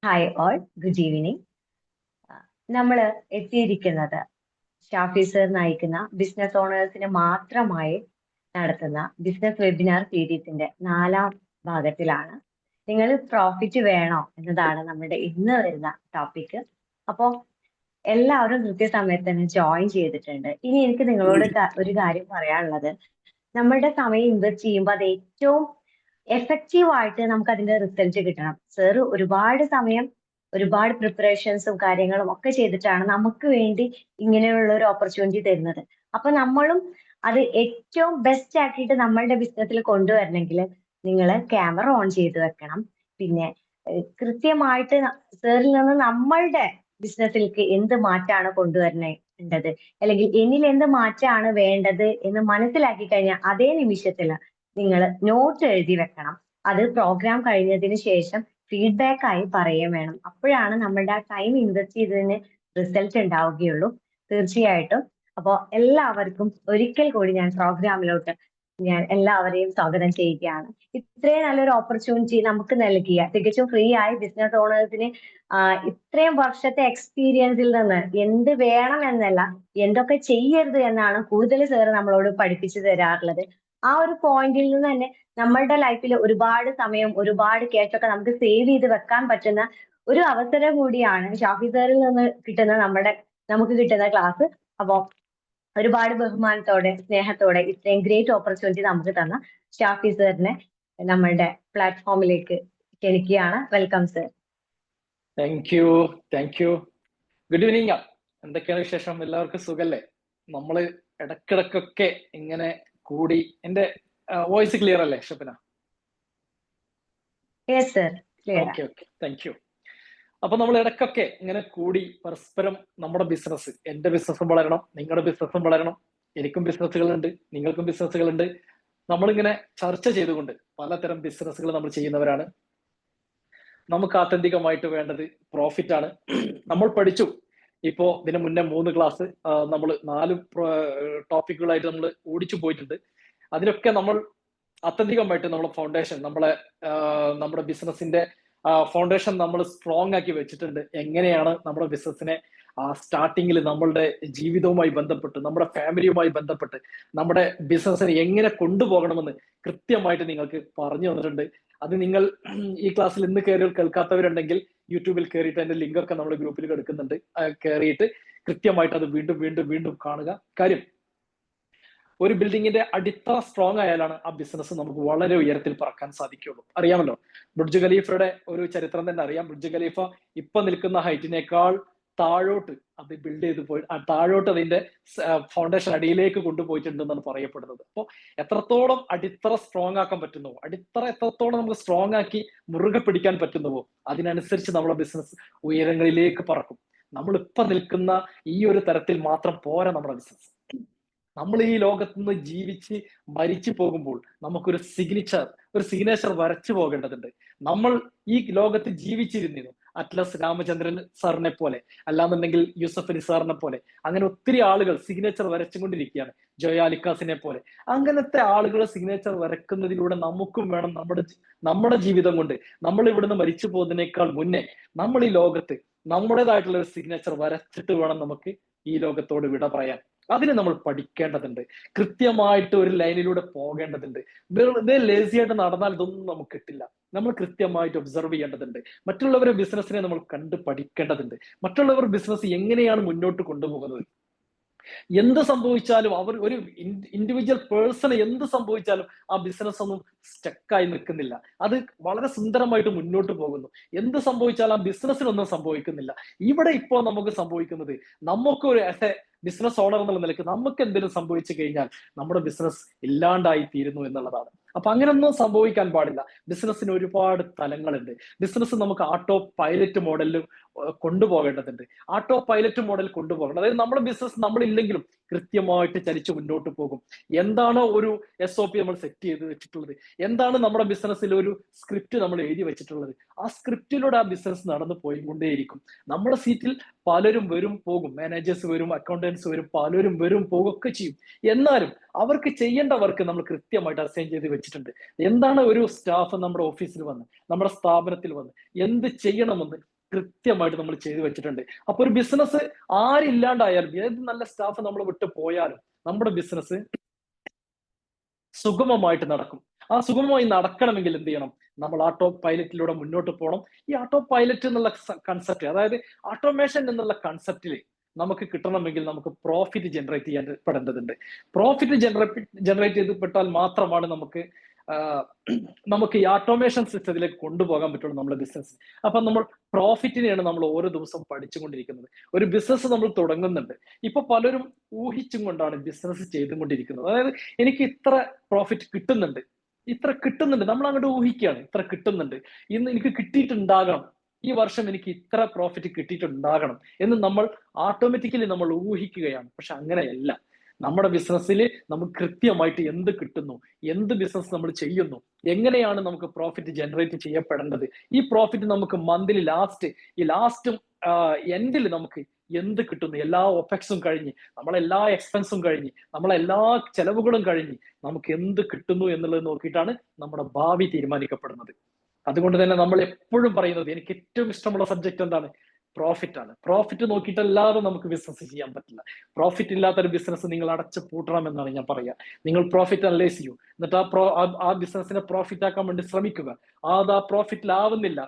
Hi all, good evening. നമ്മൾ എത്തിയിരിക്കുന്നത് Shafi sir നയിക്കുന്ന ബിസിനസ് ഓണേഴ്സിന് മാത്രമായി നടത്തുന്ന ബിസിനസ് വെബിനാർ സീരീസിന്റെ 4ാം ഭാഗത്തിലാണ്. നിങ്ങൾ പ്രോഫിറ്റ് വേണോ എന്നതാണ് നമ്മുടെ ഇന്ന് വരുന്ന ടോപ്പിക്. അപ്പോൾ എല്ലാവരും കൃത്യസമയത്ത് തന്നെ ജോയിൻ ചെയ്തിട്ടുണ്ട്. ഇനി എനിക്ക് നിങ്ങളോട് ഒരു കാര്യം പറയാനുള്ളത്, നമ്മളുടെ സമയം ഇൻവെസ്റ്റ് ചെയ്യുമ്പോൾ അത് ഏറ്റവും എഫക്റ്റീവ് ആയിട്ട് നമുക്ക് അതിന്റെ റിസൾട്ട് കിട്ടണം. സർ ഒരുപാട് സമയം, ഒരുപാട് പ്രിപ്പറേഷൻസും കാര്യങ്ങളും ഒക്കെ ചെയ്തിട്ടാണ് നമുക്ക് വേണ്ടി ഇങ്ങനെയുള്ള ഒരു ഓപ്പർച്യൂണിറ്റി തരുന്നത്. അപ്പൊ നമ്മളും അത് ഏറ്റവും ബെസ്റ്റ് ആക്കിയിട്ട് നമ്മളുടെ ബിസിനസ്സിൽ കൊണ്ടുവരണമെങ്കിൽ നിങ്ങൾ ക്യാമറ ഓൺ ചെയ്ത് വെക്കണം. പിന്നെ കൃത്യമായിട്ട് സാറിൽ നിന്ന് നമ്മളുടെ ബിസിനസ്സിലേക്ക് എന്ത് മാറ്റാണ് കൊണ്ടുവരേണ്ടത്, അല്ലെങ്കിൽ എന്നിൽ എന്ത് മാറ്റാണ് വേണ്ടത് എന്ന് മനസ്സിലാക്കി കഴിഞ്ഞാൽ അതേ നിമിഷത്തിൽ നിങ്ങൾ നോട്ട് എഴുതി വെക്കണം. അത് പ്രോഗ്രാം കഴിഞ്ഞതിന് ശേഷം ഫീഡ്ബാക്ക് ആയി പറയുകയും വേണം. അപ്പോഴാണ് നമ്മളുടെ ആ ടൈം ഇൻവെസ്റ്റ് ചെയ്തതിന് റിസൾട്ട് ഉണ്ടാവുകയുള്ളൂ. തീർച്ചയായിട്ടും. അപ്പോൾ എല്ലാവർക്കും ഒരിക്കൽ കൂടി പ്രോഗ്രാമിലോട്ട് ഞാൻ എല്ലാവരെയും സ്വാഗതം ചെയ്യുകയാണ്. ഇത്രയും നല്ലൊരു ഓപ്പർച്യൂണിറ്റി നമുക്ക് നൽകിയ, തികച്ചും ഫ്രീ ആയി ബിസിനസ് ഓണേഴ്സിന് ഇത്രയും വർഷത്തെ എക്സ്പീരിയൻസിൽ നിന്ന് എന്ത് വേണം എന്നല്ല, എന്തൊക്കെ ചെയ്യരുത് എന്നാണ് കൂടുതൽ സാർ നമ്മളോട് പഠിപ്പിച്ചു തരാറുള്ളത്. ആ ഒരു പോയിന്റിൽ നിന്ന് തന്നെ നമ്മളുടെ ലൈഫിൽ ഒരുപാട് സമയം, ഒരുപാട് ക്യാഷൊക്കെ നമുക്ക് സേവ് ചെയ്ത് വെക്കാൻ പറ്റുന്ന ഒരു അവസരം കൂടിയാണ് ഷാഫി സാറിൽ നിന്ന് നമുക്ക് കിട്ടുന്ന ക്ലാസ്. അപ്പോ ഒരുപാട് ബഹുമാനത്തോടെ, സ്നേഹത്തോടെ ഇത്രയും ഗ്രേറ്റ് ഓപ്പർച്യൂണിറ്റി നമുക്ക് തന്ന ഷാഫി സാറിനെ നമ്മളുടെ പ്ലാറ്റ്ഫോമിലേക്ക് ക്ഷണിക്കുകയാണ്. Welcome sir. Thank you. Good evening. എന്തൊക്കെയാണ് വിശേഷം? എല്ലാവർക്കും സുഖല്ലേ? നമ്മള് ഇടക്കിടക്കൊക്കെ ഇങ്ങനെ കൂടി, എന്റെ വോയിസ് ക്ലിയർ അല്ലേ ഷപ്പിന? Okay, thank you. അപ്പൊ നമ്മൾ ഇടക്കൊക്കെ ഇങ്ങനെ കൂടി പരസ്പരം നമ്മുടെ ബിസിനസ്, എന്റെ ബിസിനസ്സും വളരണം, നിങ്ങളുടെ ബിസിനസ്സും വളരണം, എനിക്കും ബിസിനസ്സുകളുണ്ട്, നിങ്ങൾക്കും ബിസിനസ്സുകളുണ്ട്. നമ്മളിങ്ങനെ ചർച്ച ചെയ്തുകൊണ്ട് പലതരം ബിസിനസ്സുകൾ നമ്മൾ ചെയ്യുന്നവരാണ്. നമുക്ക് ആത്യന്തികമായിട്ട് വേണ്ടത് പ്രോഫിറ്റ് ആണ്. നമ്മൾ പഠിച്ചു, ഇപ്പോ ഇതിന് മുന്നേ 3 ക്ലാസ് നമ്മൾ 4 ടോപ്പിക്കുകളായിട്ട് നമ്മൾ ഓടിച്ചു പോയിട്ടുണ്ട്. അതിലൊക്കെ നമ്മൾ ആത്യന്തികമായിട്ട് നമ്മുടെ ഫൗണ്ടേഷൻ, നമ്മുടെ ബിസിനസിന്റെ ഫൗണ്ടേഷൻ നമ്മൾ സ്ട്രോങ് ആക്കി വെച്ചിട്ടുണ്ട്. എങ്ങനെയാണ് നമ്മുടെ ബിസിനസിനെ സ്റ്റാർട്ടിങ്ങിൽ നമ്മളുടെ ജീവിതവുമായി ബന്ധപ്പെട്ട്, നമ്മുടെ ഫാമിലിയുമായി ബന്ധപ്പെട്ട് നമ്മുടെ ബിസിനസിനെ എങ്ങനെ കൊണ്ടുപോകണമെന്ന് കൃത്യമായിട്ട് നിങ്ങൾക്ക് പറഞ്ഞു തന്നിട്ടുണ്ട്. അത് നിങ്ങൾ ഈ ക്ലാസ്സിൽ ഇന്ന് കേൾക്കാത്തവരുണ്ടെങ്കിൽ യൂട്യൂബിൽ കയറിയിട്ട് അതിന്റെ ലിങ്ക് ഒക്കെ നമ്മൾ ഗ്രൂപ്പിൽ എടുക്കുന്നുണ്ട്. കയറിയിട്ട് കൃത്യമായിട്ട് അത് വീണ്ടും കാണുക. കാര്യം, ഒരു ബിൽഡിങ്ങിന്റെ അടിത്തറ സ്ട്രോങ് ആയാലാണ് ആ ബിസിനസ് നമുക്ക് വളരെ ഉയരത്തിൽ പറക്കാൻ സാധിക്കുള്ളൂ. അറിയാമല്ലോ, ബുർജ് ഖലീഫയുടെ ഒരു ചരിത്രം തന്നെ അറിയാം. ബുർജ് ഖലീഫ ഇപ്പൊ നിൽക്കുന്ന ഹൈറ്റിനേക്കാൾ താഴോട്ട് അത് ബിൽഡ് ചെയ്ത് പോയി, താഴോട്ട് അതിന്റെ ഫൗണ്ടേഷൻ അടിയിലേക്ക് കൊണ്ടുപോയിട്ടുണ്ടെന്നാണ് പറയപ്പെടുന്നത്. അപ്പോൾ എത്രത്തോളം അടിത്തറ സ്ട്രോങ് ആക്കാൻ പറ്റുന്നുവോ, അടിത്തറ എത്രത്തോളം നമുക്ക് സ്ട്രോങ് ആക്കി മുറുകെ പിടിക്കാൻ പറ്റുന്നുവോ, അതിനനുസരിച്ച് നമ്മുടെ ബിസിനസ് ഉയരങ്ങളിലേക്ക് പറക്കും. നമ്മളിപ്പൊ നിൽക്കുന്ന ഈ ഒരു തരത്തിൽ മാത്രം പോരാ നമ്മുടെ ബിസിനസ്. നമ്മൾ ഈ ലോകത്തുനിന്ന് ജീവിച്ച് മരിച്ചു പോകുമ്പോൾ നമുക്കൊരു സിഗ്നേച്ചർ വരച്ചു പോകേണ്ടതുണ്ട്. നമ്മൾ ഈ ലോകത്ത് ജീവിച്ചിരുന്നു അറ്റ്ലസ് രാമചന്ദ്രൻ സാറിനെ പോലെ, അല്ലാന്നുണ്ടെങ്കിൽ യൂസഫ് അലി സാറിനെ പോലെ, അങ്ങനെ ഒത്തിരി ആളുകൾ സിഗ്നേച്ചർ വരച്ചുകൊണ്ടിരിക്കുകയാണ്. ജോയ അലിക്കാസിനെ പോലെ. അങ്ങനത്തെ ആളുകൾ സിഗ്നേച്ചർ വരക്കുന്നതിലൂടെ നമുക്കും വേണം നമ്മുടെ ജീവിതം കൊണ്ട്, നമ്മൾ ഇവിടുന്ന് മരിച്ചു പോകുന്നതിനേക്കാൾ മുന്നേ നമ്മൾ ഈ ലോകത്ത് നമ്മുടേതായിട്ടുള്ള ഒരു സിഗ്നേച്ചർ വരച്ചിട്ട് വേണം നമുക്ക് ഈ ലോകത്തോട് വിട പറയാൻ. അതിന് നമ്മൾ പഠിക്കേണ്ടതുണ്ട്. കൃത്യമായിട്ട് ഒരു ലൈനിലൂടെ പോകേണ്ടതുണ്ട്. വെറുതെ ലേസി ആയിട്ട് നടന്നാൽ ഇതൊന്നും നമുക്ക് കിട്ടില്ല. നമ്മൾ കൃത്യമായിട്ട് ഒബ്സർവ് ചെയ്യേണ്ടതുണ്ട്. മറ്റുള്ളവരുടെ ബിസിനസ്സിനെ നമ്മൾ കണ്ട് പഠിക്കേണ്ടതുണ്ട്. മറ്റുള്ളവർ ബിസിനസ് എങ്ങനെയാണ് മുന്നോട്ട് കൊണ്ടുപോകുന്നത്, എന്ത് സംഭവിച്ചാലും ഒരു ഇൻഡിവിജ്വൽ പേഴ്സണ് എന്ത് സംഭവിച്ചാലും ആ ബിസിനസ് ഒന്നും സ്റ്റക്കായി നിൽക്കുന്നില്ല. അത് വളരെ സുന്ദരമായിട്ട് മുന്നോട്ട് പോകുന്നു. എന്ത് സംഭവിച്ചാലും ആ ബിസിനസ്സിനൊന്നും സംഭവിക്കുന്നില്ല. ഇവിടെ ഇപ്പോ നമുക്ക് സംഭവിക്കുന്നത്, നമുക്കൊരു ബിസിനസ് ഓണർ എന്നുള്ള നിലയ്ക്ക് നമുക്ക് എന്തെങ്കിലും സംഭവിച്ചു കഴിഞ്ഞാൽ നമ്മുടെ ബിസിനസ് ഇല്ലാണ്ടായി തീരുന്നു എന്നുള്ളതാണ്. അപ്പൊ അങ്ങനൊന്നും സംഭവിക്കാൻ പാടില്ല. ബിസിനസ്സിന് ഒരുപാട് തലങ്ങളുണ്ട്. ബിസിനസ് നമുക്ക് ഓട്ടോ പൈലറ്റ് മോഡലിൽ കൊണ്ടുപോകേണ്ടതുണ്ട്. ഓട്ടോ പൈലറ്റ് മോഡൽ കൊണ്ടുപോകണം. അതായത് നമ്മുടെ ബിസിനസ് നമ്മളില്ലെങ്കിലും കൃത്യമായിട്ട് ചലിച്ചു മുന്നോട്ട് പോകും. എന്താണ് ഒരു SOP നമ്മൾ സെറ്റ് ചെയ്ത് വെച്ചിട്ടുള്ളത്, എന്താണ് നമ്മുടെ ബിസിനസ്സിൽ ഒരു സ്ക്രിപ്റ്റ് നമ്മൾ എഴുതി വെച്ചിട്ടുള്ളത്, ആ സ്ക്രിപ്റ്റിലൂടെ ആ ബിസിനസ് നടന്നു പോയിക്കൊണ്ടേയിരിക്കും. നമ്മുടെ സീറ്റിൽ പലരും വരും പോകും, മാനേജേഴ്സ് വരും, അക്കൗണ്ടൻസ് വരും, പലരും വരും പോകുകയൊക്കെ ചെയ്യും. എന്നാലും അവർക്ക് ചെയ്യേണ്ട വർക്ക് നമ്മൾ കൃത്യമായിട്ട് അസൈൻ ചെയ്ത് വെച്ചിട്ടുണ്ട്. എന്താണ് ഒരു സ്റ്റാഫ് നമ്മുടെ ഓഫീസിൽ വന്ന്, നമ്മുടെ സ്ഥാപനത്തിൽ വന്ന് എന്ത് ചെയ്യണമെന്ന് കൃത്യമായിട്ട് നമ്മൾ ചെയ്തു വെച്ചിട്ടുണ്ട്. അപ്പൊ ഒരു ബിസിനസ് ആരില്ലാണ്ടായാലും, ഏത് നല്ല സ്റ്റാഫ് നമ്മൾ വിട്ടു പോയാലും നമ്മുടെ ബിസിനസ് സുഗമമായിട്ട് നടക്കും. ആ സുഗമമായി നടക്കണമെങ്കിൽ എന്ത് ചെയ്യണം? നമ്മൾ ആട്ടോ പൈലറ്റിലൂടെ മുന്നോട്ട് പോകണം. ഈ ആട്ടോ പൈലറ്റ് എന്നുള്ള കൺസെപ്റ്റ്, അതായത് ഓട്ടോമേഷൻ എന്നുള്ള കൺസെപ്റ്റിൽ നമുക്ക് കിട്ടണമെങ്കിൽ നമുക്ക് പ്രോഫിറ്റ് ജനറേറ്റ് ചെയ്യപ്പെടേണ്ടതുണ്ട്. പ്രോഫിറ്റ് ജനറേറ്റ് ചെയ്യപ്പെട്ടാൽ മാത്രമാണ് നമുക്ക് ഈ ഓട്ടോമേഷൻ സിസ്റ്റത്തിലേക്ക് കൊണ്ടുപോകാൻ പറ്റുള്ളൂ നമ്മുടെ ബിസിനസ്. അപ്പൊ നമ്മൾ പ്രോഫിറ്റിനെയാണ് നമ്മൾ ഓരോ ദിവസവും പഠിച്ചുകൊണ്ടിരിക്കുന്നത്. ഒരു ബിസിനസ് നമ്മൾ തുടങ്ങുന്നുണ്ട്. ഇപ്പൊ പലരും ഊഹിച്ചും കൊണ്ടാണ് ബിസിനസ് ചെയ്തുകൊണ്ടിരിക്കുന്നത്. അതായത് എനിക്ക് ഇത്ര പ്രോഫിറ്റ് കിട്ടുന്നുണ്ട്, നമ്മൾ അങ്ങോട്ട് ഊഹിക്കുകയാണ്, ഇത്ര കിട്ടുന്നുണ്ട്, ഇന്ന് എനിക്ക് കിട്ടിയിട്ടുണ്ടാകണം, ഈ വർഷം എനിക്ക് ഇത്ര പ്രോഫിറ്റ് കിട്ടിയിട്ടുണ്ടാകണം എന്ന് നമ്മൾ ഓട്ടോമാറ്റിക്കലി നമ്മൾ ഊഹിക്കുകയാണ്. പക്ഷെ അങ്ങനെയല്ല. നമ്മുടെ ബിസിനസ്സിൽ നമുക്ക് കൃത്യമായിട്ട് എന്ത് കിട്ടുന്നു, എന്ത് ബിസിനസ് നമ്മൾ ചെയ്യുന്നു, എങ്ങനെയാണ് നമുക്ക് പ്രോഫിറ്റ് ജനറേറ്റ് ചെയ്യപ്പെടേണ്ടത്, ഈ പ്രോഫിറ്റ് നമുക്ക് മന്ത്ലി ലാസ്റ്റ് എൻഡിൽ നമുക്ക് എന്ത് കിട്ടുന്നു, എല്ലാ ഒഫക്സും കഴിഞ്ഞ്, നമ്മളെല്ലാ എക്സ്പെൻസും കഴിഞ്ഞ്, നമ്മളെല്ലാ ചെലവുകളും കഴിഞ്ഞ് നമുക്ക് എന്ത് കിട്ടുന്നു എന്നുള്ളത് നോക്കിയിട്ടാണ് നമ്മുടെ ഭാവി തീരുമാനിക്കപ്പെടുന്നത്. അതുകൊണ്ട് തന്നെ നമ്മൾ എപ്പോഴും പറയുന്നത്, എനിക്ക് ഏറ്റവും ഇഷ്ടമുള്ള സബ്ജക്ട് എന്താണ്? പ്രോഫിറ്റ് ആണ്. പ്രോഫിറ്റ് നോക്കിയിട്ടല്ലാതെ നമുക്ക് ബിസിനസ് ചെയ്യാൻ പറ്റില്ല. പ്രോഫിറ്റ് ഇല്ലാത്തൊരു ബിസിനസ് നിങ്ങൾ അടച്ചു പൂട്ടണം എന്നാണ് ഞാൻ പറയുക. നിങ്ങൾ പ്രോഫിറ്റ് അനലൈസ് ചെയ്യൂ, എന്നിട്ട് ആ ബിസിനസിനെ പ്രോഫിറ്റ് ആക്കാൻ വേണ്ടി ശ്രമിക്കുക. ആ പ്രോഫിറ്റിലാവുന്നില്ല,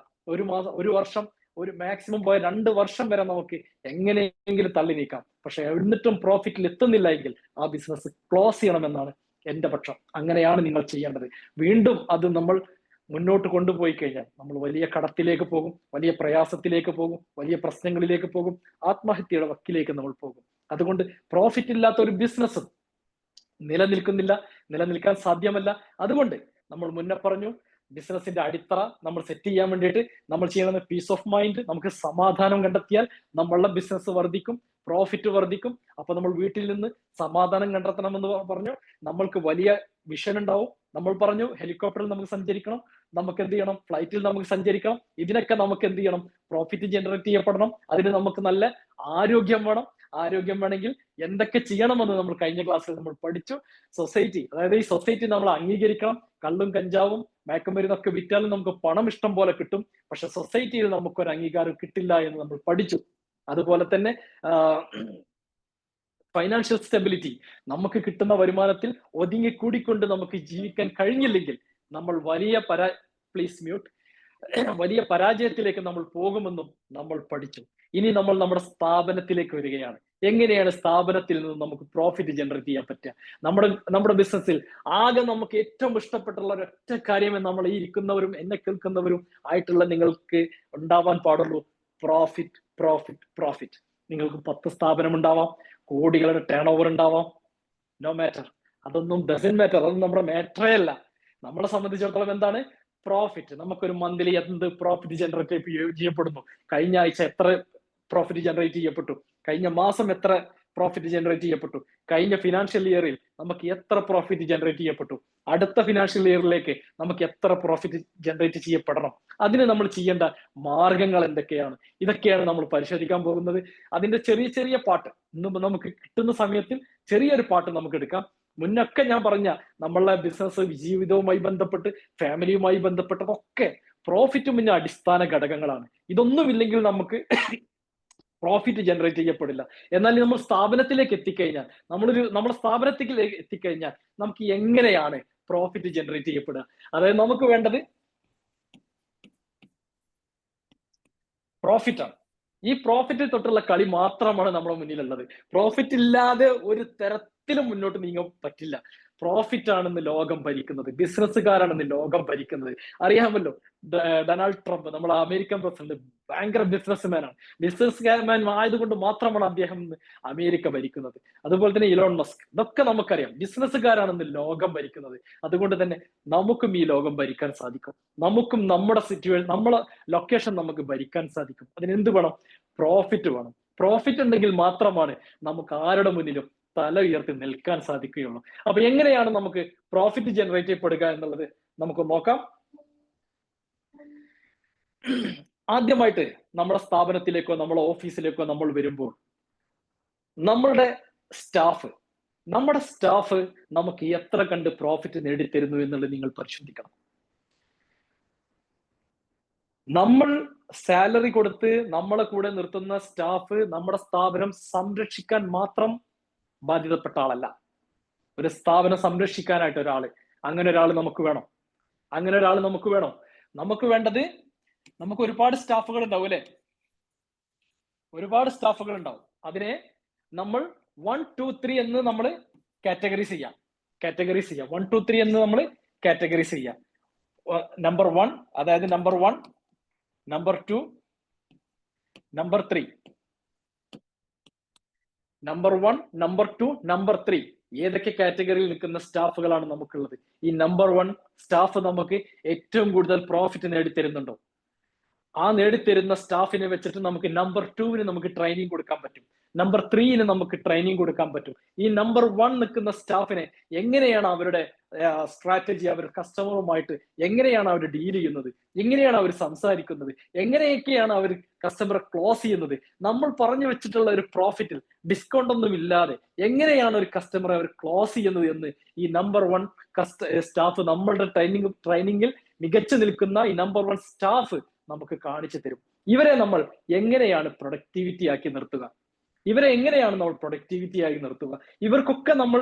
ഒരു വർഷം, ഒരു മാക്സിമം പോയ 2 വർഷം വരെ നമുക്ക് എങ്ങനെയെങ്കിലും തള്ളി നീക്കാം. പക്ഷെ എന്നിട്ടും പ്രോഫിറ്റിൽ എത്തുന്നില്ല എങ്കിൽ ആ ബിസിനസ് ക്ലോസ് ചെയ്യണമെന്നാണ് എന്റെ പക്ഷം. അങ്ങനെയാണ് നിങ്ങൾ ചെയ്യേണ്ടത്. വീണ്ടും അത് നമ്മൾ മുന്നോട്ട് കൊണ്ടുപോയി കഴിഞ്ഞാൽ നമ്മൾ വലിയ കടത്തിലേക്ക് പോകും, വലിയ പ്രയാസത്തിലേക്ക് പോകും, വലിയ പ്രശ്നങ്ങളിലേക്ക് പോകും, ആത്മഹത്യയുടെ വക്കിലേക്ക് നമ്മൾ പോകും. അതുകൊണ്ട് പ്രോഫിറ്റ് ഇല്ലാത്ത ഒരു ബിസിനസ്സും നിലനിൽക്കാൻ സാധ്യമല്ല. അതുകൊണ്ട് നമ്മൾ മുന്നേ പറഞ്ഞു, ബിസിനസിന്റെ അടിത്തറ നമ്മൾ സെറ്റ് ചെയ്യാൻ വേണ്ടിയിട്ട് നമ്മൾ ചെയ്യുന്നത് പീസ് ഓഫ് മൈൻഡ്. നമുക്ക് സമാധാനം കണ്ടെത്തിയാൽ നമ്മളുടെ ബിസിനസ് വർദ്ധിക്കും, പ്രോഫിറ്റ് വർദ്ധിക്കും. അപ്പൊ നമ്മൾ വീട്ടിൽ നിന്ന് സമാധാനം കണ്ടെത്തണമെന്ന് പറഞ്ഞു. നമ്മൾക്ക് വലിയ വിഷൻ ഉണ്ടാവും. നമ്മൾ പറഞ്ഞു ഹെലികോപ്റ്ററിൽ നമുക്ക് സഞ്ചരിക്കണം, നമുക്ക് എന്ത് ചെയ്യണം? ഫ്ലൈറ്റിൽ നമുക്ക് സഞ്ചരിക്കണം. ഇതിനൊക്കെ നമുക്ക് എന്ത് ചെയ്യണം? പ്രോഫിറ്റ് ജനറേറ്റ് ചെയ്യപ്പെടണം. അതിന് നമുക്ക് നല്ല ആരോഗ്യം വേണം. ആരോഗ്യം വേണമെങ്കിൽ എന്തൊക്കെ ചെയ്യണമെന്ന് നമ്മൾ കഴിഞ്ഞ ക്ലാസ്സിൽ നമ്മൾ പഠിച്ചു. സൊസൈറ്റി, അതായത് ഈ സൊസൈറ്റി നമ്മൾ അംഗീകരിക്കണം. കള്ളും കഞ്ചാവും മയക്കുമരുന്നൊക്കെ വിറ്റാലും നമുക്ക് പണം ഇഷ്ടം പോലെ കിട്ടും, പക്ഷെ സൊസൈറ്റിയിൽ നമുക്കൊരു അംഗീകാരം കിട്ടില്ല എന്ന് നമ്മൾ പഠിച്ചു. അതുപോലെ തന്നെ ഫൈനാൻഷ്യൽ സ്റ്റെബിലിറ്റി, നമുക്ക് കിട്ടുന്ന വരുമാനത്തിൽ ഒതുങ്ങിക്കൂടിക്കൊണ്ട് നമുക്ക് ജീവിക്കാൻ കഴിഞ്ഞില്ലെങ്കിൽ നമ്മൾ വലിയ പരാജയത്തിലേക്ക് നമ്മൾ പോകുമെന്നും നമ്മൾ പഠിച്ചു. ഇനി നമ്മൾ നമ്മുടെ സ്ഥാപനത്തിലേക്ക് വരികയാണ്. എങ്ങനെയാണ് സ്ഥാപനത്തിൽ നിന്ന് നമുക്ക് പ്രോഫിറ്റ് ജനറേറ്റ് ചെയ്യാൻ പറ്റുക? നമ്മുടെ ബിസിനസ്സിൽ ആകെ നമുക്ക് ഏറ്റവും ഇഷ്ടപ്പെട്ടുള്ള ഒരൊറ്റ കാര്യമേ നമ്മൾ ഈ ഇരിക്കുന്നവരും എന്നെ കേൾക്കുന്നവരും ആയിട്ടുള്ള നിങ്ങൾക്ക് ഉണ്ടാവാൻ പാടുള്ളൂ: പ്രോഫിറ്റ്, പ്രോഫിറ്റ്, പ്രോഫിറ്റ്. നിങ്ങൾക്ക് 10 സ്ഥാപനം ഉണ്ടാവാം, കോടികളുടെ ടേൺ ഓവർ ഉണ്ടാവാം, നോ മാറ്റർ. അതൊന്നും ഡസൻ മാറ്റർ. അതൊന്നും നമ്മുടെ മാറ്ററേ അല്ല. നമ്മളെ സംബന്ധിച്ചിടത്തോളം എന്താണ് പ്രോഫിറ്റ്? നമുക്കൊരു മന്ത്ലി എന്ത് പ്രോഫിറ്റ് ജനറേറ്റ് ചെയ്യപ്പെടുന്നു? കഴിഞ്ഞ ആഴ്ച എത്ര പ്രോഫിറ്റ് ജനറേറ്റ് ചെയ്യപ്പെട്ടു? കഴിഞ്ഞ മാസം എത്ര പ്രോഫിറ്റ് ജനറേറ്റ് ചെയ്യപ്പെട്ടു? കഴിഞ്ഞ ഫിനാൻഷ്യൽ ഇയറിൽ നമുക്ക് എത്ര പ്രോഫിറ്റ് ജനറേറ്റ് ചെയ്യപ്പെട്ടു? അടുത്ത ഫിനാൻഷ്യൽ ഇയറിലേക്ക് നമുക്ക് എത്ര പ്രോഫിറ്റ് ജനറേറ്റ് ചെയ്യപ്പെടണം? അതിന് നമ്മൾ ചെയ്യേണ്ട മാർഗങ്ങൾ എന്തൊക്കെയാണ്? ഇതൊക്കെയാണ് നമ്മൾ പരിശോധിക്കാൻ പോകുന്നത്. അതിന്റെ ചെറിയ ചെറിയ പാട്ട് ഇന്ന് നമുക്ക് കിട്ടുന്ന സമയത്തിൽ ചെറിയൊരു പാട്ട് നമുക്ക് എടുക്കാം. മുന്നൊക്കെ ഞാൻ പറഞ്ഞ നമ്മളുടെ ബിസിനസ് ജീവിതവുമായി ബന്ധപ്പെട്ട്, ഫാമിലിയുമായി ബന്ധപ്പെട്ടതൊക്കെ പ്രോഫിറ്റ് മുന്നേ അടിസ്ഥാന ഘടകങ്ങളാണ്. ഇതൊന്നുമില്ലെങ്കിൽ നമുക്ക് പ്രോഫിറ്റ് ജനറേറ്റ് ചെയ്യപ്പെടില്ല. എന്നാൽ നമ്മൾ സ്ഥാപനത്തിലേക്ക് എത്തിക്കഴിഞ്ഞാൽ, നമ്മുടെ സ്ഥാപനത്തിലേക്ക് എത്തിക്കഴിഞ്ഞാൽ നമുക്ക് എങ്ങനെയാണ് പ്രോഫിറ്റ് ജനറേറ്റ് ചെയ്യപ്പെടുക? അതായത് നമുക്ക് വേണ്ടത് പ്രോഫിറ്റ് ആണ്. ഈ പ്രോഫിറ്റിൽ തൊട്ടുള്ള കളി മാത്രമാണ് നമ്മുടെ മുന്നിലുള്ളത്. പ്രോഫിറ്റ് ഇല്ലാതെ ഒരു തരത്തിലും മുന്നോട്ട് നീങ്ങാൻ പറ്റില്ല. പ്രോഫിറ്റ് ആണെന്ന് ലോകം ഭരിക്കുന്നത്, ബിസിനസ്സുകാരാണെന്ന് ലോകം ഭരിക്കുന്നത്. അറിയാമല്ലോ, ഡൊണാൾഡ് ട്രംപ്, നമ്മുടെ അമേരിക്കൻ പ്രസിഡന്റ്, ഭയങ്കര ബിസിനസ്മാൻ ആയതുകൊണ്ട് മാത്രമാണ് അദ്ദേഹം അമേരിക്ക ഭരിക്കുന്നത്. അതുപോലെ തന്നെ ഇലോൺ മസ്ക്, ഇതൊക്കെ നമുക്കറിയാം, ബിസിനസ്സുകാരാണെന്ന് ലോകം ഭരിക്കുന്നത്. അതുകൊണ്ട് തന്നെ നമുക്കും ഈ ലോകം ഭരിക്കാൻ സാധിക്കും. നമുക്കും നമ്മുടെ നമ്മളെ ലൊക്കേഷൻ നമുക്ക് ഭരിക്കാൻ സാധിക്കും. അതിനെന്ത് വേണം? പ്രോഫിറ്റ് വേണം. പ്രോഫിറ്റ് ഉണ്ടെങ്കിൽ മാത്രമാണ് നമുക്ക് ആരുടെ മുന്നിലും തല ഉയർത്തി നിൽക്കാൻ സാധിക്കുകയുള്ളൂ. അപ്പൊ എങ്ങനെയാണ് നമുക്ക് പ്രോഫിറ്റ് ജനറേറ്റ് ചെയ്യപ്പെടുക എന്നുള്ളത് നമുക്ക് നോക്കാം. ആദ്യമായിട്ട് നമ്മുടെ സ്ഥാപനത്തിലേക്കോ നമ്മുടെ ഓഫീസിലേക്കോ നമ്മൾ വരുമ്പോൾ നമ്മുടെ സ്റ്റാഫ് നമുക്ക് എത്ര കണ്ട് പ്രോഫിറ്റ് നേടിത്തരുന്നു എന്നുള്ളത് നിങ്ങൾ പരിശോധിക്കണം. നമ്മൾ സാലറി കൊടുത്ത് നമ്മളെ കൂടെ നിർത്തുന്ന സ്റ്റാഫ് നമ്മുടെ സ്ഥാപനം സംരക്ഷിക്കാൻ മാത്രം ബാധ്യതപ്പെട്ട ആളല്ല. ഒരു സ്ഥാപനം സംരക്ഷിക്കാനായിട്ട് അങ്ങനെ ഒരാൾ നമുക്ക് വേണം. നമുക്ക് വേണ്ടത്, നമുക്ക് ഒരുപാട് സ്റ്റാഫുകൾ ഉണ്ടാവും അല്ലെ? ഒരുപാട് സ്റ്റാഫുകൾ ഉണ്ടാവും. അതിനെ നമ്മൾ 1, 2, 3 എന്ന് നമ്മൾ കാറ്റഗറീസ് ചെയ്യാം. 1, 2, 3 എന്ന് നമ്മൾ കാറ്റഗറീസ് ചെയ്യാം. നമ്പർ 1, അതായത് number 1, number 2, number 3. Number 1, number 2, number 3 ഏതൊക്കെ കാറ്റഗറിയിൽ നിൽക്കുന്ന സ്റ്റാഫുകളാണ് നമുക്കുള്ളത്? ഈ നമ്പർ 1 സ്റ്റാഫ് നമുക്ക് ഏറ്റവും കൂടുതൽ പ്രോഫിറ്റ് നേടിത്തരുന്നുണ്ടോ? ആ നേടിത്തരുന്ന സ്റ്റാഫിനെ വെച്ചിട്ട് നമുക്ക് നമ്പർ 2-ന് നമുക്ക് ട്രെയിനിങ് കൊടുക്കാൻ പറ്റും. നമ്പർ 3-ന് നമുക്ക് ട്രെയിനിങ് കൊടുക്കാൻ പറ്റും. ഈ നമ്പർ 1 നിൽക്കുന്ന സ്റ്റാഫിനെ എങ്ങനെയാണ് അവരുടെ സ്ട്രാറ്റജി, അവർ കസ്റ്റമറുമായിട്ട് എങ്ങനെയാണ് അവർ ഡീൽ ചെയ്യുന്നത്, എങ്ങനെയാണ് അവർ സംസാരിക്കുന്നത്, എങ്ങനെയൊക്കെയാണ് അവർ കസ്റ്റമറെ ക്ലോസ് ചെയ്യുന്നത്, നമ്മൾ പറഞ്ഞു വെച്ചിട്ടുള്ള ഒരു പ്രോഫിറ്റിൽ ഡിസ്കൗണ്ട് ഒന്നും ഇല്ലാതെ എങ്ങനെയാണ് ഒരു കസ്റ്റമറെ അവർ ക്ലോസ് ചെയ്യുന്നത് എന്ന് ഈ നമ്പർ 1 സ്റ്റാഫ്, നമ്മളുടെ ട്രെയിനിങ്ങിൽ മികച്ചു നിൽക്കുന്ന ഈ നമ്പർ 1 സ്റ്റാഫ് നമുക്ക് കാണിച്ചു തരും. ഇവരെ നമ്മൾ എങ്ങനെയാണ് പ്രൊഡക്ടിവിറ്റി ആക്കി നിർത്തുക, ഇവർക്കൊക്കെ നമ്മൾ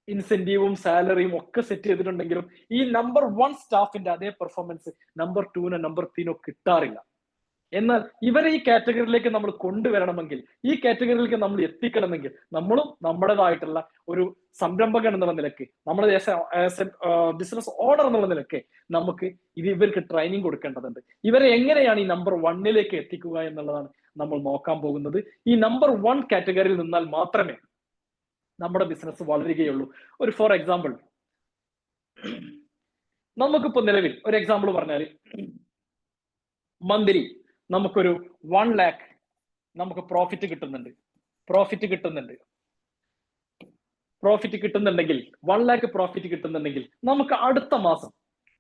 ഇൻസെന്റീവും സാലറിയും ഒക്കെ സെറ്റ് ചെയ്തിട്ടുണ്ടെങ്കിലും ഈ നമ്പർ 1 സ്റ്റാഫിന്റെ അതേ പെർഫോമൻസ് നമ്പർ 2-നോ നമ്പർ 3-നോ കിട്ടാറില്ല. എന്നാൽ ഇവരെ ഈ കാറ്റഗറിയിലേക്ക് നമ്മൾ കൊണ്ടുവരണമെങ്കിൽ, ഈ കാറ്റഗറിയിലേക്ക് നമ്മൾ എത്തിക്കണമെങ്കിൽ, നമ്മളും നമ്മുടേതായിട്ടുള്ള ഒരു സംരംഭകൻ എന്നുള്ള നിലയ്ക്ക്, നമ്മുടെ ബിസിനസ് ഓണർ എന്നുള്ള നിലയ്ക്ക് നമുക്ക് ഇവർക്ക് ട്രെയിനിങ് കൊടുക്കേണ്ടതുണ്ട്. ഇവരെ എങ്ങനെയാണ് ഈ നമ്പർ 1-ലേക്ക് എത്തിക്കുക എന്നുള്ളതാണ് നമ്മൾ നോക്കാൻ പോകുന്നത്. ഈ നമ്പർ 1 കാറ്റഗറിയിൽ നിന്നാൽ മാത്രമേ നമ്മുടെ ബിസിനസ് വളരുകയുള്ളൂ. ഒരു ഫോർ എക്സാമ്പിൾ, നമുക്കിപ്പോ നിലവിൽ ഒരു എക്സാമ്പിൾ പറഞ്ഞാൽ, മന്ത്ലി നമുക്കൊരു 1 lakh നമുക്ക് പ്രോഫിറ്റ് കിട്ടുന്നുണ്ടെങ്കിൽ 1 lakh പ്രോഫിറ്റ് കിട്ടുന്നുണ്ടെങ്കിൽ നമുക്ക് അടുത്ത മാസം,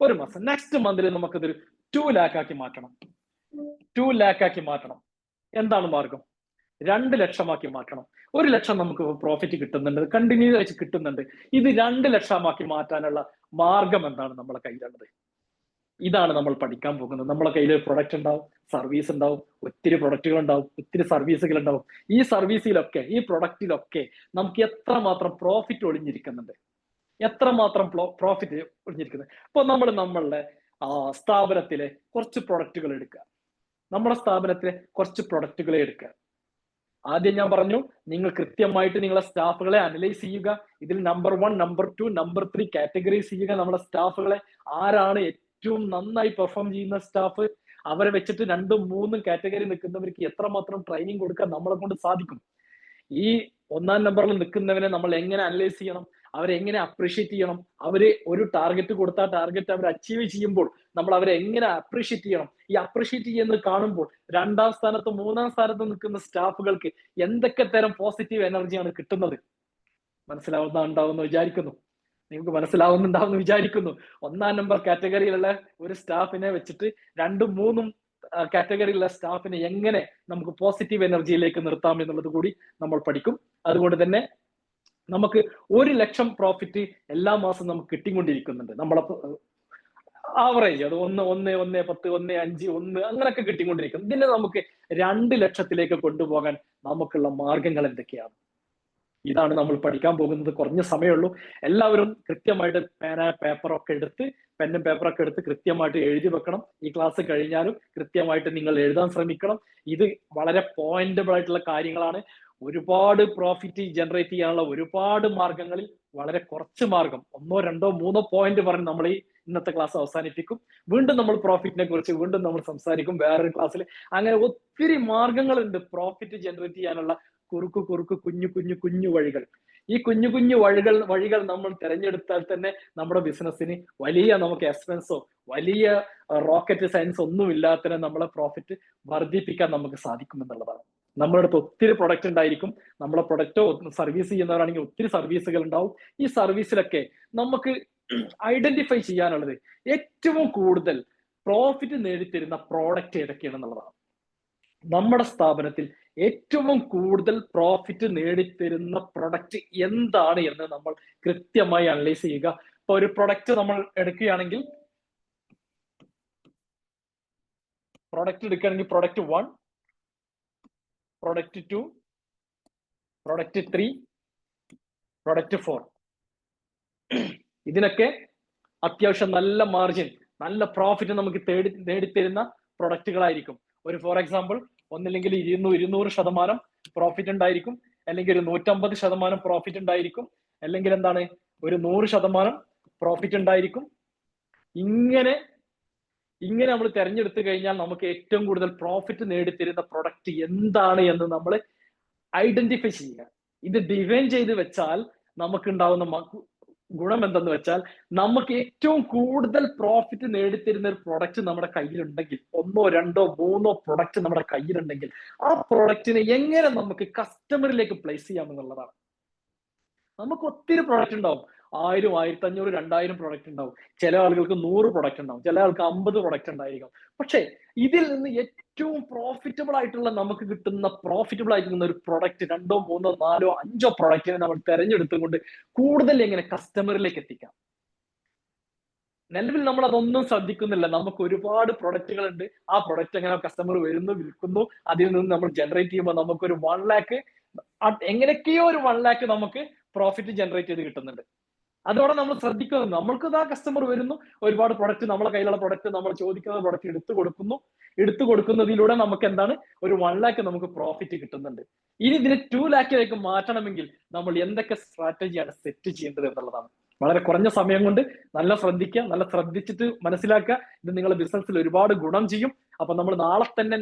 ഒരു മാസം, നെക്സ്റ്റ് മന്തിൽ നമുക്കതൊരു 2 lakh ആക്കി മാറ്റണം. എന്താണ് മാർഗം? 2 ലക്ഷമാക്കി മാറ്റണം. 1 ലക്ഷം നമുക്ക് പ്രോഫിറ്റ് കിട്ടുന്നുണ്ട്, കണ്ടിന്യൂ ആയിട്ട് കിട്ടുന്നുണ്ട്. ഇത് 2 ലക്ഷമാക്കി മാറ്റാനുള്ള മാർഗം എന്താണ് നമ്മുടെ കയ്യിലുള്ളത്? ഇതാണ് നമ്മൾ പഠിക്കാൻ പോകുന്നത്. നമ്മളെ കയ്യിൽ പ്രൊഡക്റ്റ് ഉണ്ടാവും, സർവീസ് ഉണ്ടാവും, ഒത്തിരി പ്രൊഡക്റ്റുകൾ ഉണ്ടാവും, ഒത്തിരി സർവീസുകൾ ഉണ്ടാവും. ഈ സർവീസിലൊക്കെ, ഈ പ്രൊഡക്റ്റിലൊക്കെ നമുക്ക് എത്രമാത്രം പ്രോഫിറ്റ് ഒളിഞ്ഞിരിക്കുന്നുണ്ട്. അപ്പൊ നമ്മൾ നമ്മളുടെ സ്ഥാപനത്തിലെ കുറച്ച് പ്രൊഡക്റ്റുകൾ എടുക്കുക. ആദ്യം ഞാൻ പറഞ്ഞു, നിങ്ങൾ കൃത്യമായിട്ട് നിങ്ങളെ സ്റ്റാഫുകളെ അനലൈസ് ചെയ്യുക. ഇതിൽ നമ്പർ 1, നമ്പർ 2, നമ്പർ 3 കാറ്റഗറൈസ് ചെയ്യുക. നമ്മുടെ സ്റ്റാഫുകളെ ആരാണ് ഏറ്റവും നന്നായി പെർഫോം ചെയ്യുന്ന സ്റ്റാഫ്, അവരെ വെച്ചിട്ട് 2, 3 കാറ്റഗറി നിൽക്കുന്നവർക്ക് എത്രമാത്രം ട്രെയിനിങ് കൊടുക്കാൻ നമ്മളെ കൊണ്ട് സാധിക്കും. ഈ 1-ാം നമ്പറിൽ നിൽക്കുന്നവനെ നമ്മൾ എങ്ങനെ അനലൈസ് ചെയ്യണം, അവരെ എങ്ങനെ അപ്രീഷിയേറ്റ് ചെയ്യണം, അവര് ഒരു ടാർഗറ്റ് കൊടുത്താൽ ടാർഗറ്റ് അവർ അച്ചീവ് ചെയ്യുമ്പോൾ നമ്മൾ അവരെ എങ്ങനെ അപ്രീഷിയേറ്റ് ചെയ്യണം. ഈ അപ്രീഷിയേറ്റ് ചെയ്യുന്നത് കാണുമ്പോൾ 2-ാം സ്ഥാനത്തും 3-ാം സ്ഥാനത്തും നിൽക്കുന്ന സ്റ്റാഫുകൾക്ക് എന്തൊക്കെ തരം പോസിറ്റീവ് എനർജിയാണ് കിട്ടുന്നത് മനസ്സിലാവുന്നുണ്ടാവുമെന്ന് വിചാരിക്കുന്നു. 1-ാം നമ്പർ കാറ്റഗറിയിലുള്ള ഒരു സ്റ്റാഫിനെ വെച്ചിട്ട് 2, 3 കാറ്റഗറിയിലുള്ള സ്റ്റാഫിനെ എങ്ങനെ നമുക്ക് പോസിറ്റീവ് എനർജിയിലേക്ക് നിർത്താം എന്നുള്ളത് കൂടി നമ്മൾ പഠിക്കും. അതുകൊണ്ട് തന്നെ നമുക്ക് 1 ലക്ഷം പ്രോഫിറ്റ് എല്ലാ മാസവും നമുക്ക് കിട്ടിക്കൊണ്ടിരിക്കുന്നുണ്ട്. നമ്മളെ ആവറേജ് അത് 1, 10, 1, 5, 1 അങ്ങനെയൊക്കെ കിട്ടിക്കൊണ്ടിരിക്കും. ഇതിനെ നമുക്ക് 2 ലക്ഷത്തിലേക്ക് കൊണ്ടുപോകാൻ നമുക്കുള്ള മാർഗങ്ങൾ എന്തൊക്കെയാണ്? ഇതാണ് നമ്മൾ പഠിക്കാൻ പോകുന്നത്. കുറഞ്ഞ സമയമുള്ളൂ. എല്ലാവരും കൃത്യമായിട്ട് പെന്നും പേപ്പറൊക്കെ എടുത്ത് കൃത്യമായിട്ട് എഴുതി വെക്കണം. ഈ ക്ലാസ് കഴിഞ്ഞാലും കൃത്യമായിട്ട് നിങ്ങൾ എഴുതാൻ ശ്രമിക്കണം. ഇത് വളരെ പോയിന്റബിൾ ആയിട്ടുള്ള കാര്യങ്ങളാണ്. ഒരുപാട് പ്രോഫിറ്റ് ജനറേറ്റ് ചെയ്യാനുള്ള ഒരുപാട് മാർഗങ്ങളിൽ വളരെ കുറച്ച് മാർഗം, 1, 2, 3 പോയിന്റ് പറഞ്ഞ് നമ്മൾ ഈ ഇന്നത്തെ ക്ലാസ് അവസാനിപ്പിക്കും. വീണ്ടും നമ്മൾ പ്രോഫിറ്റിനെ കുറിച്ച് വീണ്ടും നമ്മൾ സംസാരിക്കും വേറൊരു ക്ലാസ്സിൽ. അങ്ങനെ ഒത്തിരി മാർഗങ്ങളുണ്ട് പ്രോഫിറ്റ് ജനറേറ്റ് ചെയ്യാനുള്ള. കുഞ്ഞു വഴികൾ. ഈ കുഞ്ഞു വഴികൾ നമ്മൾ തിരഞ്ഞെടുത്താൽ തന്നെ നമ്മുടെ ബിസിനസ്സിന് വലിയ നമുക്ക് എക്സ്പെൻസോ വലിയ റോക്കറ്റ് സയൻസ് ഒന്നും ഇല്ലാതെ നമ്മളെ പ്രോഫിറ്റ് വർദ്ധിപ്പിക്കാൻ നമുക്ക് സാധിക്കുമെന്നുള്ളതാണ്. നമ്മുടെ അടുത്ത് ഒത്തിരി പ്രൊഡക്റ്റ് ഉണ്ടായിരിക്കും. നമ്മളെ പ്രൊഡക്റ്റോ സർവീസ് ചെയ്യുന്നവരാണെങ്കിൽ ഒത്തിരി സർവീസുകൾ ഉണ്ടാവും. ഈ സർവീസിലൊക്കെ നമുക്ക് ഐഡന്റിഫൈ ചെയ്യാനുള്ളത് ഏറ്റവും കൂടുതൽ പ്രോഫിറ്റ് നേടിത്തരുന്ന പ്രോഡക്റ്റ് ഏതൊക്കെയാണെന്നുള്ളതാണ്. നമ്മുടെ സ്ഥാപനത്തിൽ ഏറ്റവും കൂടുതൽ പ്രോഫിറ്റ് നേടിത്തരുന്ന പ്രൊഡക്റ്റ് എന്താണ് എന്ന് നമ്മൾ കൃത്യമായി അനലൈസ് ചെയ്യുക. ഇപ്പൊ ഒരു പ്രൊഡക്റ്റ് നമ്മൾ എടുക്കുകയാണെങ്കിൽ പ്രൊഡക്റ്റ് എടുക്കുകയാണെങ്കിൽ പ്രൊഡക്റ്റ് 1, പ്രൊഡക്റ്റ് 2, പ്രൊഡക്റ്റ് 3, പ്രൊഡക്റ്റ് 4. ഇതിനൊക്കെ അത്യാവശ്യം നല്ല മാർജിൻ, നല്ല പ്രോഫിറ്റ് നമുക്ക് നേടിത്തരുന്ന പ്രൊഡക്റ്റുകളായിരിക്കും. ഒരു ഫോർ എക്സാമ്പിൾ ഒന്നില്ലെങ്കിൽ 200% പ്രോഫിറ്റ് ഉണ്ടായിരിക്കും, അല്ലെങ്കിൽ ഒരു 150% പ്രോഫിറ്റ് ഉണ്ടായിരിക്കും, അല്ലെങ്കിൽ എന്താണ് ഒരു 100% പ്രോഫിറ്റ് ഉണ്ടായിരിക്കും. ഇങ്ങനെ നമ്മൾ തിരഞ്ഞെടുത്തു കഴിഞ്ഞാൽ നമുക്ക് ഏറ്റവും കൂടുതൽ പ്രോഫിറ്റ് നേടിത്തരുന്ന പ്രൊഡക്റ്റ് എന്താണ് എന്ന് നമ്മൾ ഐഡന്റിഫൈ ചെയ്യുക. ഇത് ഡിഫൈൻ ചെയ്ത് വെച്ചാൽ നമുക്ക് ഉണ്ടാവുന്ന ഗുണം എന്തെന്ന് വെച്ചാൽ, നമുക്ക് ഏറ്റവും കൂടുതൽ പ്രോഫിറ്റ് നേടിത്തരുന്ന ഒരു പ്രൊഡക്റ്റ് നമ്മുടെ കയ്യിലുണ്ടെങ്കിൽ, 1, 2, 3 പ്രൊഡക്റ്റ് നമ്മുടെ കയ്യിലുണ്ടെങ്കിൽ, ആ പ്രൊഡക്റ്റിനെ എങ്ങനെ നമുക്ക് കസ്റ്റമറിലേക്ക് പ്ലേസ് ചെയ്യാം എന്നുള്ളതാണ്. നമുക്ക് ഒത്തിരി പ്രൊഡക്റ്റ് ഉണ്ടാവും, 1000, 1500, 2000 പ്രൊഡക്റ്റ് ഉണ്ടാവും. ചില ആളുകൾക്ക് 100 പ്രൊഡക്റ്റ് ഉണ്ടാവും, ചില ആൾക്ക് 50 പ്രൊഡക്റ്റ് ഉണ്ടായിരിക്കും. പക്ഷെ ഇതിൽ നിന്ന് ഏറ്റവും പ്രോഫിറ്റബിൾ ആയിട്ടുള്ള ഒരു പ്രൊഡക്റ്റ് 2, 3, 4, 5 പ്രൊഡക്റ്റിനെ നമ്മൾ തെരഞ്ഞെടുത്തുകൊണ്ട് കൂടുതൽ എങ്ങനെ കസ്റ്റമറിലേക്ക് എത്തിക്കാം. നിലവിൽ നമ്മൾ അതൊന്നും ശ്രദ്ധിക്കുന്നില്ല. നമുക്ക് ഒരുപാട് പ്രൊഡക്റ്റുകൾ ഉണ്ട്, ആ പ്രൊഡക്റ്റ് എങ്ങനെ കസ്റ്റമർ വരുന്നു, വിൽക്കുന്നു, അതിൽ നിന്ന് നമ്മൾ ജനറേറ്റ് ചെയ്യുമ്പോൾ നമുക്കൊരു 1 lakh, എങ്ങനെയൊക്കെയോ ഒരു 1 lakh നമുക്ക് പ്രോഫിറ്റ് ജനറേറ്റ് ചെയ്ത് കിട്ടുന്നുണ്ട്. അതോടെ നമ്മൾ ശ്രദ്ധിക്കുന്നു, നമ്മൾക്ക് ആ കസ്റ്റമർ വരുന്നു, ഒരുപാട് പ്രൊഡക്റ്റ്, നമ്മളെ കയ്യിലുള്ള പ്രൊഡക്റ്റ്, നമ്മൾ ചോദിക്കുന്ന പ്രൊഡക്റ്റ് എടുത്തു കൊടുക്കുന്നതിലൂടെ നമുക്ക് എന്താണ് ഒരു 1 lakh നമുക്ക് പ്രോഫിറ്റ് കിട്ടുന്നുണ്ട്. ഇനി ഇതിനെ 2 lakhiലേക്ക് മാറ്റണമെങ്കിൽ നമ്മൾ എന്തൊക്കെ സ്ട്രാറ്റജിയാണ് സെറ്റ് ചെയ്യേണ്ടത് എന്നുള്ളതാണ്. വളരെ കുറഞ്ഞ സമയം കൊണ്ട് നല്ല ശ്രദ്ധിക്കുക, നല്ല ശ്രദ്ധിച്ചിട്ട് മനസ്സിലാക്കുക. ഇത് നിങ്ങളുടെ ബിസിനസ്സിൽ ഒരുപാട് ഗുണം ചെയ്യും. അപ്പൊ നമ്മൾ നാളെ തന്നെ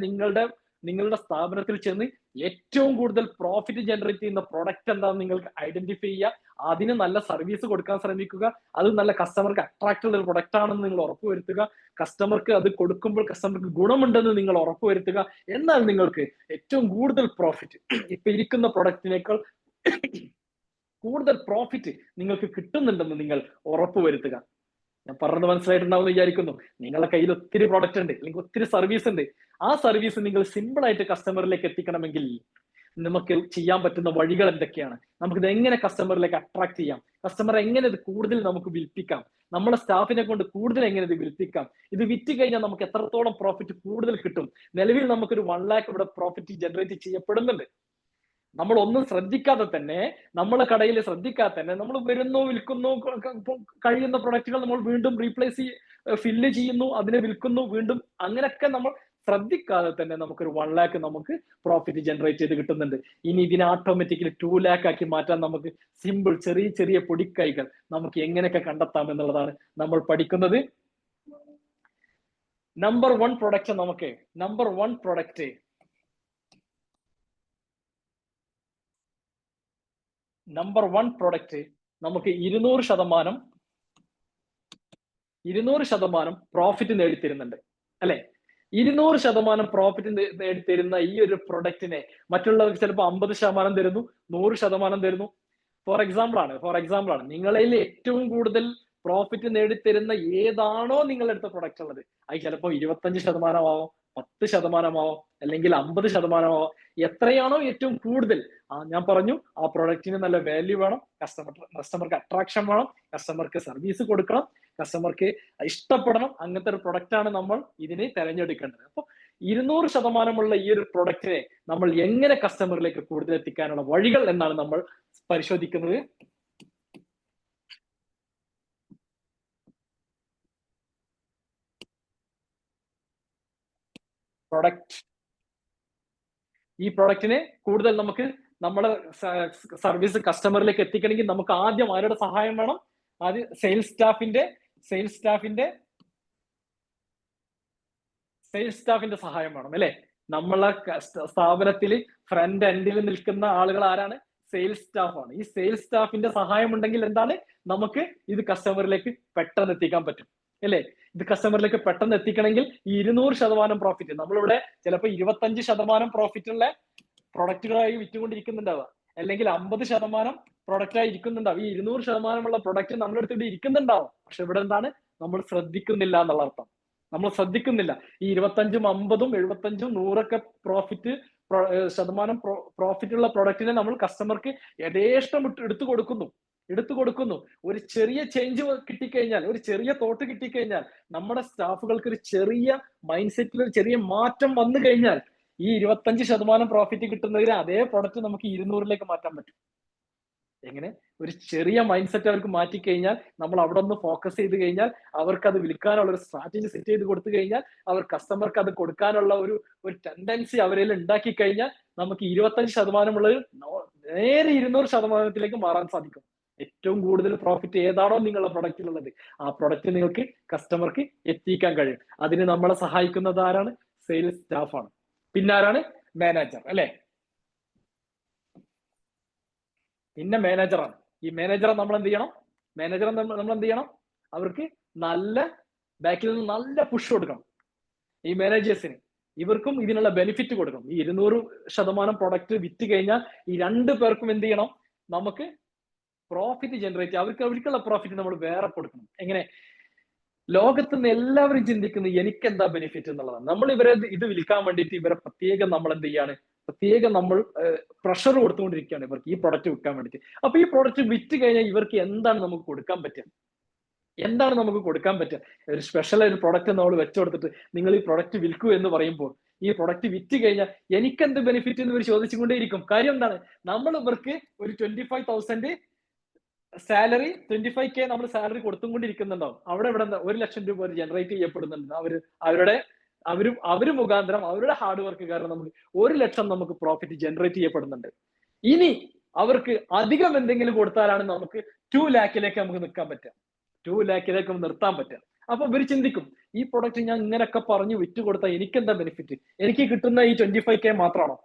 നിങ്ങളുടെ സ്ഥാപനത്തിൽ ചെന്ന് ഏറ്റവും കൂടുതൽ പ്രോഫിറ്റ് ജനറേറ്റ് ചെയ്യുന്ന പ്രൊഡക്റ്റ് എന്താണെന്ന് നിങ്ങൾക്ക് ഐഡന്റിഫൈ ചെയ്യുക. അതിന് നല്ല സർവീസ് കൊടുക്കാൻ ശ്രമിക്കുക. അത് നല്ല കസ്റ്റമർക്ക് അട്രാക്ട് ഉള്ള ഒരു പ്രൊഡക്റ്റ് ആണെന്ന് നിങ്ങൾ ഉറപ്പുവരുത്തുക. കസ്റ്റമർക്ക് അത് കൊടുക്കുമ്പോൾ കസ്റ്റമർക്ക് ഗുണമുണ്ടെന്ന് നിങ്ങൾ ഉറപ്പുവരുത്തുക. എന്നാൽ നിങ്ങൾക്ക് ഏറ്റവും കൂടുതൽ പ്രോഫിറ്റ്, ഇപ്പൊ ഇരിക്കുന്ന പ്രൊഡക്റ്റിനേക്കാൾ കൂടുതൽ പ്രോഫിറ്റ് നിങ്ങൾക്ക് കിട്ടുന്നുണ്ടെന്ന് നിങ്ങൾ ഉറപ്പുവരുത്തുക. ഞാൻ പറഞ്ഞത് മനസ്സിലായിട്ടുണ്ടാവും എന്ന് വിചാരിക്കുന്നു. നിങ്ങളുടെ കയ്യിൽ ഒത്തിരി പ്രോഡക്റ്റ് ഉണ്ട്, അല്ലെങ്കിൽ ഒത്തിരി സർവീസ് ഉണ്ട്. ആ സർവീസ് നിങ്ങൾ സിമ്പിൾ ആയിട്ട് കസ്റ്റമറിലേക്ക് എത്തിക്കണമെങ്കിൽ നമുക്ക് ചെയ്യാൻ പറ്റുന്ന വഴികൾ എന്തൊക്കെയാണ്, നമുക്കിത് എങ്ങനെ കസ്റ്റമറിലേക്ക് അട്രാക്ട് ചെയ്യാം, കസ്റ്റമറെ എങ്ങനെ ഇത് കൂടുതൽ നമുക്ക് വിൽപ്പിക്കാം, നമ്മുടെ സ്റ്റാഫിനെ കൊണ്ട് കൂടുതൽ എങ്ങനെ ഇത് വിൽപ്പിക്കാം, ഇത് വിറ്റ് കഴിഞ്ഞാൽ നമുക്ക് എത്രത്തോളം പ്രോഫിറ്റ് കൂടുതൽ കിട്ടും. നിലവിൽ നമുക്കൊരു 1 lakh ഇവിടെ പ്രോഫിറ്റ് ജനറേറ്റ് ചെയ്യപ്പെടുന്നുണ്ട്. നമ്മൾ ഒന്നും ശ്രദ്ധിക്കാതെ തന്നെ, നമ്മളെ കടയിൽ ശ്രദ്ധിക്കാതെ തന്നെ നമ്മൾ വരുന്നു, വിൽക്കുന്നു, കഴിയുന്ന പ്രൊഡക്റ്റുകൾ നമ്മൾ വീണ്ടും റീപ്ലേസ് ഫില്ല് ചെയ്യുന്നു, അതിനെ വിൽക്കുന്നു വീണ്ടും. അങ്ങനെയൊക്കെ നമ്മൾ ശ്രദ്ധിക്കാതെ തന്നെ നമുക്കൊരു 1 lakh നമുക്ക് പ്രോഫിറ്റ് ജനറേറ്റ് ചെയ്ത് കിട്ടുന്നുണ്ട്. ഇനി ഇതിനെ ഓട്ടോമാറ്റിക്കലി 2 lakh ആക്കി മാറ്റാൻ നമുക്ക് സിമ്പിൾ ചെറിയ പൊടിക്കൈകൾ നമുക്ക് എങ്ങനെയൊക്കെ കണ്ടെത്താം എന്നുള്ളതാണ് നമ്മൾ പഠിക്കുന്നത്. നമ്പർ 1 പ്രൊഡക്റ്റ് നമുക്ക് നമ്പർ 1 പ്രൊഡക്റ്റ് നമുക്ക് 200% പ്രോഫിറ്റ് നേടിത്തരുന്നുണ്ട് അല്ലെ. 200% പ്രോഫിറ്റ് നേടിത്തരുന്ന ഈ ഒരു പ്രൊഡക്റ്റിനെ മറ്റുള്ളവർക്ക് ചിലപ്പോൾ 50% തരുന്നു, 100% തരുന്നു. ഫോർ എക്സാമ്പിൾ ആണ് നിങ്ങളിൽ ഏറ്റവും കൂടുതൽ പ്രോഫിറ്റ് നേടിത്തരുന്ന ഏതാണോ നിങ്ങളെടുത്ത പ്രൊഡക്റ്റ് ഉള്ളത്, അത് ചിലപ്പോൾ 25% ആവും, 10% ആവും, അല്ലെങ്കിൽ 50% ആവും. എത്രയാണോ ഏറ്റവും കൂടുതൽ, ഞാൻ പറഞ്ഞു, ആ പ്രൊഡക്റ്റിന് നല്ല വാല്യൂ വേണം, കസ്റ്റമർക്ക് അട്രാക്ഷൻ വേണം, കസ്റ്റമർക്ക് സർവീസ് കൊടുക്കണം, കസ്റ്റമർക്ക് ഇഷ്ടപ്പെടണം. അങ്ങനത്തെ ഒരു പ്രൊഡക്റ്റ് ആണ് നമ്മൾ ഇതിനെ തിരഞ്ഞെടുക്കേണ്ടത്. അപ്പൊ 200% ഈ ഒരു പ്രൊഡക്റ്റിനെ നമ്മൾ എങ്ങനെ കസ്റ്റമറിലേക്ക് കൂടുതൽ എത്തിക്കാനുള്ള വഴികൾ എന്നാണ് നമ്മൾ പരിശോധിക്കുന്നത്. ഈ പ്രൊഡക്റ്റിനെ കൂടുതൽ നമുക്ക് നമ്മുടെ സർവീസ് കസ്റ്റമറിലേക്ക് എത്തിക്കണമെങ്കിൽ നമുക്ക് ആദ്യം ആരുടെ സഹായം വേണം? ആദ്യം സെയിൽസ് സ്റ്റാഫിന്റെ സഹായം വേണം അല്ലെ. നമ്മളെ സ്ഥാപനത്തിൽ ഫ്രണ്ട് എൻഡിൽ നിൽക്കുന്ന ആളുകൾ ആരാണ്? സെയിൽസ് സ്റ്റാഫ് ആണ്. ഈ സെയിൽസ് സ്റ്റാഫിന്റെ സഹായം ഉണ്ടെങ്കിൽ എന്താണ്, നമുക്ക് ഇത് കസ്റ്റമറിലേക്ക് പെട്ടെന്ന് എത്തിക്കാൻ പറ്റും അല്ലെ. ഇത് കസ്റ്റമറിലേക്ക് പെട്ടെന്ന് എത്തിക്കണമെങ്കിൽ ഈ 200% പ്രോഫിറ്റ്, നമ്മളിവിടെ ചിലപ്പോൾ 25% പ്രോഫിറ്റ് ഉള്ള പ്രൊഡക്റ്റുകളായി വിറ്റുകൊണ്ടിരിക്കുന്നുണ്ടാവുക, അല്ലെങ്കിൽ 50% പ്രൊഡക്റ്റായി ഇരിക്കുന്നുണ്ടാവും. ഈ 200% ഉള്ള പ്രൊഡക്റ്റ് നമ്മളെടുത്തിട്ട് ഇരിക്കുന്നുണ്ടാവും. പക്ഷെ ഇവിടെ എന്താണ്, നമ്മൾ ശ്രദ്ധിക്കുന്നില്ല എന്നുള്ള അർത്ഥം. നമ്മൾ ശ്രദ്ധിക്കുന്നില്ല. ഈ 25ഉം 50ഉം 75ഉം 100ഒക്കെ പ്രോഫിറ്റ് ഉള്ള പ്രൊഡക്റ്റിനെ നമ്മൾ കസ്റ്റമർക്ക് യഥേഷ്ടം എടുത്തു കൊടുക്കുന്നു. എടുത്തു കൊടുക്കുന്നു. ഒരു ചെറിയ ചേഞ്ച് കിട്ടിക്കഴിഞ്ഞാൽ, ഒരു ചെറിയ തോട്ട് കിട്ടിക്കഴിഞ്ഞാൽ, നമ്മുടെ സ്റ്റാഫുകൾക്ക് ഒരു ചെറിയ മൈൻഡ് സെറ്റിൽ ഒരു ചെറിയ മാറ്റം വന്നു കഴിഞ്ഞാൽ ഈ 25% പ്രോഫിറ്റ് കിട്ടുന്നതിന് അതേ പ്രൊഡക്റ്റ് നമുക്ക് 200ലേക്ക് മാറ്റാൻ പറ്റും. എങ്ങനെ? ഒരു ചെറിയ മൈൻഡ് സെറ്റ് അവർക്ക് മാറ്റിക്കഴിഞ്ഞാൽ, നമ്മൾ അവിടെ ഒന്ന് ഫോക്കസ് ചെയ്ത് കഴിഞ്ഞാൽ, അവർക്ക് അത് വിൽക്കാനുള്ള ഒരു സ്ട്രാറ്റജി സെറ്റ് ചെയ്ത് കൊടുത്തു കഴിഞ്ഞാൽ, അവർ കസ്റ്റമർക്ക് അത് കൊടുക്കാനുള്ള ഒരു ടെൻഡൻസി അവരിൽ ഉണ്ടാക്കി കഴിഞ്ഞാൽ, നമുക്ക് 25% ഉള്ളത് നേരെ 200%ത്തിലേക്ക് മാറാൻ സാധിക്കും. ഏറ്റവും കൂടുതൽ പ്രോഫിറ്റ് ഏതാണോ നിങ്ങളുടെ പ്രൊഡക്റ്റിലുള്ളത്, ആ പ്രൊഡക്റ്റ് നിങ്ങൾക്ക് കസ്റ്റമർക്ക് എത്തിക്കാൻ കഴിയും. അതിന് നമ്മളെ സഹായിക്കുന്നത് ആരാണ്? സെയിൽസ് സ്റ്റാഫാണ്. പിന്നെ ആരാണ്? മാനേജർ, അല്ലെ? പിന്നെ മാനേജറാണ്. ഈ മാനേജറെ നമ്മൾ എന്ത് ചെയ്യണം? മാനേജറെ നമ്മൾ എന്ത് ചെയ്യണം? അവർക്ക് നല്ല ബാക്കിൽ നിന്ന് നല്ല പുഷ് കൊടുക്കണം. ഈ മാനേജേഴ്സിന് ഇവർക്കും ഇതിനുള്ള ബെനിഫിറ്റ് കൊടുക്കണം. ഈ 200% പ്രൊഡക്റ്റ് വിറ്റ് കഴിഞ്ഞാൽ ഈ 2 പേർക്കും എന്ത് ചെയ്യണം? നമുക്ക് പ്രോഫിറ്റ് ജനറേറ്റ്, അവർക്കുള്ള പ്രോഫിറ്റ് നമ്മൾ വേറെ കൊടുക്കണം. എങ്ങനെ? ലോകത്ത് നിന്ന് എല്ലാവരും ചിന്തിക്കുന്നത് എനിക്ക് എന്താ ബെനിഫിറ്റ് എന്നുള്ളതാണ്. നമ്മൾ ഇവരെ ഇത് വിൽക്കാൻ വേണ്ടിയിട്ട് ഇവരെ പ്രത്യേകം നമ്മൾ എന്ത് ചെയ്യാണ്? പ്രത്യേകം നമ്മൾ പ്രഷർ കൊടുത്തുകൊണ്ടിരിക്കുകയാണ് ഇവർക്ക് ഈ പ്രൊഡക്റ്റ് വിൽക്കാൻ വേണ്ടിയിട്ട്. അപ്പൊ ഈ പ്രൊഡക്റ്റ് വിറ്റ് കഴിഞ്ഞാൽ ഇവർക്ക് എന്താണ് നമുക്ക് കൊടുക്കാൻ പറ്റുക? എന്താണ് നമുക്ക് കൊടുക്കാൻ പറ്റുക? ഒരു സ്പെഷ്യൽ ഒരു പ്രൊഡക്റ്റ് നമ്മൾ വെച്ചു കൊടുത്തിട്ട് നിങ്ങൾ ഈ പ്രൊഡക്റ്റ് വിൽക്കൂ എന്ന് പറയുമ്പോൾ, ഈ പ്രൊഡക്റ്റ് വിറ്റ് കഴിഞ്ഞാൽ എനിക്കെന്ത് ബെനിഫിറ്റ് എന്ന് ഇവർ ചോദിച്ചുകൊണ്ടേയിരിക്കും. കാര്യം എന്താണ്? നമ്മൾ ഇവർക്ക് ഒരു 25,000 സാലറി, 25K നമ്മൾ സാലറി കൊടുത്തുകൊണ്ടിരിക്കുന്നുണ്ടാവും. അവിടെ 1 ലക്ഷം രൂപ ജനറേറ്റ് ചെയ്യപ്പെടുന്നുണ്ട്. അവര് മുഖാന്തരം അവരുടെ ഹാർഡ് വർക്ക് കാരണം നമുക്ക് 1 ലക്ഷം നമുക്ക് പ്രോഫിറ്റ് ജനറേറ്റ് ചെയ്യപ്പെടുന്നുണ്ട്. ഇനി അവർക്ക് അധികം എന്തെങ്കിലും കൊടുത്താലാണ് നമുക്ക് 2 ലാഖിലേക്ക് നമുക്ക് നിൽക്കാൻ പറ്റുക. 2 ലാഖിലേക്ക് നിർത്താൻ പറ്റുക. അപ്പൊ ഇവർ ചിന്തിക്കും, ഈ പ്രൊഡക്റ്റ് ഞാൻ ഇങ്ങനെയൊക്കെ പറഞ്ഞു വിറ്റ് കൊടുത്താൽ എനിക്ക് എന്താ ബെനിഫിറ്റ്? എനിക്ക് കിട്ടുന്ന ഈ 25K മാത്രമാണോ?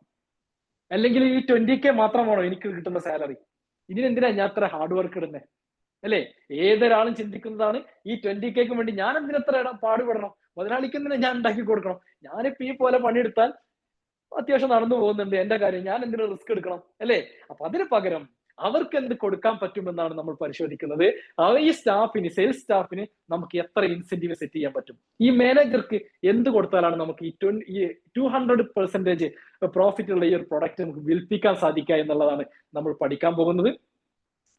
അല്ലെങ്കിൽ ഈ 20K മാത്രമാണോ എനിക്ക് കിട്ടുന്ന സാലറി? ഇതിനെന്തിനാ ഞാൻ അത്ര ഹാർഡ് വർക്ക് ഇടുന്നത്? അല്ലെ? ഏതൊരാളും ചിന്തിക്കുന്നതാണ്, ഈ 20Kക്ക് വേണ്ടി ഞാൻ എന്തിനത്ര പാടുപെടണം? മുതലാളിക്ക് എന്തിനാ ഞാൻ ഉണ്ടാക്കി കൊടുക്കണം? ഞാനിപ്പോ ഈ പോലെ പണിയെടുത്താൽ അത്യാവശ്യം നടന്നു പോകുന്നുണ്ട് എന്റെ കാര്യം, ഞാൻ എന്തിനാ റിസ്ക് എടുക്കണം? അല്ലെ? അപ്പൊ അതിന് പകരം അവർക്ക് എന്ത് കൊടുക്കാൻ പറ്റുമെന്നാണ് നമ്മൾ പരിശോധിക്കുന്നത്. ഈ സ്റ്റാഫിന്, സെയിൽസ് സ്റ്റാഫിന് നമുക്ക് എത്ര ഇൻസെന്റീവ് സെറ്റ് ചെയ്യാൻ പറ്റും? ഈ മാനേജർക്ക് എന്ത് കൊടുത്താലാണ് നമുക്ക് ഈ 200% പ്രോഫിറ്റ് ഉള്ള ഈ ഒരു പ്രൊഡക്റ്റ് നമുക്ക് വിൽപ്പിക്കാൻ സാധിക്കുക എന്നുള്ളതാണ് നമ്മൾ പഠിക്കാൻ പോകുന്നത്.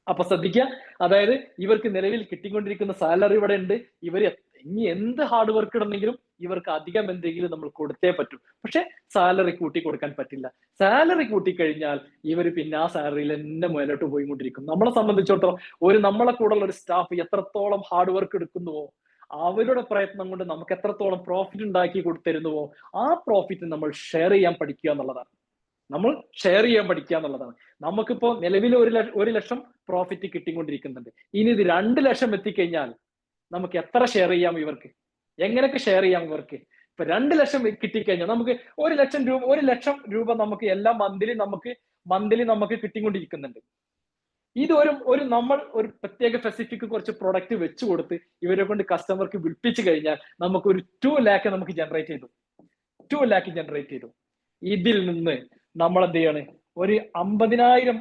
അപ്പൊ ശ്രദ്ധിക്കുക, അതായത് ഇവർക്ക് നിലവിൽ കിട്ടിക്കൊണ്ടിരിക്കുന്ന സാലറി ഇവിടെ ഉണ്ട്. ഇവർ ഇനി എന്ത് ഹാർഡ് വർക്ക് ഇടണമെങ്കിലും ഇവർക്ക് അധികം എന്തെങ്കിലും നമ്മൾ കൊടുത്തേ പറ്റൂ. പക്ഷെ സാലറി കൂട്ടി കൊടുക്കാൻ പറ്റില്ല. സാലറി കൂട്ടിക്കഴിഞ്ഞാൽ ഇവർ പിന്നെ ആ സാലറിയിൽ തന്നെ മുന്നോട്ട് പോയിക്കൊണ്ടിരിക്കും. നമ്മളെ സംബന്ധിച്ചിടത്തോളം നമ്മളെ കൂടെയുള്ള ഒരു സ്റ്റാഫ് എത്രത്തോളം ഹാർഡ് വർക്ക് എടുക്കുന്നുവോ, അവരുടെ പ്രയത്നം കൊണ്ട് നമുക്ക് എത്രത്തോളം പ്രോഫിറ്റ് ഉണ്ടാക്കി കൊടുത്തരുന്നുവോ, ആ പ്രോഫിറ്റ് നമ്മൾ ഷെയർ ചെയ്യാൻ പഠിക്കുക എന്നുള്ളതാണ്. നമ്മൾ ഷെയർ ചെയ്യാൻ പഠിക്കുക എന്നുള്ളതാണ്. നമുക്കിപ്പോ നിലവിൽ 1 ലക്ഷം പ്രോഫിറ്റ് കിട്ടിക്കൊണ്ടിരിക്കുന്നുണ്ട്. ഇനി ഇത് 2 ലക്ഷം എത്തിക്കഴിഞ്ഞാൽ നമുക്ക് എത്ര ഷെയർ ചെയ്യാം ഇവർക്ക്? എങ്ങനെയൊക്കെ ഷെയർ ചെയ്യാം ഇവർക്ക്? ഇപ്പൊ 2 ലക്ഷം കിട്ടിക്കഴിഞ്ഞാൽ നമുക്ക് 1 ലക്ഷം രൂപ നമുക്ക് എല്ലാ മന്ത്ലി നമുക്ക് കിട്ടിക്കൊണ്ടിരിക്കുന്നുണ്ട്. ഇത് നമ്മൾ ഒരു പ്രത്യേക സ്പെസിഫിക് കുറച്ച് പ്രൊഡക്റ്റ് വെച്ചു കൊടുത്ത് ഇവരെ കൊണ്ട് കസ്റ്റമർക്ക് വിൽപ്പിച്ചു കഴിഞ്ഞാൽ നമുക്ക് ഒരു 2 ലാഖ് നമുക്ക് ജനറേറ്റ് ചെയ്തു. 2 ലാഖ് ജനറേറ്റ് ചെയ്തു. ഇതിൽ നിന്ന് നമ്മൾ എന്ത് ചെയ്യാണ്? ഒരു 50,000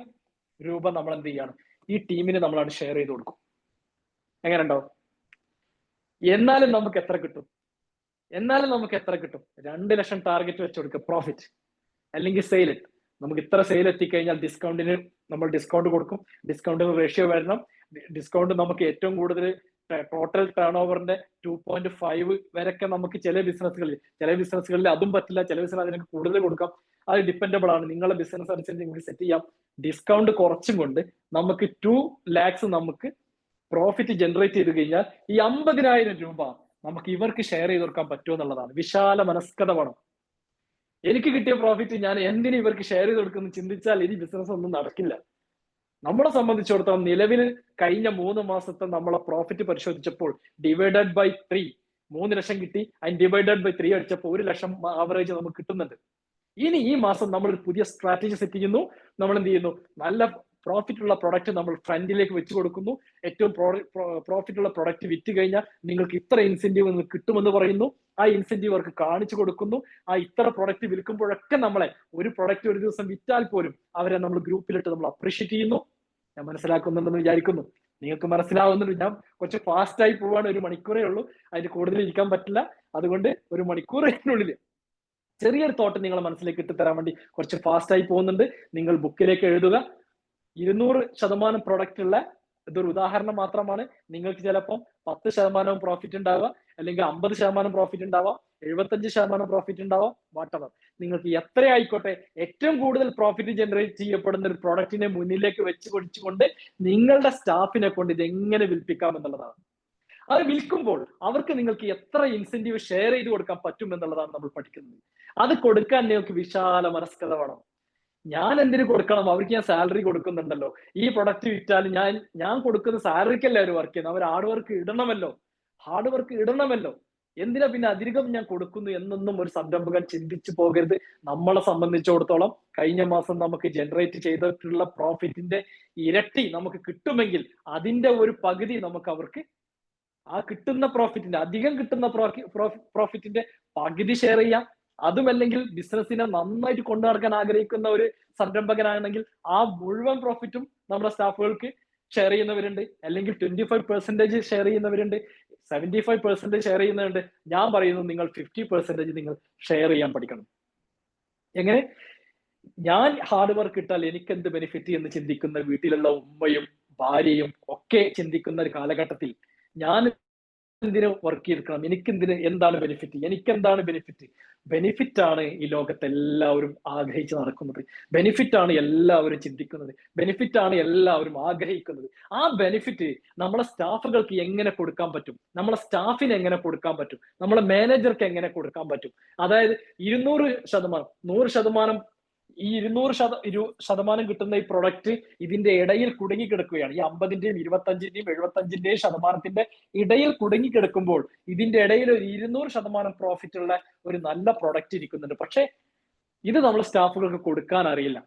രൂപ നമ്മൾ എന്ത് ചെയ്യാണ്? ഈ ടീമിന് നമ്മളാണ് ഷെയർ ചെയ്ത് കൊടുക്കും. എങ്ങനെ ഉണ്ടാവും? എന്നാലും നമുക്ക് എത്ര കിട്ടും? 2 ലക്ഷം ടാർഗറ്റ് വെച്ച് കൊടുക്കുക പ്രോഫിറ്റ് അല്ലെങ്കിൽ സെയിൽ. നമുക്ക് ഇത്ര സെയിൽ എത്തിക്കഴിഞ്ഞാൽ ഡിസ്കൗണ്ടിന് നമ്മൾ ഡിസ്കൗണ്ട് കൊടുക്കും. ഡിസ്കൗണ്ടിന് റേഷ്യോ വരണം. ഡിസ്കൗണ്ട് നമുക്ക് ഏറ്റവും കൂടുതൽ ടോട്ടൽ ടേൺ ഓവറിന്റെ 2.5 വരെയൊക്കെ നമുക്ക് ചില ബിസിനസ്സുകളിൽ അതും പറ്റില്ല. ചില ബിസിനസ് അതിനൊക്കെ കൂടുതൽ കൊടുക്കാം. അത് ഡിപ്പെൻഡബിൾ ആണ്. നിങ്ങളുടെ ബിസിനസ് അനുസരിച്ച് നിങ്ങൾക്ക് സെറ്റ് ചെയ്യാം. ഡിസ്കൗണ്ട് കുറച്ചും കൊണ്ട് നമുക്ക് 2 ലാക്സ് നമുക്ക് പ്രോഫിറ്റ് ജനറേറ്റ് ചെയ്ത് കഴിഞ്ഞാൽ ഈ 50,000 രൂപ നമുക്ക് ഇവർക്ക് ഷെയർ ചെയ്ത് കൊടുക്കാൻ പറ്റുമോ എന്നുള്ളതാണ്. വിശാല മനസ്കത വേണം. എനിക്ക് കിട്ടിയ പ്രോഫിറ്റ് ഞാൻ എന്തിനു ഇവർക്ക് ഷെയർ ചെയ്ത് കൊടുക്കുന്നു ചിന്തിച്ചാൽ ഈ ബിസിനസ് ഒന്നും നടക്കില്ല. നമ്മളെ സംബന്ധിച്ചിടത്തോളം നിലവിൽ കഴിഞ്ഞ 3 മാസത്തെ നമ്മളെ പ്രോഫിറ്റ് പരിശോധിച്ചപ്പോൾ ഡിവൈഡഡ് ബൈ 3, 3 ലക്ഷം കിട്ടി. അതിന് ഡിവൈഡഡ് ബൈ 3 അടിച്ചപ്പോൾ 1 ലക്ഷം ആവറേജ് നമുക്ക് കിട്ടുന്നുണ്ട്. ഇനി ഈ മാസം നമ്മൾ ഒരു പുതിയ സ്ട്രാറ്റജി സെറ്റ് ചെയ്യുന്നു. നമ്മൾ എന്ത് ചെയ്യുന്നു? നല്ല പ്രോഫിറ്റ് ഉള്ള പ്രൊഡക്റ്റ് നമ്മൾ ഫ്രണ്ടിലേക്ക് വെച്ച് കൊടുക്കുന്നു. ഏറ്റവും പ്രോഫിറ്റ് ഉള്ള പ്രൊഡക്റ്റ് വിറ്റ് കഴിഞ്ഞാൽ നിങ്ങൾക്ക് ഇത്ര ഇൻസെന്റീവ് നിങ്ങൾക്ക് കിട്ടുമെന്ന് പറയുന്നു. ആ ഇൻസെന്റീവ് അവർക്ക് കാണിച്ചു കൊടുക്കുന്നു. ആ ഇത്ര പ്രൊഡക്റ്റ് വിൽക്കുമ്പോഴൊക്കെ നമ്മളെ ഒരു പ്രൊഡക്റ്റ് ഒരു ദിവസം വിറ്റാൽ പോലും അവരെ നമ്മൾ ഗ്രൂപ്പിലിട്ട് നമ്മൾ അപ്രീഷിയേറ്റ് ചെയ്യുന്നു. ഞാൻ മനസ്സിലാക്കുന്നുണ്ടെന്ന് വിചാരിക്കുന്നു. നിങ്ങൾക്ക് മനസ്സിലാവുന്നുണ്ട്. ഞാൻ കുറച്ച് ഫാസ്റ്റ് ആയി പോവാണ്. 1 മണിക്കൂറേ ഉള്ളൂ. അതിന് കൂടുതൽ ഇരിക്കാൻ പറ്റില്ല. അതുകൊണ്ട് 1 മണിക്കൂറിനുള്ളിൽ ചെറിയൊരു തോട്ട് നിങ്ങളെ മനസ്സിലേക്ക് ഇട്ടുതരാൻ വേണ്ടി കുറച്ച് ഫാസ്റ്റ് ആയി പോകുന്നുണ്ട്. നിങ്ങൾ ബുക്കിലേക്ക് എഴുതുക. 200% പ്രൊഡക്റ്റ് ഉള്ള ഇതൊരു ഉദാഹരണം മാത്രമാണ്. നിങ്ങൾക്ക് ചിലപ്പം 10% പ്രോഫിറ്റ് ഉണ്ടാവുക, അല്ലെങ്കിൽ 50% പ്രോഫിറ്റ് ഉണ്ടാവാം, 75% പ്രോഫിറ്റ് ഉണ്ടാവാം, വാട്ടവർ. നിങ്ങൾക്ക് എത്ര ആയിക്കോട്ടെ, ഏറ്റവും കൂടുതൽ പ്രോഫിറ്റ് ജനറേറ്റ് ചെയ്യപ്പെടുന്ന ഒരു പ്രോഡക്റ്റിനെ മുന്നിലേക്ക് വെച്ച് പൊടിച്ചുകൊണ്ട് നിങ്ങളുടെ സ്റ്റാഫിനെ കൊണ്ട് ഇത് എങ്ങനെ വിൽപ്പിക്കാം എന്നുള്ളതാണ്. അത് വിൽക്കുമ്പോൾ അവർക്ക് നിങ്ങൾക്ക് എത്ര ഇൻസെന്റീവ് ഷെയർ ചെയ്ത് കൊടുക്കാൻ പറ്റും എന്നുള്ളതാണ് നമ്മൾ പഠിക്കുന്നത്. അത് കൊടുക്കാൻ നിങ്ങൾക്ക് വിശാല മനസ്കത വേണം. ഞാൻ എന്തിനു കൊടുക്കണം, അവർക്ക് ഞാൻ സാലറി കൊടുക്കുന്നുണ്ടല്ലോ, ഈ പ്രൊഡക്റ്റ് വിറ്റാൽ ഞാൻ കൊടുക്കുന്ന സാലറിക്കല്ലേ അവർ വർക്ക് ചെയ്യുന്നത്, അവർ ഹാർഡ് വർക്ക് ഇടണമല്ലോ, എന്തിനാ പിന്നെ അധികം ഞാൻ കൊടുക്കുന്നു എന്നൊന്നും ഒരു സംരംഭകൻ ചിന്തിച്ചു പോകരുത്. നമ്മളെ സംബന്ധിച്ചിടത്തോളം കഴിഞ്ഞ മാസം നമുക്ക് ജനറേറ്റ് ചെയ്തിട്ടുള്ള പ്രോഫിറ്റിന്റെ ഇരട്ടി നമുക്ക് കിട്ടുമെങ്കിൽ അതിന്റെ ഒരു പകുതി നമുക്ക് അവർക്ക് ആ കിട്ടുന്ന പ്രോഫിറ്റിന്റെ, അധികം കിട്ടുന്ന പ്രോഫിറ്റിന്റെ പകുതി ഷെയർ ചെയ്യാം. അതുമല്ലെങ്കിൽ ബിസിനസിനെ നന്നായിട്ട് കൊണ്ടു നടക്കാൻ ആഗ്രഹിക്കുന്ന ഒരു സംരംഭകനാണെങ്കിൽ ആ മുഴുവൻ പ്രോഫിറ്റും നമ്മുടെ സ്റ്റാഫുകൾക്ക് ഷെയർ ചെയ്യുന്നവരുണ്ട്, അല്ലെങ്കിൽ 25% ഷെയർ ചെയ്യുന്നവരുണ്ട്, 75% ഷെയർ ചെയ്യുന്നവരുണ്ട്. ഞാൻ പറയുന്നു നിങ്ങൾ 50% നിങ്ങൾ ഷെയർ ചെയ്യാൻ പഠിക്കണം. എങ്ങനെ? ഞാൻ ഹാർഡ് വർക്ക് ഇട്ടാൽ എനിക്ക് എന്ത് ബെനിഫിറ്റ് എന്ന് ചിന്തിക്കുന്ന വീട്ടിലുള്ള ഉമ്മയും ഭാര്യയും ഒക്കെ ചിന്തിക്കുന്ന ഒരു കാലഘട്ടത്തിൽ ഞാൻ എന്തിനു വർക്ക് ചെയ്തിരിക്കണം, എന്താണ് ബെനിഫിറ്റ്? ബെനിഫിറ്റ് ആണ് ഈ ലോകത്ത് എല്ലാവരും ആഗ്രഹിച്ച് നടക്കുന്നത്, ബെനിഫിറ്റ് ആണ് എല്ലാവരും ചിന്തിക്കുന്നത്, ബെനിഫിറ്റ് ആണ് എല്ലാവരും ആഗ്രഹിക്കുന്നത്. ആ ബെനിഫിറ്റ് നമ്മളെ സ്റ്റാഫുകൾക്ക് എങ്ങനെ കൊടുക്കാൻ പറ്റും, നമ്മളെ സ്റ്റാഫിന് എങ്ങനെ കൊടുക്കാൻ പറ്റും, നമ്മളെ മാനേജർക്ക് എങ്ങനെ കൊടുക്കാൻ പറ്റും? അതായത് 200%, 100%, ഈ 200% കിട്ടുന്ന ഈ പ്രൊഡക്റ്റ് ഇതിന്റെ ഇടയിൽ കുടുങ്ങിക്കിടക്കുകയാണ്. ഈ 50-ന്റെയും 25-ന്റെയും 75-ന്റെയും ശതമാനത്തിന്റെ ഇടയിൽ കുടുങ്ങിക്കിടക്കുമ്പോൾ ഇതിന്റെ ഇടയിൽ ഒരു 200% പ്രോഫിറ്റ് ഉള്ള ഒരു നല്ല പ്രൊഡക്റ്റ് ഇരിക്കുന്നുണ്ട്. പക്ഷെ ഇത് നമ്മൾ സ്റ്റാഫുകൾക്ക് കൊടുക്കാൻ അറിയില്ല,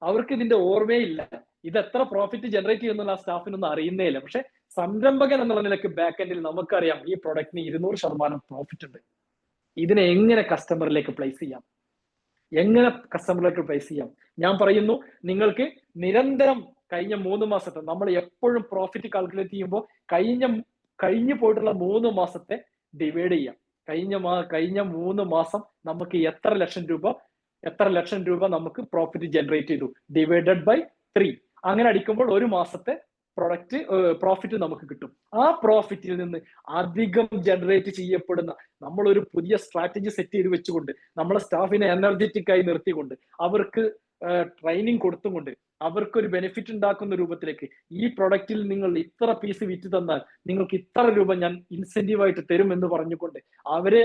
അവർക്ക് ഇതിന്റെ ഓർമ്മയില്ല, ഇത് എത്ര പ്രോഫിറ്റ് ജനറേറ്റ് ചെയ്യുന്നുള്ള ആ സ്റ്റാഫിനൊന്നും അറിയുന്നേ ഇല്ല. പക്ഷെ സംരംഭകൻ എന്നുള്ള നിലയ്ക്ക് ബാക്ക് എൻഡിൽ നമുക്കറിയാം ഈ പ്രൊഡക്റ്റിന് 200% പ്രോഫിറ്റ് ഉണ്ട്, ഇതിനെ എങ്ങനെ കസ്റ്റമറിലേക്ക് പ്ലേസ് ചെയ്യാം. ഞാൻ പറയുന്നു, നിങ്ങൾക്ക് നിരന്തരം കഴിഞ്ഞ 3 മാസത്തെ, നമ്മൾ എപ്പോഴും പ്രോഫിറ്റ് കാൽക്കുലേറ്റ് ചെയ്യുമ്പോൾ കഴിഞ്ഞു പോയിട്ടുള്ള 3 മാസത്തെ ഡിവൈഡ് ചെയ്യാം. കഴിഞ്ഞ 3 മാസം നമുക്ക് എത്ര ലക്ഷം രൂപ നമുക്ക് പ്രോഫിറ്റ് ജനറേറ്റ് ചെയ്തു, ഡിവൈഡഡ് ബൈ 3. അങ്ങനെ അടിക്കുമ്പോൾ ഒരു മാസത്തെ പ്രോഫിറ്റ് നമുക്ക് കിട്ടും. ആ പ്രോഫിറ്റിൽ നിന്ന് അധികം ജനറേറ്റ് ചെയ്യപ്പെടുന്ന, നമ്മളൊരു പുതിയ സ്ട്രാറ്റജി സെറ്റ് ചെയ്ത് വെച്ചുകൊണ്ട്, നമ്മളെ സ്റ്റാഫിനെ എനർജറ്റിക് ആയി നിർത്തിക്കൊണ്ട്, അവർക്ക് ട്രെയിനിങ് കൊടുത്തുകൊണ്ട്, അവർക്കൊരു ബെനിഫിറ്റ് ഉണ്ടാക്കുന്ന രൂപത്തിലേക്ക്, ഈ പ്രൊഡക്റ്റിൽ നിങ്ങൾ ഇത്ര പീസ് വിറ്റ് തന്നാൽ നിങ്ങൾക്ക് ഇത്ര രൂപ ഞാൻ ഇൻസെന്റീവ് ആയിട്ട് തരും എന്ന് പറഞ്ഞുകൊണ്ട് അവരെ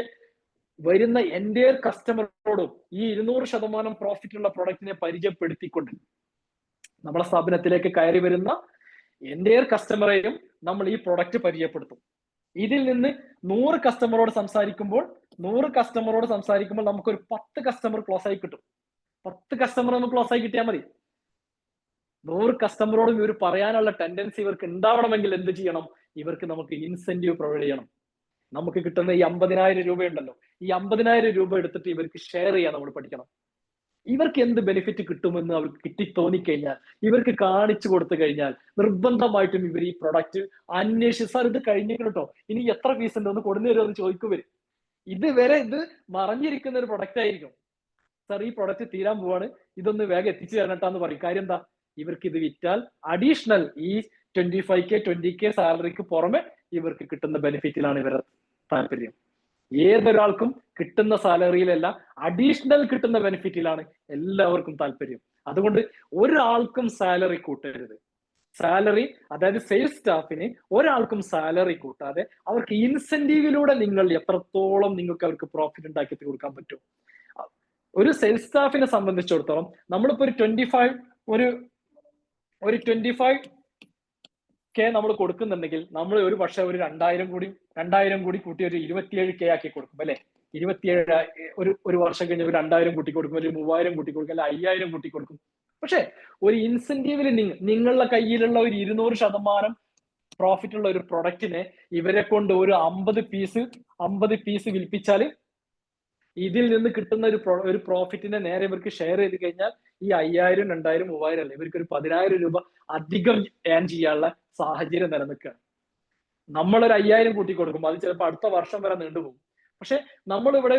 വരുന്ന എൻ്റെ കസ്റ്റമറോടും ഈ 200% പ്രോഫിറ്റ് ഉള്ള പ്രൊഡക്റ്റിനെ പരിചയപ്പെടുത്തിക്കൊണ്ട് നമ്മളെ സ്ഥാപനത്തിലേക്ക് കയറി വരുന്ന എൻ്റെ കസ്റ്റമറെയും നമ്മൾ ഈ പ്രൊഡക്റ്റ് പരിചയപ്പെടുത്തും. ഇതിൽ നിന്ന് 100 കസ്റ്റമറോട് സംസാരിക്കുമ്പോൾ നമുക്കൊരു 10 കസ്റ്റമർ ക്ലോസ് ആയി കിട്ടും. 10 കസ്റ്റമർ ഒന്ന് ക്ലോസ് ആയി കിട്ടിയാൽ മതി. 100 കസ്റ്റമറോടും ഇവർ പറയാനുള്ള ടെൻഡൻസി ഇവർക്ക് ഉണ്ടാവണമെങ്കിൽ എന്ത് ചെയ്യണം? ഇവർക്ക് നമുക്ക് ഇൻസെന്റീവ് പ്രൊവൈഡ് ചെയ്യണം. നമുക്ക് കിട്ടുന്ന ഈ 50,000 രൂപ ഉണ്ടല്ലോ, ഈ 50,000 രൂപ എടുത്തിട്ട് ഇവർക്ക് ഷെയർ ചെയ്യാൻ നമ്മൾ പഠിക്കണം. ഇവർക്ക് എന്ത് ബെനിഫിറ്റ് കിട്ടുമെന്ന് അവർക്ക് കിട്ടി തോന്നിക്കഴിഞ്ഞാൽ, ഇവർക്ക് കാണിച്ചു കൊടുത്തു കഴിഞ്ഞാൽ നിർബന്ധമായിട്ടും ഇവർ ഈ പ്രൊഡക്റ്റ് അന്വേഷിച്ച്, സാർ ഇത് കഴിഞ്ഞിട്ട് കേട്ടോ, ഇനി എത്ര പീസ് ഉണ്ട് ഒന്ന് കൊടുന്നു തരുമോ എന്ന് ചോദിക്കും വരും. ഇതുവരെ ഇത് മറഞ്ഞിരിക്കുന്ന ഒരു പ്രൊഡക്റ്റ് ആയിരിക്കും. സാർ ഈ പ്രൊഡക്റ്റ് തീരാൻ പോവാണ്, ഇതൊന്ന് വേഗം എത്തിച്ചു തരട്ടാന്ന് പറയും. കാര്യം എന്താ? ഇവർക്ക് ഇത് വിറ്റാൽ അഡീഷണൽ ഈ 25K 20K സാലറിക്ക് പുറമെ ഇവർക്ക് കിട്ടുന്ന ബെനിഫിറ്റിലാണ് ഇവരുടെ താല്പര്യം. ഏതൊരാൾക്കും കിട്ടുന്ന സാലറിയിലല്ല, അഡീഷണൽ കിട്ടുന്ന ബെനിഫിറ്റിലാണ് എല്ലാവർക്കും താല്പര്യം. അതുകൊണ്ട് ഒരാൾക്കും സാലറി കൂട്ടരുത്. അതായത് സെയിൽസ് സ്റ്റാഫിന് ഒരാൾക്കും സാലറി കൂട്ടാതെ അവർക്ക് ഇൻസെന്റീവിലൂടെ നിങ്ങൾ എത്രത്തോളം നിങ്ങൾക്ക് അവർക്ക് പ്രോഫിറ്റ് ഉണ്ടാക്കി കൊടുക്കാൻ പറ്റും. ഒരു സെയിൽസ് സ്റ്റാഫിനെ സംബന്ധിച്ചിടത്തോളം നമ്മളിപ്പോ ഒരു 25K നമ്മൾ കൊടുക്കുന്നുണ്ടെങ്കിൽ നമ്മൾ ഒരു പക്ഷേ ഒരു 2000 കൂടി കൂട്ടി ഒരു 27K ആക്കി കൊടുക്കും അല്ലെ. 27 ഒരു വർഷം കഴിഞ്ഞ് ഒരു 2000 കൂട്ടി കൊടുക്കും, ഒരു 3000 കൂട്ടി കൊടുക്കും, അല്ലെ 5000 കൂട്ടി കൊടുക്കും. പക്ഷെ ഒരു ഇൻസെന്റീവിൽ നിങ്ങളുടെ കയ്യിലുള്ള ഒരു 200% പ്രോഫിറ്റ് ഉള്ള ഒരു പ്രൊഡക്റ്റിനെ ഇവരെ കൊണ്ട് ഒരു 50 പീസ് വിൽപ്പിച്ചാല് ഇതിൽ നിന്ന് കിട്ടുന്ന ഒരു പ്രോഫിറ്റിനെ നേരെ ഇവർക്ക് ഷെയർ ചെയ്ത് കഴിഞ്ഞാൽ ഈ 5000, 2000, 3000 അല്ല, ഇവർക്ക് ഒരു 10,000 രൂപ അധികം ഏൺ ചെയ്യാനുള്ള സാഹചര്യം നിലനിൽക്കുകയാണ്. നമ്മളൊരു 5000 കൂട്ടി കൊടുക്കും, അത് ചിലപ്പോൾ അടുത്ത വർഷം വരെ നീണ്ടുപോകും. പക്ഷെ നമ്മളിവിടെ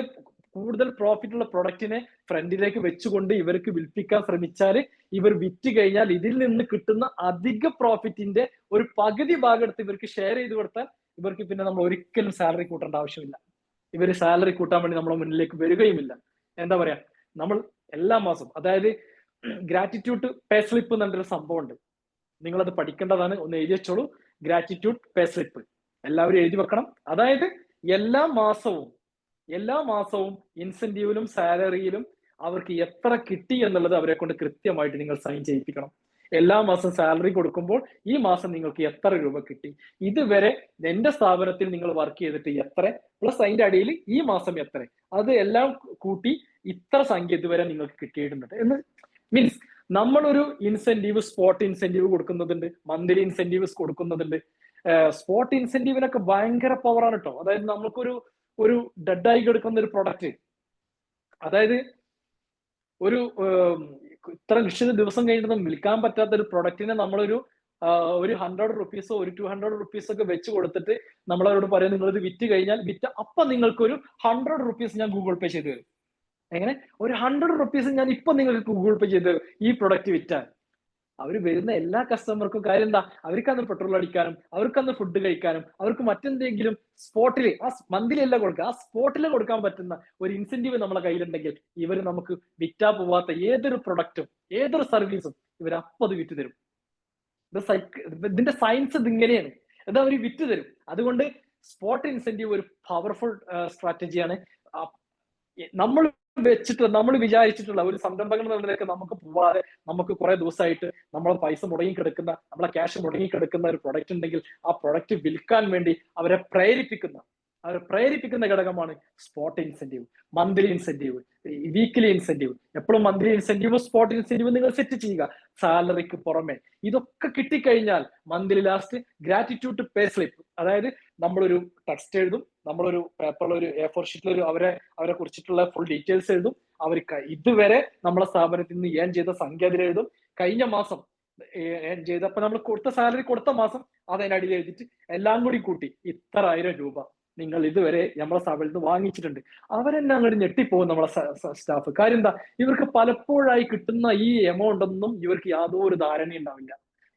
കൂടുതൽ പ്രോഫിറ്റ് ഉള്ള പ്രൊഡക്റ്റിനെ ഫ്രണ്ടിലേക്ക് വെച്ചുകൊണ്ട് ഇവർക്ക് വിൽപ്പിക്കാൻ ശ്രമിച്ചാൽ ഇവർ വിറ്റ് കഴിഞ്ഞാൽ ഇതിൽ നിന്ന് കിട്ടുന്ന അധിക പ്രോഫിറ്റിന്റെ ഒരു പകുതി ഭാഗം എടുത്ത് ഇവർക്ക് ഷെയർ ചെയ്ത് കൊടുത്താൽ ഇവർക്ക് പിന്നെ നമ്മൾ ഒരിക്കലും സാലറി കൂട്ടേണ്ട ആവശ്യമില്ല. ഇവർ സാലറി കൂട്ടാൻ വേണ്ടി നമ്മുടെ മുന്നിലേക്ക് വരികയുമില്ല. എന്താ പറയാ, നമ്മൾ എല്ലാ മാസവും, അതായത് ഗ്രാറ്റിറ്റ്യൂഡ് പേ സ്ലിപ്പ് എന്നൊരു സംഭവം ഉണ്ട്, നിങ്ങളത് പഠിക്കേണ്ടതാണ്. ഒന്ന് എഴുതി വെച്ചോളൂ, ഗ്രാറ്റിറ്റ്യൂഡ് പേ സ്ലിപ്പ് എല്ലാവരും എഴുതി വെക്കണം. അതായത് എല്ലാ മാസവും ഇൻസെന്റീവിലും സാലറിയിലും അവർക്ക് എത്ര കിട്ടി എന്നുള്ളത് അവരെ കൊണ്ട് കൃത്യമായിട്ട് നിങ്ങൾ സൈൻ ചെയ്യിപ്പിക്കണം. എല്ലാ മാസം സാലറി കൊടുക്കുമ്പോൾ ഈ മാസം നിങ്ങൾക്ക് എത്ര രൂപ കിട്ടി, ഇതുവരെ എന്റെ സ്ഥാപനത്തിൽ നിങ്ങൾ വർക്ക് ചെയ്തിട്ട് എത്ര, പ്ലസ് അതിന്റെ അടിയിൽ ഈ മാസം എത്ര, അത് എല്ലാം കൂട്ടി ഇത്ര സംഖ്യ ഇതുവരെ നിങ്ങൾക്ക് കിട്ടിയിട്ടുണ്ട് എന്ന്. മീൻസ് നമ്മളൊരു ഇൻസെന്റീവ്, സ്പോട്ട് ഇൻസെന്റീവ് കൊടുക്കുന്നതുണ്ട്, മന്ത്ലി ഇൻസെന്റീവ്സ് കൊടുക്കുന്നതുണ്ട്. സ്പോട്ട് ഇൻസെന്റീവിനൊക്കെ ഭയങ്കര പവറാണ് കേട്ടോ. അതായത് നമുക്കൊരു ഡെഡായി കിടക്കുന്ന ഒരു പ്രൊഡക്റ്റ്, അതായത് ഒരു ഇത്ര നിശ്ചിത ദിവസം കഴിഞ്ഞിട്ട് വിൽക്കാൻ പറ്റാത്ത ഒരു പ്രൊഡക്റ്റിനെ നമ്മളൊരു 100 റുപ്പീസോ ഒരു 200 റുപ്പീസ് ഒക്കെ വെച്ച് കൊടുത്തിട്ട് നമ്മളവരോട് പറയും നിങ്ങൾ ഇത് വിറ്റ് കഴിഞ്ഞാൽ അപ്പൊ നിങ്ങൾക്കൊരു 100 റുപ്പീസ് ഞാൻ ഗൂഗിൾ പേ ചെയ്തു തരും. എങ്ങനെ ഒരു 100 റുപ്പീസ് ഞാൻ ഇപ്പൊ നിങ്ങൾക്ക് ഗൂഗിൾ പേ ചെയ്ത് ഈ പ്രൊഡക്റ്റ് വിറ്റാൽ അവർ വരുന്ന എല്ലാ കസ്റ്റമർക്കും കാര്യം എന്താ, അവർക്കന്ന് പെട്രോൾ അടിക്കാനും അവർക്കന്ന് ഫുഡ് കഴിക്കാനും അവർക്ക് മറ്റെന്തെങ്കിലും സ്പോട്ടിൽ, ആ മന്ത്ലി അല്ല കൊടുക്കുക, ആ സ്പോട്ടിൽ കൊടുക്കാൻ പറ്റുന്ന ഒരു ഇൻസെന്റീവ് നമ്മളെ കയ്യിലുണ്ടെങ്കിൽ ഇവർ നമുക്ക് വിറ്റാ പോവാത്ത ഏതൊരു പ്രൊഡക്റ്റും ഏതൊരു സർവീസും ഇവർ അപ്പം അത് വിറ്റ് തരും. ഇതിന്റെ സയൻസ് ഇതിങ്ങനെയാണ്, അത് അവർ വിറ്റ് തരും. അതുകൊണ്ട് സ്പോട്ട് ഇൻസെന്റീവ് ഒരു പവർഫുൾ സ്ട്രാറ്റജിയാണ്. നമ്മൾ വിചാരിച്ചിട്ടുള്ള ഒരു സംരംഭങ്ങൾ എന്ന നിലയ്ക്ക് നമുക്ക് പോവാതെ നമുക്ക് കുറെ ദിവസമായിട്ട് നമ്മളെ പൈസ മുടങ്ങി കിടക്കുന്ന, നമ്മളെ ക്യാഷ് മുടങ്ങി കിടക്കുന്ന ഒരു പ്രൊഡക്റ്റ് ഉണ്ടെങ്കിൽ ആ പ്രൊഡക്റ്റ് വിൽക്കാൻ വേണ്ടി അവരെ പ്രേരിപ്പിക്കുന്ന ഘടകമാണ് spot incentive, monthly incentive, weekly incentive. എപ്പോഴും മന്ത്ലി ഇൻസെന്റീവ്, സ്പോട്ട് ഇൻസെന്റീവ് നിങ്ങൾ സെറ്റ് ചെയ്യുക. സാലറിക്ക് പുറമെ ഇതൊക്കെ കിട്ടിക്കഴിഞ്ഞാൽ മന്ത്ലി ലാസ്റ്റ് ഗ്രാറ്റിറ്റ്യൂഡ് പേ സ്ലിപ്പ്, അതായത് നമ്മളൊരു ടെക്സ്റ്റ് എഴുതും, നമ്മളൊരു പേപ്പറിൽ ഒരു A4 ഷീറ്റിൽ അവരെ കുറിച്ചിട്ടുള്ള ഫുൾ ഡീറ്റെയിൽസ് എഴുതും. അവർക്ക് ഇതുവരെ നമ്മളെ സ്ഥാപനത്തിൽ നിന്ന് ഏൺ ചെയ്ത സംഖ്യ അതിൽ എഴുതും. കഴിഞ്ഞ മാസം ഏൺ ചെയ്ത, അപ്പൊ നമ്മൾ കൊടുത്ത സാലറി കൊടുത്ത മാസം അതിനടിയിൽ എഴുതിയിട്ട് എല്ലാം കൂടി കൂട്ടി ഇത്ര 1000 രൂപ നിങ്ങൾ ഇതുവരെ നമ്മളെ സ്ഥാപനത്തിൽ നിന്ന് വാങ്ങിച്ചിട്ടുണ്ട്. അവരെന്നെ അങ്ങോട്ട് ഞെട്ടിപ്പോകും നമ്മളെ സ്റ്റാഫ്. കാര്യം എന്താ, ഇവർക്ക് പലപ്പോഴായി കിട്ടുന്ന ഈ എമൗണ്ട് ഒന്നും ഇവർക്ക് യാതൊരു ധാരണയും ഉണ്ടാവില്ല.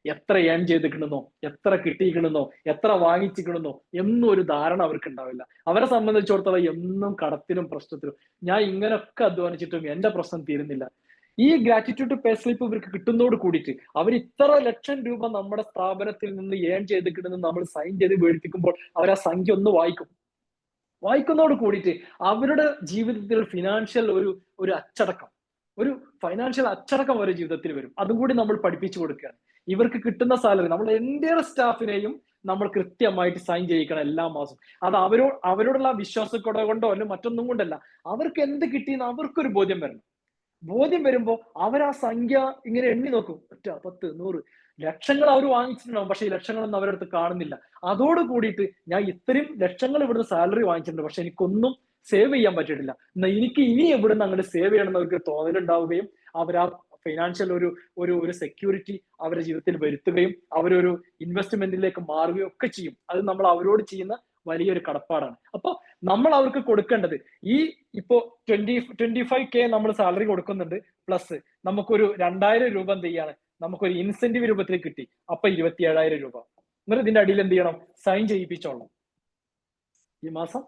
എത്ര ഏൺ ചെയ്തിക്കണമെന്നോ, എത്ര കിട്ടിയിരിക്കണമെന്നോ, എത്ര വാങ്ങിച്ചിക്കണമെന്നോ എന്നും ഒരു ധാരണ അവർക്ക് ഉണ്ടാവില്ല. അവരെ സംബന്ധിച്ചിടത്തോളം എന്നും കടത്തിനും പ്രശ്നത്തിനും, ഞാൻ ഇങ്ങനെയൊക്കെ അധ്വാനിച്ചിട്ടും എന്റെ പ്രശ്നം തീരുന്നില്ല. ഈ ഗ്രാറ്റിറ്റ്യൂഡ് പേ സ്ലിപ്പ് ഇവർക്ക് കിട്ടുന്നതോട് കൂടിയിട്ട് അവർ ഇത്ര ലക്ഷം രൂപ നമ്മുടെ സ്ഥാപനത്തിൽ നിന്ന് ഏൺ ചെയ്തിട്ടുണ്ടെന്ന് നമ്മൾ സൈൻ ചെയ്ത് മേടിപ്പിക്കുമ്പോൾ അവർ ആ സംഖ്യ ഒന്ന് വായിക്കുന്നതോട് കൂടിയിട്ട് അവരുടെ ജീവിതത്തിൽ ഫിനാൻഷ്യൽ ഒരു അച്ചടക്കം, ഒരു ഫൈനാൻഷ്യൽ അച്ചടക്കം അവരുടെ ജീവിതത്തിൽ വരും. അതും കൂടി നമ്മൾ പഠിപ്പിച്ചു കൊടുക്കുകയാണ്. ഇവർക്ക് കിട്ടുന്ന സാലറി നമ്മൾ എൻ്റെ സ്റ്റാഫിനെയും നമ്മൾ കൃത്യമായിട്ട് സൈൻ ചെയ്യിക്കണം എല്ലാ മാസവും. അത് അവരോടുള്ള വിശ്വാസക്കുറവ് കൊണ്ടോ അല്ലെങ്കിൽ മറ്റൊന്നും കൊണ്ടല്ല, അവർക്ക് എന്ത് കിട്ടിയെന്ന് അവർക്കൊരു ബോധ്യം വരണം. ബോധ്യം വരുമ്പോൾ അവർ ആ സംഖ്യ ഇങ്ങനെ എണ്ണി നോക്കും. 10, 100 ലക്ഷങ്ങൾ അവർ വാങ്ങിച്ചിട്ടുണ്ടാവും, പക്ഷെ ഈ ലക്ഷങ്ങളൊന്നും അവരുടെ അടുത്ത് കാണുന്നില്ല. അതോട് കൂടിയിട്ട് ഞാൻ ഇത്രയും ലക്ഷങ്ങൾ ഇവിടുന്ന് സാലറി വാങ്ങിച്ചിട്ടുണ്ട്, പക്ഷെ എനിക്കൊന്നും സേവ് ചെയ്യാൻ പറ്റിയിട്ടില്ല, എന്നാൽ എനിക്ക് ഇനി എവിടുന്ന് അങ്ങോട്ട് സേവ് ചെയ്യണം എന്ന് അവർക്ക് തോന്നലുണ്ടാവുകയും അവർ ആ ഫൈനാൻഷ്യൽ ഒരു സെക്യൂരിറ്റി അവരുടെ ജീവിതത്തിൽ വരുത്തുകയും അവരൊരു ഇൻവെസ്റ്റ്മെന്റിലേക്ക് മാറുകയും ഒക്കെ ചെയ്യും. അത് നമ്മൾ അവരോട് ചെയ്യുന്ന വലിയൊരു കടപ്പാടാണ്. അപ്പൊ നമ്മൾ അവർക്ക് കൊടുക്കേണ്ടത് ഇപ്പോ 25K നമ്മൾ സാലറി കൊടുക്കുന്നുണ്ട്, പ്ലസ് നമുക്കൊരു 2000 രൂപ എന്ത് ചെയ്യാണ്, നമുക്കൊരു ഇൻസെന്റീവ് രൂപത്തിൽ കിട്ടി. അപ്പൊ 27,000 രൂപ എന്നിട്ട് ഇതിന്റെ അടിയിൽ എന്ത് ചെയ്യണം, സൈൻ ചെയ്യിപ്പിച്ചോളണം. ഈ മാസം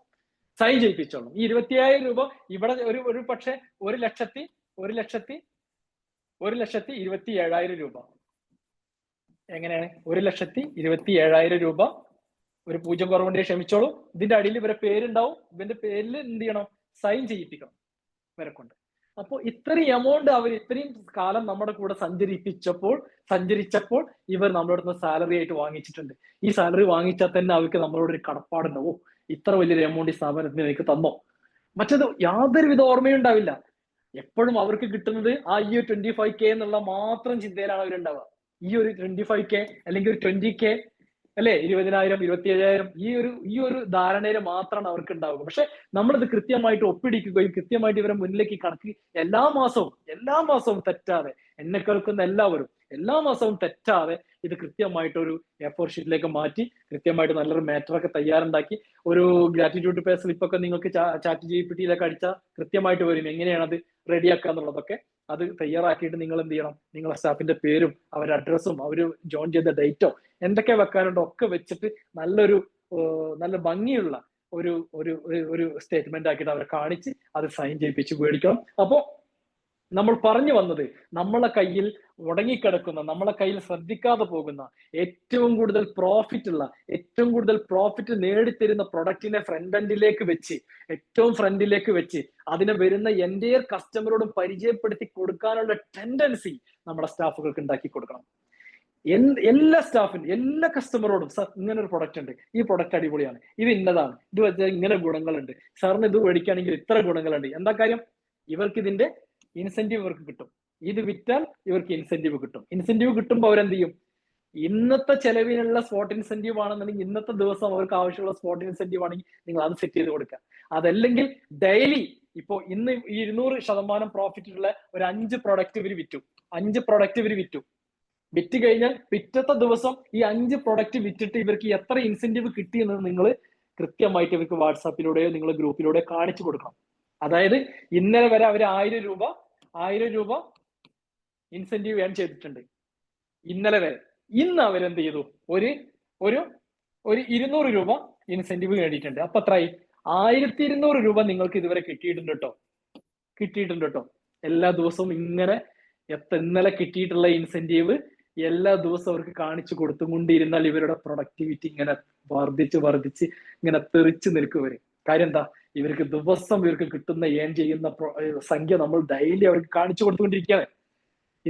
സൈൻ ചെയ്യിപ്പിച്ചോളണം. ഈ 27,000 രൂപ ഇവിടെ ഒരു പക്ഷെ 1,27,000 രൂപ എങ്ങനെയാണ്, 1,27,000 രൂപ, ഒരു 0 കുറവുണ്ടെങ്കിൽ ക്ഷമിച്ചോളൂ. ഇതിന്റെ അടിയിൽ ഇവരെ പേരുണ്ടാവും, ഇവന്റെ പേരിൽ എന്ത് ചെയ്യണം, സൈൻ ചെയ്യിപ്പിക്കണം ഇവരെ കൊണ്ട്. അപ്പോൾ ഇത്രയും എമൗണ്ട് അവർ ഇത്രയും കാലം നമ്മുടെ കൂടെ സഞ്ചരിച്ചപ്പോൾ ഇവർ നമ്മളോട് സാലറി ആയിട്ട് വാങ്ങിച്ചിട്ടുണ്ട്. ഈ സാലറി വാങ്ങിച്ചാൽ തന്നെ അവർക്ക് നമ്മളോട് ഒരു കടപ്പാടുണ്ടാവും. ഇത്ര വലിയൊരു എമൗണ്ട് ഈ സ്ഥാപനത്തിന് എനിക്ക് തന്നോ. മറ്റത് യാതൊരുവിധ ഓർമ്മയും ഉണ്ടാവില്ല. എപ്പോഴും അവർക്ക് കിട്ടുന്നത് ആ ഈ 25K എന്നുള്ള മാത്രം ചിന്തയിലാണ് അവരുണ്ടാവുക. ഈ ഒരു 25K അല്ലെങ്കിൽ ഒരു 20K അല്ലെ, 20,000, 27,000 ഈ ഒരു ധാരണയിൽ മാത്രമാണ് അവർക്ക് ഉണ്ടാവുക. പക്ഷെ നമ്മളിത് കൃത്യമായിട്ട് ഒപ്പിടിക്കുകയും കൃത്യമായിട്ട് ഇവരെ മുന്നിലേക്ക് കണക്ക് എല്ലാ മാസവും തെറ്റാതെ, എന്നെ കേൾക്കുന്ന എല്ലാവരും എല്ലാ മാസവും തെറ്റാതെ ഇത് കൃത്യമായിട്ടൊരു A4 ഷീറ്റിലേക്ക് മാറ്റി കൃത്യമായിട്ട് നല്ലൊരു മാറ്ററൊക്കെ തയ്യാറുണ്ടാക്കി ഒരു ഗ്രാറ്റിറ്റ്യൂഡ് പേ സ്ലിപ്പ് ഒക്കെ നിങ്ങൾക്ക് ചാറ്റ് GPT-യിലൊക്കെ അടിച്ചാൽ കൃത്യമായിട്ട് വരും എങ്ങനെയാണ് അത് റെഡിയാക്കുക എന്നുള്ളതൊക്കെ. അത് തയ്യാറാക്കിയിട്ട് നിങ്ങൾ എന്ത് ചെയ്യണം, നിങ്ങളുടെ സ്റ്റാഫിന്റെ പേരും അവരുടെ അഡ്രസ്സും അവർ ജോയിൻ ചെയ്ത ഡേറ്റോ എന്തൊക്കെ വെക്കാനുണ്ടോ ഒക്കെ വെച്ചിട്ട് നല്ല ഭംഗിയുള്ള ഒരു ഒരു ഒരു സ്റ്റേറ്റ്മെന്റ് ആക്കിയിട്ട് അവരെ കാണിച്ച് അത് സൈൻ ചെയ്യിപ്പിച്ച് മേടിക്കണം. അപ്പോ നമ്മൾ പറഞ്ഞു വന്നത് നമ്മളെ കയ്യിൽ മുടങ്ങിക്കിടക്കുന്ന, നമ്മളെ കയ്യിൽ ശ്രദ്ധിക്കാതെ പോകുന്ന, ഏറ്റവും കൂടുതൽ പ്രോഫിറ്റ് നേടിത്തരുന്ന പ്രൊഡക്റ്റിനെ ഏറ്റവും ഫ്രണ്ടിലേക്ക് വെച്ച് അതിനെ വരുന്ന എൻ്റെ കസ്റ്റമറോടും പരിചയപ്പെടുത്തി കൊടുക്കാനുള്ള ടെൻഡൻസി നമ്മുടെ സ്റ്റാഫുകൾക്ക് ഉണ്ടാക്കി കൊടുക്കണം. എല്ലാ സ്റ്റാഫിനും എല്ലാ കസ്റ്റമറോടും സാർ ഇങ്ങനെ ഒരു പ്രൊഡക്റ്റ് ഉണ്ട്, ഈ പ്രൊഡക്റ്റ് അടിപൊളിയാണ്, ഇത് ഇന്നതാണ്, ഇത് വെച്ചാൽ ഇങ്ങനെ ഗുണങ്ങളുണ്ട്, സാറിന് ഇത് മേടിക്കുകയാണെങ്കിൽ ഇത്ര ഗുണങ്ങളുണ്ട്. എന്താ കാര്യം? ഇവർക്ക് ഇതിന്റെ ഇൻസെന്റീവ് ഇവർക്ക് കിട്ടും. ഇത് വിറ്റാൽ ഇവർക്ക് ഇൻസെന്റീവ് കിട്ടും. ഇൻസെന്റീവ് കിട്ടുമ്പോൾ അവരെന്ത് ചെയ്യും? ഇന്നത്തെ ചെലവിനുള്ള സ്പോട്ട് ഇൻസെന്റീവ് ആണെന്നുണ്ടെങ്കിൽ ഇന്നത്തെ ദിവസം അവർക്ക് ആവശ്യമുള്ള സ്പോട്ട് ഇൻസെന്റീവ് ആണെങ്കിൽ നിങ്ങൾ അത് സെറ്റ് ചെയ്ത് കൊടുക്കുക. അതല്ലെങ്കിൽ ഡെയിലി ഇപ്പോ ഇന്ന് 200% പ്രോഫിറ്റ് ഉള്ള ഒരു 5 പ്രൊഡക്റ്റ് ഇവർ വിറ്റു. വിറ്റ് കഴിഞ്ഞാൽ പിറ്റത്തെ ദിവസം ഈ 5 പ്രൊഡക്റ്റ് വിറ്റിട്ട് ഇവർക്ക് എത്ര ഇൻസെന്റീവ് കിട്ടിയെന്ന് നിങ്ങൾ കൃത്യമായിട്ട് ഇവർക്ക് വാട്സാപ്പിലൂടെയോ നിങ്ങൾ ഗ്രൂപ്പിലൂടെയോ കാണിച്ചു കൊടുക്കണം. അതായത് ഇന്നലെ വരെ അവർ 1000 രൂപ ഇൻസെന്റീവ് ഏൺ ചെയ്തിട്ടുണ്ട് ഇന്നലെ വരെ. ഇന്ന് അവരെന്ത് ചെയ്തു? ഒരു 200 രൂപ ഇൻസെന്റീവ് നേടിയിട്ടുണ്ട്. അപ്പൊ എത്രയായി? 1200 രൂപ നിങ്ങൾക്ക് ഇതുവരെ കിട്ടിയിട്ടുണ്ട് കേട്ടോ. എല്ലാ ദിവസവും ഇങ്ങനെ ഇന്നലെ കിട്ടിയിട്ടുള്ള ഇൻസെന്റീവ് എല്ലാ ദിവസവും അവർക്ക് കാണിച്ചു കൊടുത്തുകൊണ്ടിരുന്നാൽ ഇവരുടെ പ്രൊഡക്ടിവിറ്റി ഇങ്ങനെ വർദ്ധിച്ച് ഇങ്ങനെ തെറിച്ച് നിൽക്കും ഇവര്. കാര്യം എന്താ? ഇവർക്ക് കിട്ടുന്ന ഏൺ ചെയ്യുന്ന സംഖ്യ നമ്മൾ ഡെയിലി അവർക്ക് കാണിച്ചു കൊടുത്തുകൊണ്ടിരിക്കുകയാണ്.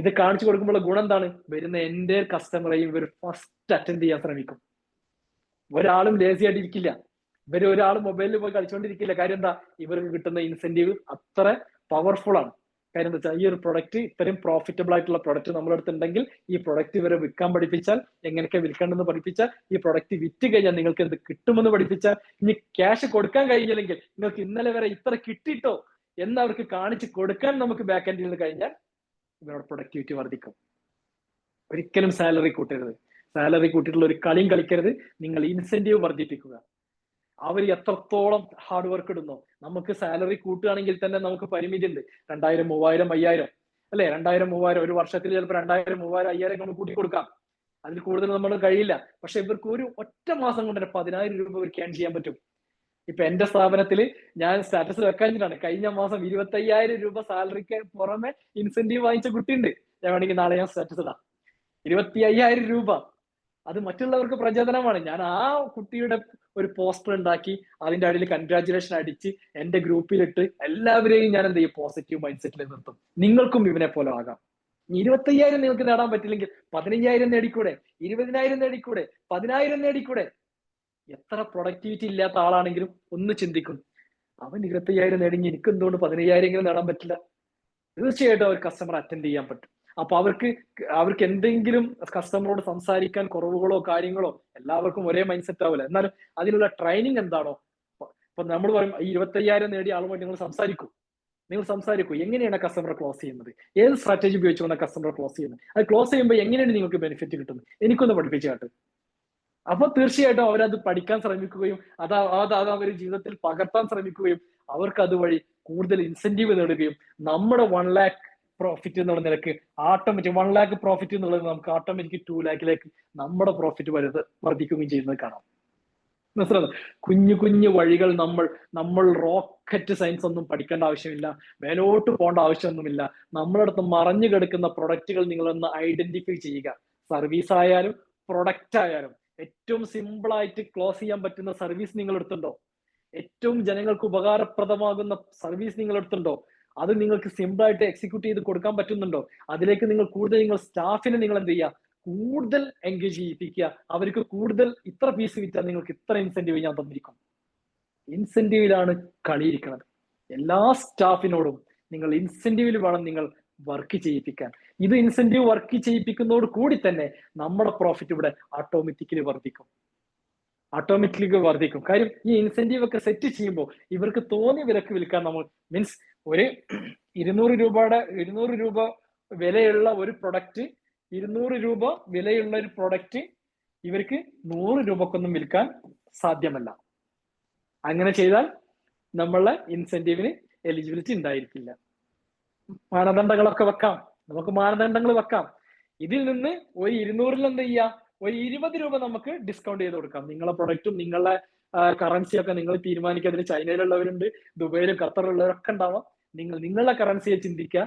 ഇത് കാണിച്ചു കൊടുക്കുമ്പോൾ ഗുണം എന്താണ്? വരുന്ന എൻ്റെ കസ്റ്റമറെയും ഇവർ ഫസ്റ്റ് അറ്റൻഡ് ചെയ്യാൻ ശ്രമിക്കും. ഒരാളും ലേസി ആയിട്ട് ഇരിക്കില്ല. ഒരാളും മൊബൈലിൽ പോയി കളിച്ചുകൊണ്ടിരിക്കില്ല. കാര്യം എന്താ? ഇവർക്ക് കിട്ടുന്ന ഇൻസെന്റീവ് അത്ര പവർഫുൾ ആണ്. കാര്യം എന്താ വെച്ചാൽ ഈ ഒരു പ്രൊഡക്റ്റ് ഇത്രയും പ്രോഫിറ്റബിൾ ആയിട്ടുള്ള പ്രൊഡക്റ്റ് നമ്മുടെ അടുത്തുണ്ടെങ്കിൽ ഈ പ്രൊഡക്റ്റ് ഇവരെ വിൽക്കാൻ പഠിപ്പിച്ചാൽ, എങ്ങനെയൊക്കെ വിൽക്കണമെന്ന് പഠിപ്പിച്ചാൽ, ഈ പ്രൊഡക്റ്റ് വിറ്റ് കഴിഞ്ഞാൽ നിങ്ങൾക്ക് എന്ത് കിട്ടുമെന്ന് പഠിപ്പിച്ചാൽ, ഇനി ക്യാഷ് കൊടുക്കാൻ കഴിഞ്ഞില്ലെങ്കിൽ നിങ്ങൾക്ക് ഇന്നലെ വരെ ഇത്ര കിട്ടിയിട്ടോ എന്ന് അവർക്ക് കാണിച്ച് കൊടുക്കാൻ നമുക്ക് ബാക്ക് എൻഡിൽ നിന്ന് കഴിഞ്ഞാൽ ഇവരുടെ പ്രൊഡക്ടിവിറ്റി വർദ്ധിക്കും. ഒരിക്കലും സാലറി കൂട്ടരുത്. സാലറി കൂട്ടിയിട്ടുള്ള ഒരു കളിയും കളിക്കരുത്. നിങ്ങൾ ഇൻസെന്റീവ് വർദ്ധിപ്പിക്കുക. അവർ എത്രത്തോളം ഹാർഡ് വർക്ക് ഇടുന്നോ, നമുക്ക് സാലറി കൂട്ടുകയാണെങ്കിൽ തന്നെ നമുക്ക് പരിമിതി ഉണ്ട്. 2000, 3000, 5000 അല്ലെ? 2000, 3000 ഒരു വർഷത്തിൽ ചിലപ്പോൾ 2000, 3000, 5000 നമ്മൾ കൂട്ടി കൊടുക്കാം. അതിൽ കൂടുതൽ നമ്മൾ കഴിയില്ല. പക്ഷെ ഇവർക്ക് ഒരു ഒറ്റ മാസം കൊണ്ട് 10,000 രൂപ ഇവർക്ക് ഏൺ ചെയ്യാൻ പറ്റും. ഇപ്പൊ എന്റെ സ്ഥാപനത്തിൽ ഞാൻ സ്റ്റാറ്റസ് വെക്കാഞ്ഞിട്ടാണ് കഴിഞ്ഞ മാസം 25,000 രൂപ സാലറിക്ക് പുറമെ ഇൻസെന്റീവ് വാങ്ങിച്ച കുട്ടിയുണ്ട്. ഞാൻ വേണമെങ്കിൽ നാളെ ഞാൻ സ്റ്റാറ്റസ് ഇടാം. 25,000 രൂപ. അത് മറ്റുള്ളവർക്ക് പ്രചോദനമാണ്. ഞാൻ ആ കുട്ടിയുടെ ഒരു പോസ്റ്റർ ഉണ്ടാക്കി അതിന്റെ അടിയിൽ കൺഗ്രാറ്റുലേഷൻ അടിച്ച് എന്റെ ഗ്രൂപ്പിലിട്ട് എല്ലാവരെയും ഞാൻ എന്ത് ചെയ്യും? പോസിറ്റീവ് മൈൻഡ് സെറ്റിൽ നിർത്തും. നിങ്ങൾക്കും ഇവനെ പോലെ ആകാം. 25,000 നിങ്ങൾക്ക് നേടാൻ പറ്റില്ലെങ്കിൽ 15,000 നേടിക്കൂടെ? 20,000 നേടിക്കൂടെ? 10,000 നേടിക്കൂടെ? എത്ര പ്രൊഡക്ടിവിറ്റി ഇല്ലാത്ത ആളാണെങ്കിലും ഒന്ന് ചിന്തിക്കും, അവൻ 25,000 നേടി, എനിക്ക് എന്തുകൊണ്ട് 15,000 നേടാൻ പറ്റില്ല? തീർച്ചയായിട്ടും അവർ കസ്റ്റമർ അറ്റൻഡ് ചെയ്യാൻ പറ്റും. അപ്പൊ അവർക്ക് എന്തെങ്കിലും കസ്റ്റമറോട് സംസാരിക്കാൻ കുറവുകളോ കാര്യങ്ങളോ, എല്ലാവർക്കും ഒരേ മൈൻഡ് സെറ്റ് ആവില്ല. എന്നാലും അതിനുള്ള ട്രെയിനിങ് എന്താണോ? ഇപ്പൊ നമ്മൾ പറയും 25,000 നേടിയ ആളുമായിട്ട് നിങ്ങൾ സംസാരിക്കൂ. എങ്ങനെയാണ് കസ്റ്റമറെ ക്ലോസ് ചെയ്യുന്നത്? ഏത് സ്ട്രാറ്റജി ഉപയോഗിച്ചുകൊണ്ട് കസ്റ്റമറെ ക്ലോസ് ചെയ്യുന്നത്? അത് ക്ലോസ് ചെയ്യുമ്പോൾ എങ്ങനെയാണ് നിങ്ങൾക്ക് ബെനിഫിറ്റ് കിട്ടുന്നത്? എനിക്കൊന്ന് പഠിപ്പിച്ചു കാട്ട്. അപ്പൊ തീർച്ചയായിട്ടും അവരത് പഠിക്കാൻ ശ്രമിക്കുകയും അത് അവർ ജീവിതത്തിൽ പകർത്താൻ ശ്രമിക്കുകയും അവർക്ക് അതുവഴി കൂടുതൽ ഇൻസെന്റീവ് നേടുകയും നമ്മുടെ 1 lakh പ്രോഫിറ്റ് എന്നുള്ള നിലക്ക് ഓട്ടോമാറ്റിക് 1 lakh പ്രോഫിറ്റ് എന്നുള്ളത് നമുക്ക് ഓട്ടോമാറ്റിക് 2 lakhിലേക്ക് നമ്മുടെ പ്രോഫിറ്റ് വർദ്ധിക്കുകയും ചെയ്യുന്നത് കാണാം. മനസ്സിലാകുന്നു? കുഞ്ഞു വഴികൾ നമ്മൾ റോക്കറ്റ് സയൻസ് ഒന്നും പഠിക്കേണ്ട ആവശ്യമില്ല, മേലോട്ട് പോകേണ്ട ആവശ്യമൊന്നുമില്ല. നമ്മുടെ അടുത്ത് മറഞ്ഞു കിടക്കുന്ന പ്രൊഡക്റ്റുകൾ നിങ്ങളൊന്ന് ഐഡന്റിഫൈ ചെയ്യുക. സർവീസ് ആയാലും പ്രൊഡക്റ്റ് ആയാലും ഏറ്റവും സിമ്പിൾ ആയിട്ട് ക്ലോസ് ചെയ്യാൻ പറ്റുന്ന സർവീസ് നിങ്ങൾ എടുത്തുണ്ടോ? ഏറ്റവും ജനങ്ങൾക്ക് ഉപകാരപ്രദമാകുന്ന സർവീസ് നിങ്ങൾ എടുത്തുണ്ടോ? അത് നിങ്ങൾക്ക് സിമ്പിൾ ആയിട്ട് എക്സിക്യൂട്ട് ചെയ്ത് കൊടുക്കാൻ പറ്റുന്നുണ്ടോ? അതിലേക്ക് നിങ്ങൾ സ്റ്റാഫിനെ നിങ്ങൾ എന്ത് ചെയ്യുക? കൂടുതൽ എൻഗേജ് ചെയ്യിപ്പിക്കുക. അവർക്ക് കൂടുതൽ ഇത്ര പീസ് വിറ്റാൽ നിങ്ങൾക്ക് ഇത്ര ഇൻസെന്റീവ് ഞാൻ തന്നിരിക്കും. ഇൻസെന്റീവിലാണ് കളിയിരിക്കുന്നത്. എല്ലാ സ്റ്റാഫിനോടും നിങ്ങൾ ഇൻസെന്റീവിൽ വേണം നിങ്ങൾ വർക്ക് ചെയ്യിപ്പിക്കാൻ. ഇത് ഇൻസെന്റീവ് വർക്ക് ചെയ്യിപ്പിക്കുന്നതോട് കൂടി തന്നെ നമ്മുടെ പ്രോഫിറ്റ് ഇവിടെ ഓട്ടോമാറ്റിക്കലി വർദ്ധിക്കും. കാര്യം ഈ ഇൻസെന്റീവ് ഒക്കെ സെറ്റ് ചെയ്യുമ്പോൾ ഇവർക്ക് തോന്നിയ വിലക്ക് വിൽക്കാൻ നമ്മൾ മീൻസ് ഒരു 200 രൂപ വിലയുള്ള ഒരു പ്രൊഡക്റ്റ് 200 രൂപ വിലയുള്ള ഒരു പ്രൊഡക്റ്റ് ഇവർക്ക് 100 രൂപക്കൊന്നും വിൽക്കാൻ സാധ്യമല്ല. അങ്ങനെ ചെയ്താൽ നമ്മളെ ഇൻസെന്റീവിന് എലിജിബിലിറ്റി ഉണ്ടായിരിക്കില്ല. മാനദണ്ഡങ്ങളൊക്കെ വെക്കാം, നമുക്ക് മാനദണ്ഡങ്ങൾ വെക്കാം. ഇതിൽ നിന്ന് ഒരു 200-ൽ എന്ത് ചെയ്യുക, ഒരു 20 രൂപ നമുക്ക് ഡിസ്കൗണ്ട് ചെയ്ത് കൊടുക്കാം. നിങ്ങളെ പ്രൊഡക്റ്റും നിങ്ങളെ കറൻസിയൊക്കെ നിങ്ങൾ തീരുമാനിക്കുക. അതിന് ചൈനയിലുള്ളവരുണ്ട്, ദുബൈയിലും ഖത്തറിലുള്ളവരൊക്കെ ഉണ്ടാവാം. നിങ്ങളുടെ കറൻസിയെ ചിന്തിക്കുക.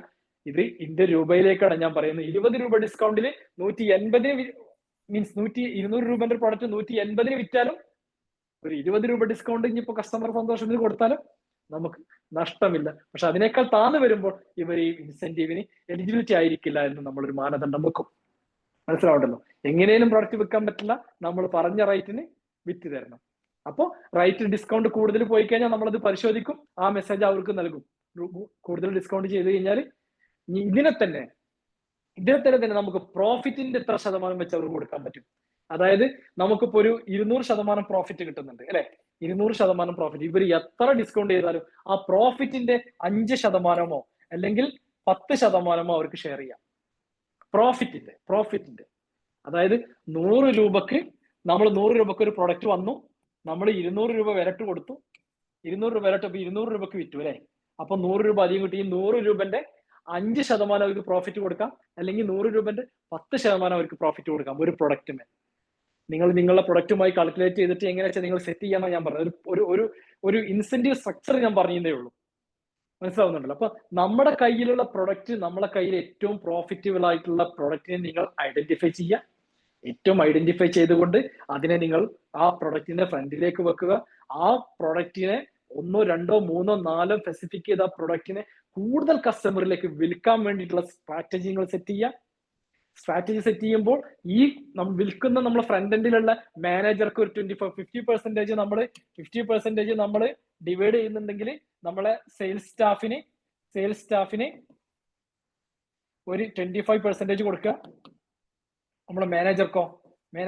ഇത് ഇന്ത്യൻ രൂപയിലേക്കാണ് ഞാൻ പറയുന്നത്. 20 രൂപ ഡിസ്കൗണ്ടിൽ 180 മീൻസ് 200 രൂപന്റെ പ്രൊഡക്റ്റ് 180 വിറ്റാലും ഒരു 20 രൂപ ഡിസ്കൗണ്ട് ഇനിയിപ്പോ കസ്റ്റമർ സന്തോഷത്തിന് കൊടുത്താലും നമുക്ക് നഷ്ടമില്ല. പക്ഷെ അതിനേക്കാൾ താഴ്ന്നു വരുമ്പോൾ ഇവർ ഈ ഇൻസെന്റീവിന് എലിജിബിലിറ്റി ആയിരിക്കില്ല എന്ന് നമ്മളൊരു മാനദണ്ഡം വെക്കും. മനസ്സിലാവണ്ടല്ലോ. എങ്ങനെയും പ്രൊഡക്റ്റ് വിൽക്കാൻ പറ്റില്ല, നമ്മൾ പറഞ്ഞ റേറ്റിന് വിറ്റ് തരണം. അപ്പോൾ റേറ്റ് ഡിസ്കൗണ്ട് കൂടുതൽ പോയി കഴിഞ്ഞാൽ നമ്മളത് പരിശോധിക്കും, ആ മെസ്സേജ് അവർക്ക് നൽകും. കൂടുതൽ ഡിസ്കൗണ്ട് ചെയ്ത് കഴിഞ്ഞാൽ ഇതിനെ തന്നെ നമുക്ക് പ്രോഫിറ്റിന്റെ എത്ര ശതമാനം വെച്ച് അവർക്ക് കൊടുക്കാൻ പറ്റും. അതായത് നമുക്കിപ്പോ ഒരു 200% പ്രോഫിറ്റ് കിട്ടുന്നുണ്ട് അല്ലെ, 200% പ്രോഫിറ്റ്. ഇവർ എത്ര ഡിസ്കൗണ്ട് ചെയ്താലും ആ പ്രോഫിറ്റിന്റെ 5% അല്ലെങ്കിൽ 10% അവർക്ക് ഷെയർ ചെയ്യാം. പ്രോഫിറ്റിന്റെ അതായത് 100 രൂപക്ക് നമ്മൾ 100 രൂപക്ക് ഒരു പ്രൊഡക്റ്റ് വന്നു, നമ്മൾ 200 രൂപ വിലട്ട് കൊടുത്തു. 200 രൂപ വിലട്ട് 200 രൂപക്ക് വിറ്റു അല്ലെ. അപ്പൊ 100 രൂപ അധികം കിട്ടി. 100 രൂപന്റെ 5% അവർക്ക് പ്രോഫിറ്റ് കൊടുക്കാം, അല്ലെങ്കിൽ 100 രൂപന്റെ 10% അവർക്ക് പ്രോഫിറ്റ് കൊടുക്കാം ഒരു പ്രൊഡക്റ്റിന്. നിങ്ങളുടെ പ്രൊഡക്റ്റുമായി കാൽക്കുലേറ്റ് ചെയ്തിട്ട് എങ്ങനെയാ വെച്ചാൽ നിങ്ങൾ സെറ്റ് ചെയ്യാമെന്ന് ഞാൻ പറഞ്ഞത്. ഒരു ഇൻസെന്റീവ് സ്ട്രക്ചർ ഞാൻ പറഞ്ഞതേ ഉള്ളൂ. മനസ്സിലാവുന്നുണ്ടല്ലോ. അപ്പൊ നമ്മുടെ കയ്യിലുള്ള പ്രൊഡക്റ്റ്, നമ്മളെ കയ്യിൽ ഏറ്റവും പ്രോഫിറ്റബിൾ ആയിട്ടുള്ള പ്രൊഡക്റ്റിനെ നിങ്ങൾ ഐഡന്റിഫൈ ചെയ്യുക. ഏറ്റവും ഐഡന്റിഫൈ ചെയ്തുകൊണ്ട് അതിനെ നിങ്ങൾ ആ പ്രൊഡക്റ്റിന്റെ ഫ്രണ്ടിലേക്ക് വെക്കുക. ആ പ്രൊഡക്റ്റിനെ 1, 2, 3, 4 സ്പെസിഫിക് ചെയ്ത പ്രൊഡക്റ്റിനെ കൂടുതൽ കസ്റ്റമറിലേക്ക് വിൽക്കാൻ വേണ്ടിയിട്ടുള്ള സ്ട്രാറ്റജി നിങ്ങൾ സെറ്റ് ചെയ്യുക. സ്ട്രാറ്റജി സെറ്റ് ചെയ്യുമ്പോൾ ഈ വിൽക്കുന്ന നമ്മളെ ഫ്രണ്ട് എൻഡിലുള്ള മാനേജർക്ക് ഒരു 50% നമ്മൾ ഡിവൈഡ് ചെയ്യുന്നുണ്ടെങ്കിൽ നമ്മളെ സെയിൽസ് സ്റ്റാഫിന് ഒരു 25% കൊടുക്കുക. നമ്മളെ മാനേജർക്കോ ഒരു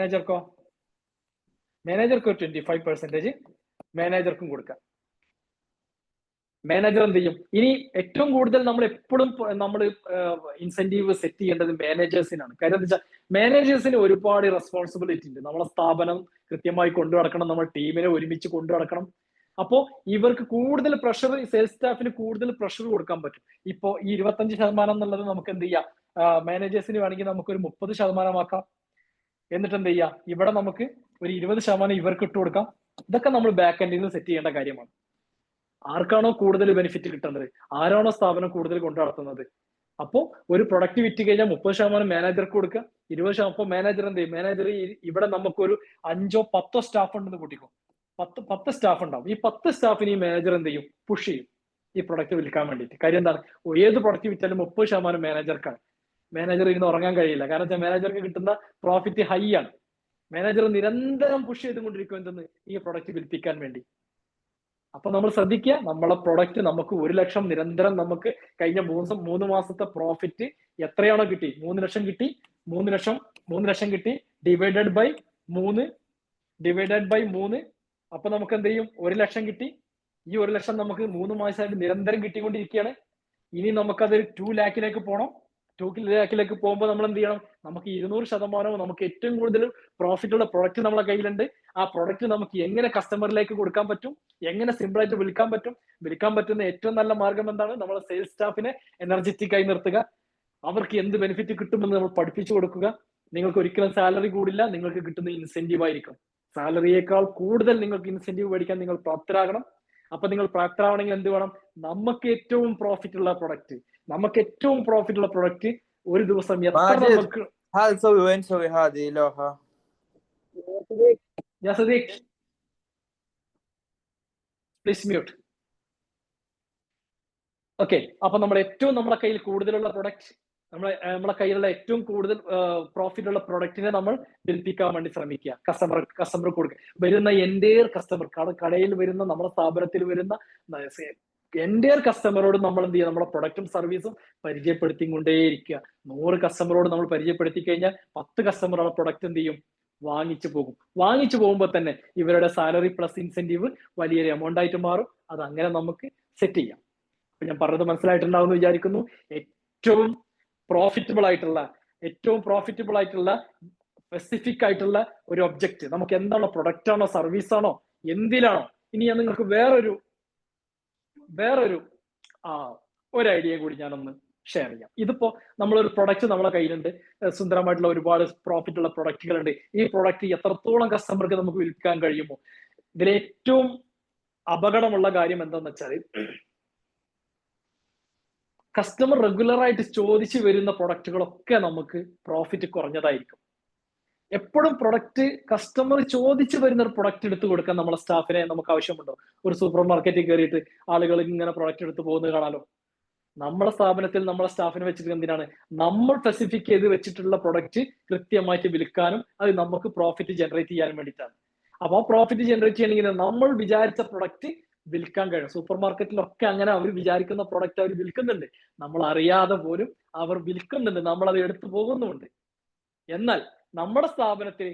25% മാനേജർക്കും കൊടുക്കുക. മാനേജർ എന്ത് ചെയ്യും? ഇനി ഏറ്റവും കൂടുതൽ നമ്മൾ എപ്പോഴും ഇൻസെന്റീവ് സെറ്റ് ചെയ്യേണ്ടത് മാനേജേഴ്സിനാണ്. കാര്യം എന്താ വെച്ചാൽ മാനേജേഴ്സിന് ഒരുപാട് റെസ്പോൺസിബിലിറ്റി ഉണ്ട്. നമ്മളെ സ്ഥാപനം കൃത്യമായി കൊണ്ടു നടക്കണം, നമ്മൾ ടീമിനെ ഒരുമിച്ച് കൊണ്ടു നടക്കണം. അപ്പോൾ ഇവർക്ക് കൂടുതൽ പ്രഷർ, സെയിൽസ് സ്റ്റാഫിന് കൂടുതൽ പ്രഷർ കൊടുക്കാൻ പറ്റും. ഇപ്പോ ഈ 25% എന്നുള്ളത് നമുക്ക് എന്ത് ചെയ്യാം, മാനേജേഴ്സിന് വേണമെങ്കിൽ നമുക്ക് ഒരു 30% ആക്കാം. എന്നിട്ട് എന്ത് ചെയ്യാം, ഇവിടെ നമുക്ക് ഒരു 20% ഇവർക്ക് ഇട്ട് കൊടുക്കാം. ഇതൊക്കെ നമ്മൾ ബാക്ക് എൻഡിൽ നിന്ന് സെറ്റ് ചെയ്യേണ്ട കാര്യമാണ്. ആർക്കാണോ കൂടുതൽ ബെനിഫിറ്റ് കിട്ടുന്നത്, ആരാണോ സ്ഥാപനം കൂടുതൽ കൊണ്ടു നടത്തുന്നത്. അപ്പോൾ ഒരു പ്രൊഡക്റ്റ് വിറ്റ് കഴിഞ്ഞാൽ 30% മാനേജർക്ക് കൊടുക്കുക, 20%. അപ്പോൾ മാനേജർ എന്ത് ചെയ്യും, മാനേജർ ഇവിടെ നമുക്കൊരു 5 or 10 സ്റ്റാഫ് ഉണ്ടെന്ന് കൂട്ടിക്കും, 10 സ്റ്റാഫ് ഉണ്ടാവും. ഈ 10 സ്റ്റാഫിന് ഈ മാനേജർ എന്ത് ചെയ്യും, പുഷ് ചെയ്യും ഈ പ്രൊഡക്റ്റ് വിൽക്കാൻ വേണ്ടിയിട്ട്. കാര്യം എന്താണ്, ഏത് പ്രൊഡക്റ്റ് വിറ്റാലും 30% മാനേജർക്കാണ്. മാനേജർ ഇരുന്ന് ഉറങ്ങാൻ കഴിയില്ല. കാരണം മാനേജർക്ക് കിട്ടുന്ന പ്രോഫിറ്റ് ഹൈ ആണ്. മാനേജർ നിരന്തരം പുഷ് ചെയ്തുകൊണ്ടിരിക്കും എന്തെന്ന്, ഈ പ്രൊഡക്റ്റ് വിൽപ്പിക്കാൻ വേണ്ടി. അപ്പൊ നമ്മൾ ശ്രദ്ധിക്കുക, നമ്മളെ പ്രൊഡക്റ്റ് നമുക്ക് 1 ലക്ഷം നിരന്തരം നമുക്ക് കഴിഞ്ഞ 3 മാസത്തെ പ്രോഫിറ്റ് എത്രയാണോ കിട്ടി, 3 ലക്ഷം കിട്ടി. 3 ലക്ഷം കിട്ടി ഡിവൈഡഡ് ബൈ 3. അപ്പൊ നമുക്ക് എന്ത് ചെയ്യും, 1 ലക്ഷം കിട്ടി. ഈ 1 ലക്ഷം നമുക്ക് 3 മാസമായിട്ട് നിരന്തരം കിട്ടിക്കൊണ്ടിരിക്കുകയാണ്. ഇനി നമുക്കത് 2 ലാഖിലേക്ക് പോകണം. 2 ലാഖിലേക്ക് പോകുമ്പോൾ നമ്മൾ എന്ത് ചെയ്യണം, നമുക്ക് 200% നമുക്ക് ഏറ്റവും കൂടുതൽ പ്രോഫിറ്റ് ഉള്ള പ്രൊഡക്റ്റ് നമ്മളെ കയ്യിലുണ്ട്. ആ പ്രൊഡക്റ്റ് നമുക്ക് എങ്ങനെ കസ്റ്റമറിലേക്ക് കൊടുക്കാൻ പറ്റും, എങ്ങനെ സിമ്പിൾ ആയിട്ട് വിൽക്കാൻ പറ്റുന്ന ഏറ്റവും നല്ല മാർഗം എന്താണ്, നമ്മളെ സെയിൽസ് സ്റ്റാഫിനെ എനർജറ്റിക് ആയി നിർത്തുക. അവർക്ക് എന്ത് ബെനിഫിറ്റ് കിട്ടുമെന്ന് നമ്മൾ പഠിപ്പിച്ചു കൊടുക്കുക. നിങ്ങൾക്ക് ഒരിക്കലും സാലറി കൂടില്ല, നിങ്ങൾക്ക് കിട്ടുന്ന ഇൻസെന്റീവ് ആയിരിക്കും. സാലറിയേക്കാൾ കൂടുതൽ നിങ്ങൾക്ക് ഇൻസെന്റീവ് മേടിക്കാൻ നിങ്ങൾ പ്രാപ്തരാകണം. അപ്പൊ നിങ്ങൾ പ്രാപ്തരാവണമെങ്കിൽ എന്ത് വേണം, നമുക്ക് ഏറ്റവും പ്രോഫിറ്റ് ഉള്ള പ്രൊഡക്റ്റ് ഒരു ദിവസം എത്ര നമുക്ക് هل نسوي وين نسوي هذه لوحة؟ يا صديق പ്ലീസ് മ്യൂട്ട്. ഓക്കെ, അപ്പൊ നമ്മളെ കയ്യിൽ കൂടുതലുള്ള പ്രൊഡക്റ്റ്, നമ്മളെ കയ്യിലുള്ള ഏറ്റവും കൂടുതൽ പ്രോഫിറ്റ് ഉള്ള പ്രൊഡക്റ്റിനെ നമ്മൾ വിൽപ്പിക്കാൻ വേണ്ടി ശ്രമിക്കുക. കസ്റ്റമർ കൊടുക്കുക. വരുന്ന എൻ്റെയർ കസ്റ്റമർ, കടയിൽ വരുന്ന, നമ്മുടെ സ്ഥാപനത്തിൽ വരുന്ന എൻ്റെയർ കസ്റ്റമറോട് നമ്മൾ എന്ത് ചെയ്യുക, നമ്മുടെ പ്രൊഡക്റ്റും സർവീസും പരിചയപ്പെടുത്തിക്കൊണ്ടേയിരിക്കുക. 100 കസ്റ്റമറോട് നമ്മൾ പരിചയപ്പെടുത്തി കഴിഞ്ഞാൽ 10 കസ്റ്റമർ ആ പ്രൊഡക്റ്റ് എന്ത് ചെയ്യും, വാങ്ങിച്ചു പോകുമ്പോൾ തന്നെ ഇവരുടെ സാലറി പ്ലസ് ഇൻസെന്റീവ് വലിയൊരു എമൗണ്ട് ആയിട്ട് മാറും. അത് അങ്ങനെ നമുക്ക് സെറ്റ് ചെയ്യാം. അപ്പൊ ഞാൻ പറഞ്ഞത് മനസ്സിലായിട്ടുണ്ടാവും എന്ന് വിചാരിക്കുന്നു. ഏറ്റവും പ്രോഫിറ്റബിൾ ആയിട്ടുള്ള ഏറ്റവും പ്രോഫിറ്റബിൾ ആയിട്ടുള്ള സ്പെസിഫിക് ആയിട്ടുള്ള ഒരു ഒബ്ജക്റ്റ്, നമുക്ക് എന്താണോ, പ്രൊഡക്റ്റ് ആണോ, സർവീസ് ആണോ, എന്തിലാണോ. ഇനി ഞാൻ നിങ്ങൾക്ക് വേറൊരു ഒരു ഐഡിയ കൂടി ഞാനൊന്ന് ഷെയർ ചെയ്യാം. ഇതിപ്പോ നമ്മളൊരു പ്രൊഡക്റ്റ് നമ്മളെ കയ്യിലുണ്ട്, സുന്ദരമായിട്ടുള്ള ഒരുപാട് പ്രോഫിറ്റ് ഉള്ള പ്രൊഡക്റ്റുകളുണ്ട്. ഈ പ്രൊഡക്റ്റ് എത്രത്തോളം കസ്റ്റമർക്ക് നമുക്ക് വിൽക്കാൻ കഴിയുമോ? ഇതിൽ ഏറ്റവും അപകടമുള്ള കാര്യം എന്താന്ന് വെച്ചാൽ, കസ്റ്റമർ റെഗുലർ ആയിട്ട് ചോദിച്ചു വരുന്ന പ്രൊഡക്റ്റുകളൊക്കെ നമുക്ക് പ്രോഫിറ്റ് കുറഞ്ഞതായിരിക്കും. എപ്പോഴും പ്രൊഡക്റ്റ് കസ്റ്റമർ ചോദിച്ചു വരുന്ന ഒരു പ്രൊഡക്റ്റ് എടുത്തു കൊടുക്കാൻ നമ്മളെ സ്റ്റാഫിനെ നമുക്ക് ആവശ്യമുണ്ടോ? ഒരു സൂപ്പർ മാർക്കറ്റിൽ കയറിയിട്ട് ആളുകൾ ഇങ്ങനെ പ്രൊഡക്റ്റ് എടുത്ത് പോകുന്നത് കാണാലോ. നമ്മുടെ സ്ഥാപനത്തിൽ നമ്മളെ സ്റ്റാഫിനെ വെച്ചിട്ട് എന്തിനാണ്? നമ്മൾ സ്പെസിഫിക് ചെയ്ത് വെച്ചിട്ടുള്ള പ്രൊഡക്റ്റ് കൃത്യമായിട്ട് വിൽക്കാനും അത് നമുക്ക് പ്രോഫിറ്റ് ജനറേറ്റ് ചെയ്യാനും വേണ്ടിയിട്ടാണ്. അപ്പൊ ആ പ്രോഫിറ്റ് ജനറേറ്റ് ചെയ്യണമെങ്കിൽ നമ്മൾ വിചാരിച്ച പ്രൊഡക്റ്റ് വിൽക്കാൻ കഴിയും. സൂപ്പർ മാർക്കറ്റിലൊക്കെ അങ്ങനെ അവർ വിചാരിക്കുന്ന പ്രൊഡക്റ്റ് അവർ വിൽക്കുന്നുണ്ട്, നമ്മൾ അറിയാതെ പോലും അവർ വിൽക്കുന്നുണ്ട്, നമ്മൾ അത് എടുത്തു പോകുന്നുമുണ്ട്. എന്നാൽ നമ്മുടെ സ്ഥാപനത്തിൽ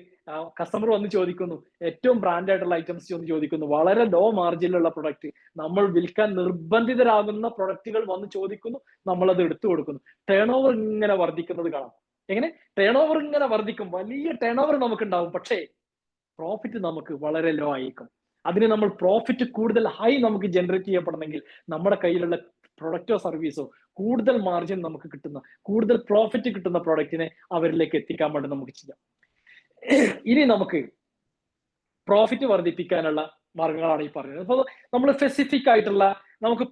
കസ്റ്റമർ വന്ന് ചോദിക്കുന്നു, ഏറ്റവും ബ്രാൻഡ് ആയിട്ടുള്ള ഐറ്റംസ് വന്ന് ചോദിക്കുന്നു, വളരെ ലോ മാർജിനിലുള്ള പ്രൊഡക്റ്റ്, നമ്മൾ വിൽക്കാൻ നിർബന്ധിതരാകുന്ന പ്രൊഡക്റ്റുകൾ വന്ന് ചോദിക്കുന്നു, നമ്മൾ അത് എടുത്തു കൊടുക്കുന്നു. ടേൺ ഓവർ ഇങ്ങനെ വർദ്ധിക്കുന്നത് കാണാം. എങ്ങനെ ടേൺ ഓവർ ഇങ്ങനെ വർദ്ധിക്കും, വലിയ ടേൺ ഓവർ നമുക്ക് ഉണ്ടാവും, പക്ഷേ പ്രോഫിറ്റ് നമുക്ക് വളരെ ലോ ആയിരിക്കും. അതിന് നമ്മൾ പ്രോഫിറ്റ് കൂടുതൽ ഹൈ നമുക്ക് ജനറേറ്റ് ചെയ്യപ്പെടണമെങ്കിൽ നമ്മുടെ കയ്യിലുള്ള പ്രൊഡക്റ്റോ സർവീസോ കൂടുതൽ മാർജിൻ നമുക്ക് കിട്ടുന്ന, കൂടുതൽ പ്രോഫിറ്റ് കിട്ടുന്ന പ്രൊഡക്റ്റിനെ അവരിലേക്ക് എത്തിക്കാൻ വേണ്ടി നമുക്ക് ചെയ്യാം. ഇനി നമുക്ക് പ്രോഫിറ്റ് വർദ്ധിപ്പിക്കാനുള്ള മാർഗങ്ങളാണ് ഈ പറഞ്ഞത്. അപ്പൊ നമ്മൾ സ്പെസിഫിക് ആയിട്ടുള്ള നമുക്ക്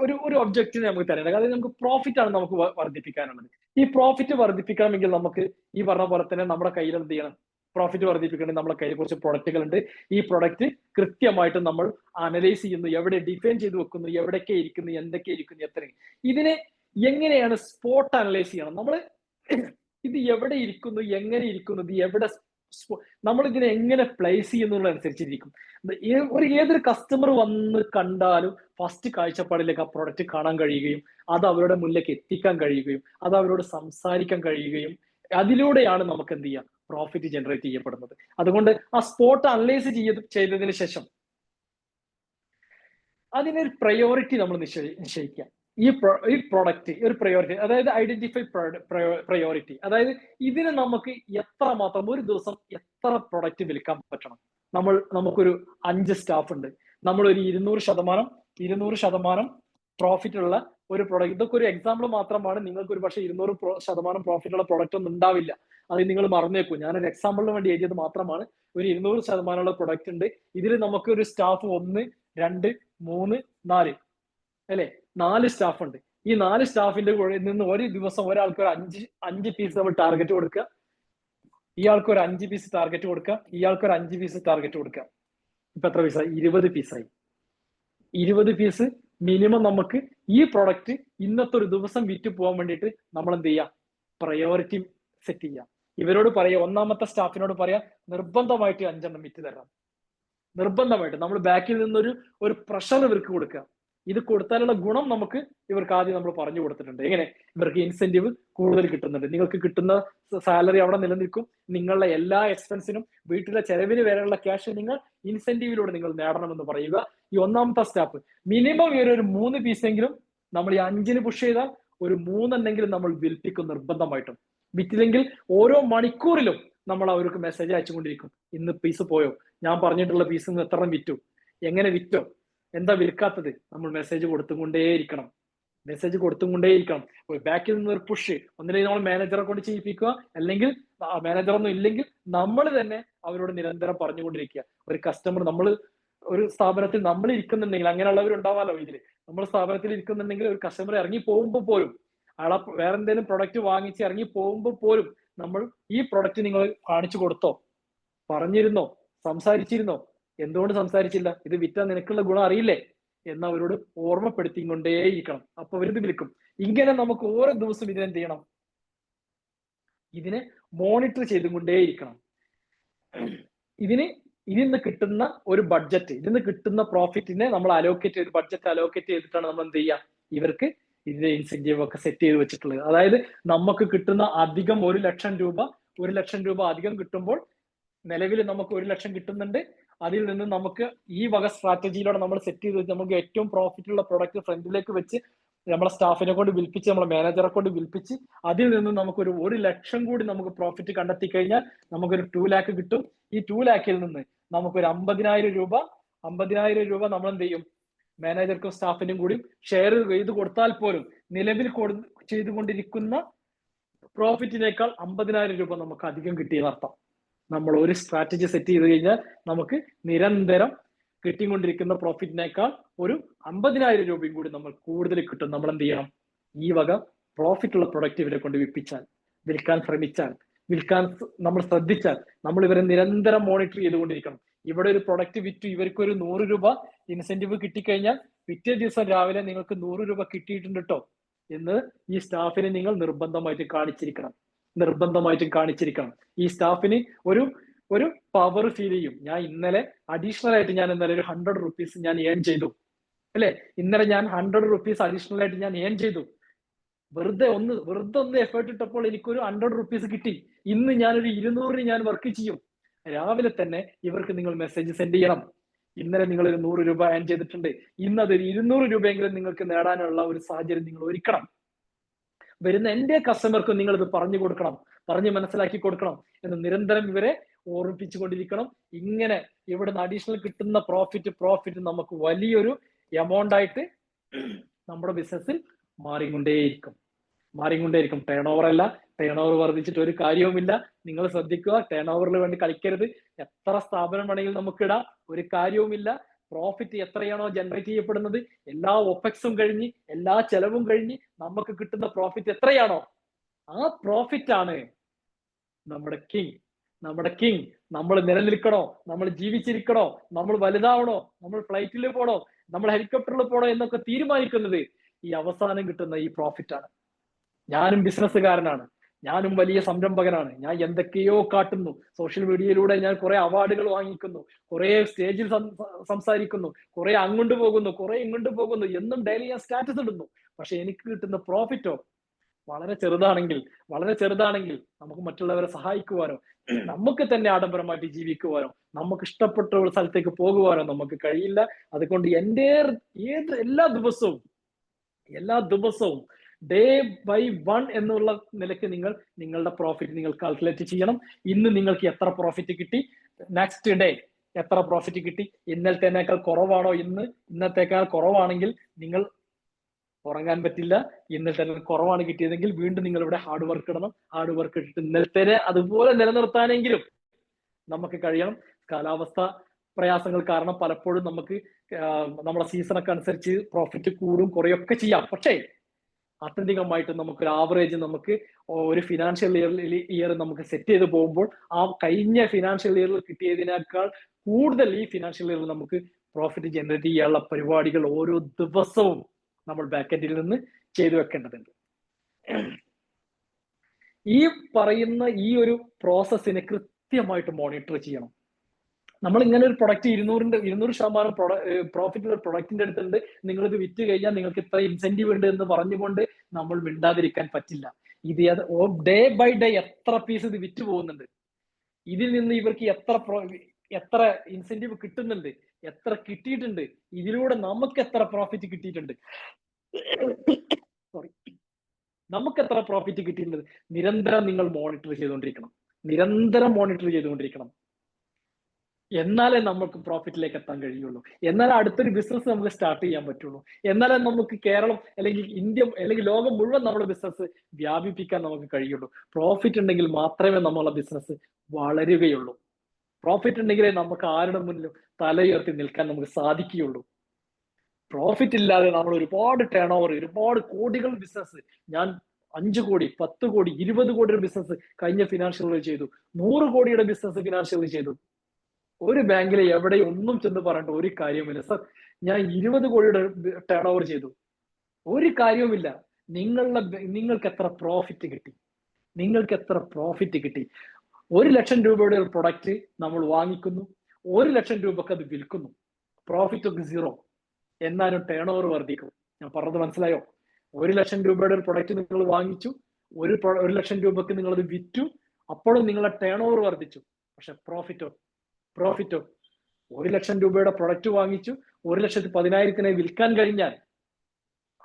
ഒരു ഒബ്ജക്റ്റിനെ നമുക്ക് തരേണ്ടത്, അതായത് നമുക്ക് പ്രോഫിറ്റ് ആണ് നമുക്ക് വർദ്ധിപ്പിക്കാനുള്ളത്. ഈ പ്രോഫിറ്റ് വർദ്ധിപ്പിക്കണമെങ്കിൽ നമുക്ക് ഈ പറഞ്ഞ പോലെ തന്നെ നമ്മുടെ കയ്യിൽ എന്ത് ചെയ്യണം? പ്രോഫിറ്റ് വർദ്ധിപ്പിക്കേണ്ടത് നമ്മളെ കയ്യിൽ കുറച്ച് പ്രൊഡക്റ്റുകളുണ്ട്. ഈ പ്രൊഡക്റ്റ് കൃത്യമായിട്ട് നമ്മൾ അനലൈസ് ചെയ്യുന്നു, എവിടെ ഡിഫൈൻ ചെയ്ത് വെക്കുന്നു, എവിടെയൊക്കെ ഇരിക്കുന്നു, എന്തൊക്കെ ഇരിക്കുന്നു, എത്ര. ഇതിനെ എങ്ങനെയാണ് സ്പോട്ട് അനലൈസ് ചെയ്യണം? നമ്മൾ ഇത് എവിടെ ഇരിക്കുന്നു, എങ്ങനെ ഇരിക്കുന്നു, ഇത് എവിടെ, നമ്മൾ ഇതിനെ എങ്ങനെ പ്ലേസ് ചെയ്യുന്നതിനനുസരിച്ചിരിക്കും. ഏതൊരു കസ്റ്റമർ വന്ന് കണ്ടാലും ഫസ്റ്റ് കാഴ്ചപ്പാടിലേക്ക് ആ പ്രൊഡക്റ്റ് കാണാൻ കഴിയുകയും അത് അവരുടെ മുന്നിലേക്ക് എത്തിക്കാൻ കഴിയുകയും അത് അവരോട് സംസാരിക്കാൻ കഴിയുകയും അതിലൂടെയാണ് നമുക്ക് എന്ത് ചെയ്യാം? പ്രോഫിറ്റ് ജനറേറ്റ് ചെയ്യപ്പെടുന്നത്. അതുകൊണ്ട് ആ സ്പോട്ട് അനലൈസ് ചെയ്തതിന് ശേഷം അതിനൊരു പ്രയോറിറ്റി നമ്മൾ നിശ്ചയിക്കാം. ഈ പ്രൊഡക്റ്റ് ഒരു പ്രയോറിറ്റി, അതായത് ഐഡന്റിഫൈ പ്രയോറിറ്റി, അതായത് ഇതിന് നമുക്ക് എത്രമാത്രം ഒരു ദിവസം എത്ര പ്രൊഡക്റ്റ് വിൽക്കാൻ പറ്റണം. നമുക്കൊരു 5 സ്റ്റാഫ് ഉണ്ട്, നമ്മൾ ഒരു 200% പ്രോഫിറ്റ് ഉള്ള ഒരു പ്രൊഡക്റ്റ്. ഇതൊക്കെ ഒരു എക്സാമ്പിൾ മാത്രമാണ്. നിങ്ങൾക്ക് ഒരു പക്ഷേ 200% പ്രോഫിറ്റ് ഉള്ള പ്രൊഡക്റ്റ് ഒന്നും ഉണ്ടാവില്ല, അത് നിങ്ങൾ മറന്നേക്കും. ഞാനൊരു എക്സാമ്പിളിന് വേണ്ടി എഴുതിയത് മാത്രമാണ്. ഒരു 200% പ്രൊഡക്റ്റ് ഉണ്ട്. ഇതിൽ നമുക്ക് ഒരു സ്റ്റാഫ് 1, 2, 3, 4 അല്ലെ, 4 സ്റ്റാഫ് ഉണ്ട്. ഈ 4 സ്റ്റാഫിന്റെ കൂടെ നിന്ന് ഒരു ദിവസം ഒരാൾക്ക് ഒരു 5 പീസ് നമ്മൾ ടാർഗറ്റ് കൊടുക്കുക, ഇയാൾക്ക് ഒരു 5 പീസ് ടാർഗറ്റ് കൊടുക്കുക, ഇയാൾക്ക് ഒരു 5 പീസ് ടാർഗറ്റ് കൊടുക്കുക. ഇപ്പൊ എത്ര പീസായി? 20 പീസായി. 20 പീസ് മിനിമം നമുക്ക് ഈ പ്രൊഡക്റ്റ് ഇന്നത്തെ ഒരു ദിവസം വിറ്റ് പോകാൻ വേണ്ടിയിട്ട് നമ്മൾ എന്ത് ചെയ്യാം? പ്രയോറിറ്റി സെറ്റ് ചെയ്യാം. ഇവരോട് പറയാ, ഒന്നാമത്തെ സ്റ്റാഫിനോട് പറയാ, നിർബന്ധമായിട്ട് 5 എണ്ണം വിറ്റ് തരാം. നിർബന്ധമായിട്ട് നമ്മൾ ബാക്കിൽ നിന്നൊരു പ്രഷർ ഇവർക്ക് കൊടുക്കുക. ഇത് കൊടുത്താലുള്ള ഗുണം നമുക്ക് ഇവർക്ക് ആദ്യം നമ്മൾ പറഞ്ഞു കൊടുത്തിട്ടുണ്ട്. എങ്ങനെ? ഇവർക്ക് ഇൻസെന്റീവ് കൂടുതൽ കിട്ടുന്നുണ്ട്, നിങ്ങൾക്ക് കിട്ടുന്ന സാലറി അവിടെ നിലനിൽക്കും, നിങ്ങളുടെ എല്ലാ എക്സ്പെൻസിനും വീട്ടിലെ ചെലവിന് വരെയുള്ള ക്യാഷ് നിങ്ങൾ ഇൻസെന്റീവിലൂടെ നിങ്ങൾ നേടണമെന്ന് പറയുക. ഈ ഒന്നാമത്തെ സ്റ്റാഫ് മിനിമം ഒരു 3 പീസെങ്കിലും നമ്മൾ ഈ 5-ന് പുഷ് ചെയ്താൽ ഒരു 3 എണ്ണെങ്കിലും നമ്മൾ വിൽപ്പിക്കും നിർബന്ധമായിട്ടും. വിറ്റില്ലെങ്കിൽ ഓരോ മണിക്കൂറിലും നമ്മൾ അവർക്ക് മെസ്സേജ് അയച്ചുകൊണ്ടിരിക്കും, ഇന്ന് പീസ് പോയോ, ഞാൻ പറഞ്ഞിട്ടുള്ള പീസ് എത്ര വിറ്റു, എങ്ങനെ വിറ്റോ, എന്താ വിൽക്കാത്തത്, നമ്മൾ മെസ്സേജ് കൊടുത്തുകൊണ്ടേയിരിക്കണം. ബാക്കിൽ നിന്ന് ഒരു പുഷ്, ഒന്നില്ലെങ്കിൽ നമ്മൾ മാനേജറെ കൊണ്ട് ചെയ്യിപ്പിക്കുക, അല്ലെങ്കിൽ മാനേജറൊന്നും ഇല്ലെങ്കിൽ നമ്മൾ തന്നെ അവരോട് നിരന്തരം പറഞ്ഞുകൊണ്ടിരിക്കുക. ഒരു കസ്റ്റമർ, നമ്മൾ ഒരു സ്ഥാപനത്തിൽ നമ്മൾ ഇരിക്കുന്നുണ്ടെങ്കിൽ, അങ്ങനെയുള്ളവരുണ്ടാവാലോ ഇതില്, നമ്മൾ സ്ഥാപനത്തിൽ ഇരിക്കുന്നുണ്ടെങ്കിൽ ഒരു കസ്റ്റമർ ഇറങ്ങി പോകുമ്പോൾ പോലും, ആളെ വേറെ എന്തെങ്കിലും പ്രൊഡക്റ്റ് വാങ്ങിച്ച് ഇറങ്ങി പോകുമ്പോൾ പോലും നമ്മൾ ഈ പ്രൊഡക്റ്റ് നിങ്ങൾ കാണിച്ചു കൊടുത്തോ, പറഞ്ഞിരുന്നോ, സംസാരിച്ചിരുന്നോ, എന്തുകൊണ്ട് സംസാരിച്ചില്ല, ഇത് വിറ്റാൽ നിനക്കുള്ള ഗുണം അറിയില്ലേ എന്ന് അവരോട് ഓർമ്മപ്പെടുത്തിക്കൊണ്ടേയിരിക്കണം. അപ്പൊ അവരിത് വിൽക്കും. ഇങ്ങനെ നമുക്ക് ഓരോ ദിവസവും ഇതിനെന്ത് ചെയ്യണം? ഇതിനെ മോണിറ്റർ ചെയ്തുകൊണ്ടേയിരിക്കണം. ഇതിന്ന് കിട്ടുന്ന ഒരു ബഡ്ജറ്റ്, ഇതിന്ന് കിട്ടുന്ന പ്രോഫിറ്റിനെ നമ്മൾ ബഡ്ജറ്റ് അലോക്കേറ്റ് ചെയ്തിട്ടാണ് നമ്മൾ എന്ത് ചെയ്യുക? ഇവർക്ക് ഇതിന്റെ ഇൻസെന്റീവ് ഒക്കെ സെറ്റ് ചെയ്ത് വെച്ചിട്ടുള്ളത്. അതായത് നമുക്ക് കിട്ടുന്ന അധികം 1 ലക്ഷം രൂപ അധികം കിട്ടുമ്പോൾ, നിലവിൽ നമുക്ക് 1 ലക്ഷം കിട്ടുന്നുണ്ട്, അതിൽ നിന്ന് നമുക്ക് ഈ വക സ്ട്രാറ്റജിയിലൂടെ നമ്മൾ സെറ്റ് ചെയ്ത് വെച്ച് നമുക്ക് ഏറ്റവും പ്രോഫിറ്റ് ഉള്ള പ്രൊഡക്റ്റ് ഫ്രണ്ടിലേക്ക് വെച്ച് നമ്മളെ സ്റ്റാഫിനെ കൊണ്ട് വിൽപ്പിച്ച്, നമ്മളെ മാനേജറെ കൊണ്ട് വിൽപ്പിച്ച് അതിൽ നിന്ന് നമുക്കൊരു 1 ലക്ഷം കൂടി നമുക്ക് പ്രോഫിറ്റ് കണ്ടെത്തി കഴിഞ്ഞാൽ നമുക്കൊരു 2 ലാക്ക് കിട്ടും. ഈ 2 ലാക്കിൽ നിന്ന് നമുക്കൊരു 50,000 രൂപ നമ്മൾ എന്ത് ചെയ്യും? മാനേജർക്കും സ്റ്റാഫിനും കൂടി ഷെയർ ചെയ്ത് കൊടുത്താൽ പോലും നിലവിൽ ചെയ്തുകൊണ്ടിരിക്കുന്ന പ്രോഫിറ്റിനേക്കാൾ 50,000 രൂപ നമുക്ക് അധികം കിട്ടിയെന്നർത്ഥം. നമ്മൾ ഒരു സ്ട്രാറ്റജി സെറ്റ് ചെയ്ത് കഴിഞ്ഞാൽ നമുക്ക് നിരന്തരം കിട്ടിക്കൊണ്ടിരിക്കുന്ന പ്രോഫിറ്റിനേക്കാൾ ഒരു 50,000 രൂപയും കൂടി നമ്മൾ കൂടുതൽ കിട്ടും. നമ്മൾ എന്ത് ചെയ്യണം? ഈ വക പ്രോഫിറ്റ് ഉള്ള പ്രൊഡക്റ്റ് ഇവരെ കൊണ്ട് വിൽക്കാൻ ശ്രമിച്ചാൽ, വിൽക്കാൻ നമ്മൾ ശ്രദ്ധിച്ചാൽ, നമ്മൾ ഇവരെ നിരന്തരം മോണിറ്റർ ചെയ്തുകൊണ്ടിരിക്കണം. ഇവിടെ ഒരു പ്രൊഡക്റ്റ് വിറ്റു, ഇവർക്ക് ഒരു 100 രൂപ ഇൻസെന്റീവ് കിട്ടിക്കഴിഞ്ഞാൽ പിറ്റേ ദിവസം രാവിലെ നിങ്ങൾക്ക് 100 രൂപ കിട്ടിയിട്ടുണ്ട് കേട്ടോ എന്ന് ഈ സ്റ്റാഫിനെ നിങ്ങൾ നിർബന്ധമായിട്ടും കാണിച്ചിരിക്കണം. ഈ സ്റ്റാഫിന് ഒരു പവർ ഫീൽ ചെയ്യും. ഞാൻ ഇന്നലെ അഡീഷണൽ ആയിട്ട് ഞാൻ ഇന്നലെ ഒരു 100 റുപ്പീസ് ഞാൻ ഏൺ ചെയ്തു അല്ലെ, ഇന്നലെ ഞാൻ 100 റുപ്പീസ് അഡീഷണൽ ആയിട്ട് ഞാൻ ഏൺ ചെയ്തു. വെറുതെ ഒന്ന് എഫേർട്ട് ഇട്ടപ്പോൾ എനിക്കൊരു 100 റുപ്പീസ് കിട്ടി. ഇന്ന് ഞാനൊരു 200 ഞാൻ വർക്ക് ചെയ്യും. രാവിലെ തന്നെ ഇവർക്ക് നിങ്ങൾ മെസ്സേജ് സെൻഡ് ചെയ്യണം. ഇന്നലെ നിങ്ങൾ ഒരു 100 രൂപ ഏൺ ചെയ്തിട്ടുണ്ട്, ഇന്ന് അതൊരു 200 രൂപയെങ്കിലും നിങ്ങൾക്ക് നേടാനുള്ള ഒരു സാഹചര്യം നിങ്ങൾ ഒരുക്കണം. വരുന്ന എന്റെ കസ്റ്റമർക്ക് നിങ്ങൾ ഇത് പറഞ്ഞു കൊടുക്കണം, പറഞ്ഞ് മനസ്സിലാക്കി കൊടുക്കണം എന്ന് നിരന്തരം ഇവരെ ഓർമ്മിപ്പിച്ചുകൊണ്ടിരിക്കണം. ഇങ്ങനെ ഇവിടുന്ന് അഡീഷണൽ കിട്ടുന്ന പ്രോഫിറ്റ് നമുക്ക് വലിയൊരു എമൗണ്ട് ആയിട്ട് നമ്മുടെ ബിസിനസ്സിൽ മാറിക്കൊണ്ടേയിരിക്കും. ടേൺ ഓവർ അല്ല, ടേൺ ഓവർ വർദ്ധിച്ചിട്ട് ഒരു കാര്യവുമില്ല. നിങ്ങൾ ശ്രദ്ധിക്കുക, ടേൺ ഓവറിൽ വേണ്ടി കളിക്കരുത്. എത്ര സ്ഥാപനം വേണമെങ്കിൽ നമുക്ക് ഇടാം, ഒരു കാര്യവുമില്ല. പ്രോഫിറ്റ് എത്രയാണോ ജനറേറ്റ് ചെയ്യപ്പെടുന്നത്, എല്ലാ ഒപെക്സും കഴിഞ്ഞ് എല്ലാ ചെലവും കഴിഞ്ഞ് നമുക്ക് കിട്ടുന്ന പ്രോഫിറ്റ് എത്രയാണോ, ആ പ്രോഫിറ്റ് ആണ് നമ്മുടെ കിങ്. നമ്മൾ നിലനിൽക്കണോ, നമ്മൾ ജീവിച്ചിരിക്കണോ, നമ്മൾ വലുതാവണോ, നമ്മൾ ഫ്ലൈറ്റിൽ പോണോ, നമ്മൾ ഹെലികോപ്റ്ററിൽ പോണോ എന്നൊക്കെ തീരുമാനിക്കുന്നത് ഈ അവസാനം കിട്ടുന്ന ഈ പ്രോഫിറ്റ് ആണ്. ഞാനും ബിസിനസ്സുകാരനാണ്, ഞാനും വലിയ സംരംഭകനാണ്. ഞാൻ എന്തൊക്കെയോ കാട്ടുന്നു. സോഷ്യൽ മീഡിയയിലൂടെ ഞാൻ കുറെ അവാർഡുകൾ വാങ്ങിക്കുന്നു, കുറെ സ്റ്റേജിൽ സംസാരിക്കുന്നു, കുറെ അങ്ങോട്ട് പോകുന്നു, കുറെ ഇങ്ങോട്ട് പോകുന്നു, എന്നും ഡെയിലി ഞാൻ സ്റ്റാറ്റസ് ഇടുന്നു. പക്ഷെ എനിക്ക് കിട്ടുന്ന പ്രോഫിറ്റോ വളരെ ചെറുതാണെങ്കിൽ നമുക്ക് മറ്റുള്ളവരെ സഹായിക്കുവാനോ, നമുക്ക് തന്നെ ആഡംബരമായിട്ട് ജീവിക്കുവാനോ, നമുക്ക് ഇഷ്ടപ്പെട്ട ഒരു സ്ഥലത്തേക്ക് പോകുവാനോ നമുക്ക് കഴിയില്ല. അതുകൊണ്ട് എൻ്റെ എല്ലാ ദിവസവും ഡേ ബൈ 1 എന്നുള്ള നിലയ്ക്ക് നിങ്ങളുടെ പ്രോഫിറ്റ് നിങ്ങൾ കാൽക്കുലേറ്റ് ചെയ്യണം. ഇന്ന് നിങ്ങൾക്ക് എത്ര പ്രോഫിറ്റ് കിട്ടി, നെക്സ്റ്റ് ഡേ എത്ര പ്രോഫിറ്റ് കിട്ടി, ഇന്നലത്തേക്കാൾ കുറവാണോ, ഇന്നത്തേക്കാൾ കുറവാണെങ്കിൽ നിങ്ങൾ ഉറങ്ങാൻ പറ്റില്ല. ഇന്നത്തെ കുറവാണ് കിട്ടിയതെങ്കിൽ വീണ്ടും നിങ്ങൾ ഇവിടെ ഹാർഡ് വർക്ക് ഇടണം. ഹാർഡ് വർക്ക് ഇട്ടിട്ട് ഇന്നലത്തെ അതുപോലെ നിലനിർത്താനെങ്കിലും നമുക്ക് കഴിയണം. കാലാവസ്ഥ പ്രയാസങ്ങൾ കാരണം പലപ്പോഴും നമുക്ക് നമ്മുടെ സീസണൊക്കെ അനുസരിച്ച് പ്രോഫിറ്റ് കൂടും കുറയൊക്കെ ചെയ്യാം. പക്ഷേ ആത്യന്തികമായിട്ട് നമുക്കൊരു ആവറേജ് നമുക്ക് ഒരു ഫിനാൻഷ്യൽ ഇയർ നമുക്ക് സെറ്റ് ചെയ്ത് പോകുമ്പോൾ ആ കഴിഞ്ഞ ഫിനാൻഷ്യൽ ഇയറിൽ കിട്ടിയതിനേക്കാൾ കൂടുതൽ ഈ ഫിനാൻഷ്യൽ ഇയറിൽ നമുക്ക് പ്രോഫിറ്റ് ജനറേറ്റ് ചെയ്യാനുള്ള പരിപാടികൾ ഓരോ ദിവസവും നമ്മൾ ബാക്ക് എൻഡിൽ നിന്ന് ചെയ്തു വെക്കേണ്ടതുണ്ട്. ഈ പറയുന്ന ഈ ഒരു പ്രോസസ്സിനെ കൃത്യമായിട്ട് മോണിറ്റർ ചെയ്യണം. നമ്മൾ ഇങ്ങനെ ഒരു പ്രൊഡക്റ്റ് 200% പ്രോഫിറ്റ് ഉള്ള പ്രൊഡക്റ്റിന്റെ അടുത്തുണ്ട്, നിങ്ങളിത് വിറ്റ് കഴിഞ്ഞാൽ നിങ്ങൾക്ക് ഇത്ര ഇൻസെന്റീവ് ഉണ്ട് എന്ന് പറഞ്ഞുകൊണ്ട് നമ്മൾ മിണ്ടാതിരിക്കാൻ പറ്റില്ല. ഇത് ഡേ ബൈ ഡേ എത്ര പീസ് ഇത് വിറ്റ് പോകുന്നുണ്ട്, ഇതിൽ നിന്ന് ഇവർക്ക് എത്ര ഇൻസെന്റീവ് കിട്ടുന്നുണ്ട്, എത്ര കിട്ടിയിട്ടുണ്ട്, ഇതിലൂടെ നമുക്ക് എത്ര പ്രോഫിറ്റ് കിട്ടിയിട്ടുണ്ട്, നമുക്ക് എത്ര പ്രോഫിറ്റ് കിട്ടിയിട്ടുണ്ട്, നിരന്തരം നിങ്ങൾ മോണിറ്റർ ചെയ്തുകൊണ്ടിരിക്കണം. എന്നാലേ നമുക്ക് പ്രോഫിറ്റിലേക്ക് എത്താൻ കഴിയുള്ളൂ. എന്നാലേ അടുത്തൊരു ബിസിനസ് നമുക്ക് സ്റ്റാർട്ട് ചെയ്യാൻ പറ്റുള്ളൂ. എന്നാലേ നമുക്ക് കേരളം അല്ലെങ്കിൽ ഇന്ത്യ അല്ലെങ്കിൽ ലോകം മുഴുവൻ നമ്മുടെ ബിസിനസ് വ്യാപിപ്പിക്കാൻ നമുക്ക് കഴിയുള്ളൂ. പ്രോഫിറ്റ് ഉണ്ടെങ്കിൽ മാത്രമേ നമ്മളെ ബിസിനസ് വളരുകയുള്ളൂ. പ്രോഫിറ്റ് ഉണ്ടെങ്കിലേ നമുക്ക് ആരുടെ മുന്നിലും തലയുയർത്തി നിൽക്കാൻ നമുക്ക് സാധിക്കുകയുള്ളൂ. പ്രോഫിറ്റ് ഇല്ലാതെ നമ്മൾ ഒരുപാട് ടേൺ ഓവർ, ഒരുപാട് കോടികൾ ബിസിനസ്, ഞാൻ 5 കോടി 10 കോടി 20 കോടിയുടെ ബിസിനസ് കഴിഞ്ഞ ഫിനാൻഷ്യൽ ചെയ്തു, 100 കോടിയുടെ ബിസിനസ് ഫിനാൻഷ്യൽ ചെയ്തു. ഒരു ബാങ്കിൽ എവിടെ ഒന്നും ചെന്ന് പറഞ്ഞിട്ട് ഒരു കാര്യവുമില്ല. സർ ഞാൻ 20 കോടിയുടെ ടേൺ ഓവർ ചെയ്തു, ഒരു കാര്യവുമില്ല. നിങ്ങൾക്ക് എത്ര പ്രോഫിറ്റ് കിട്ടി? 1 ലക്ഷം രൂപയുടെ ഒരു പ്രൊഡക്റ്റ് നമ്മൾ വാങ്ങിക്കുന്നു, 1 ലക്ഷം രൂപക്ക് അത് വിൽക്കുന്നു, പ്രോഫിറ്റ് ഒക്കെ 0, എന്നാലും ടേൺ ഓവർ വർദ്ധിക്കും. ഞാൻ പറഞ്ഞത് മനസ്സിലായോ? 1 ലക്ഷം രൂപയുടെ ഒരു പ്രൊഡക്റ്റ് നിങ്ങൾ വാങ്ങിച്ചു, 1 ലക്ഷം രൂപക്ക് നിങ്ങൾ അത് വിറ്റു, അപ്പോഴും നിങ്ങളുടെ ടേൺ ഓവർ വർദ്ധിച്ചു. പക്ഷെ പ്രോഫിറ്റോ 1 ലക്ഷം രൂപയുടെ പ്രൊഡക്റ്റ് വാങ്ങിച്ചു 1,10,000 വിൽക്കാൻ കഴിഞ്ഞാൽ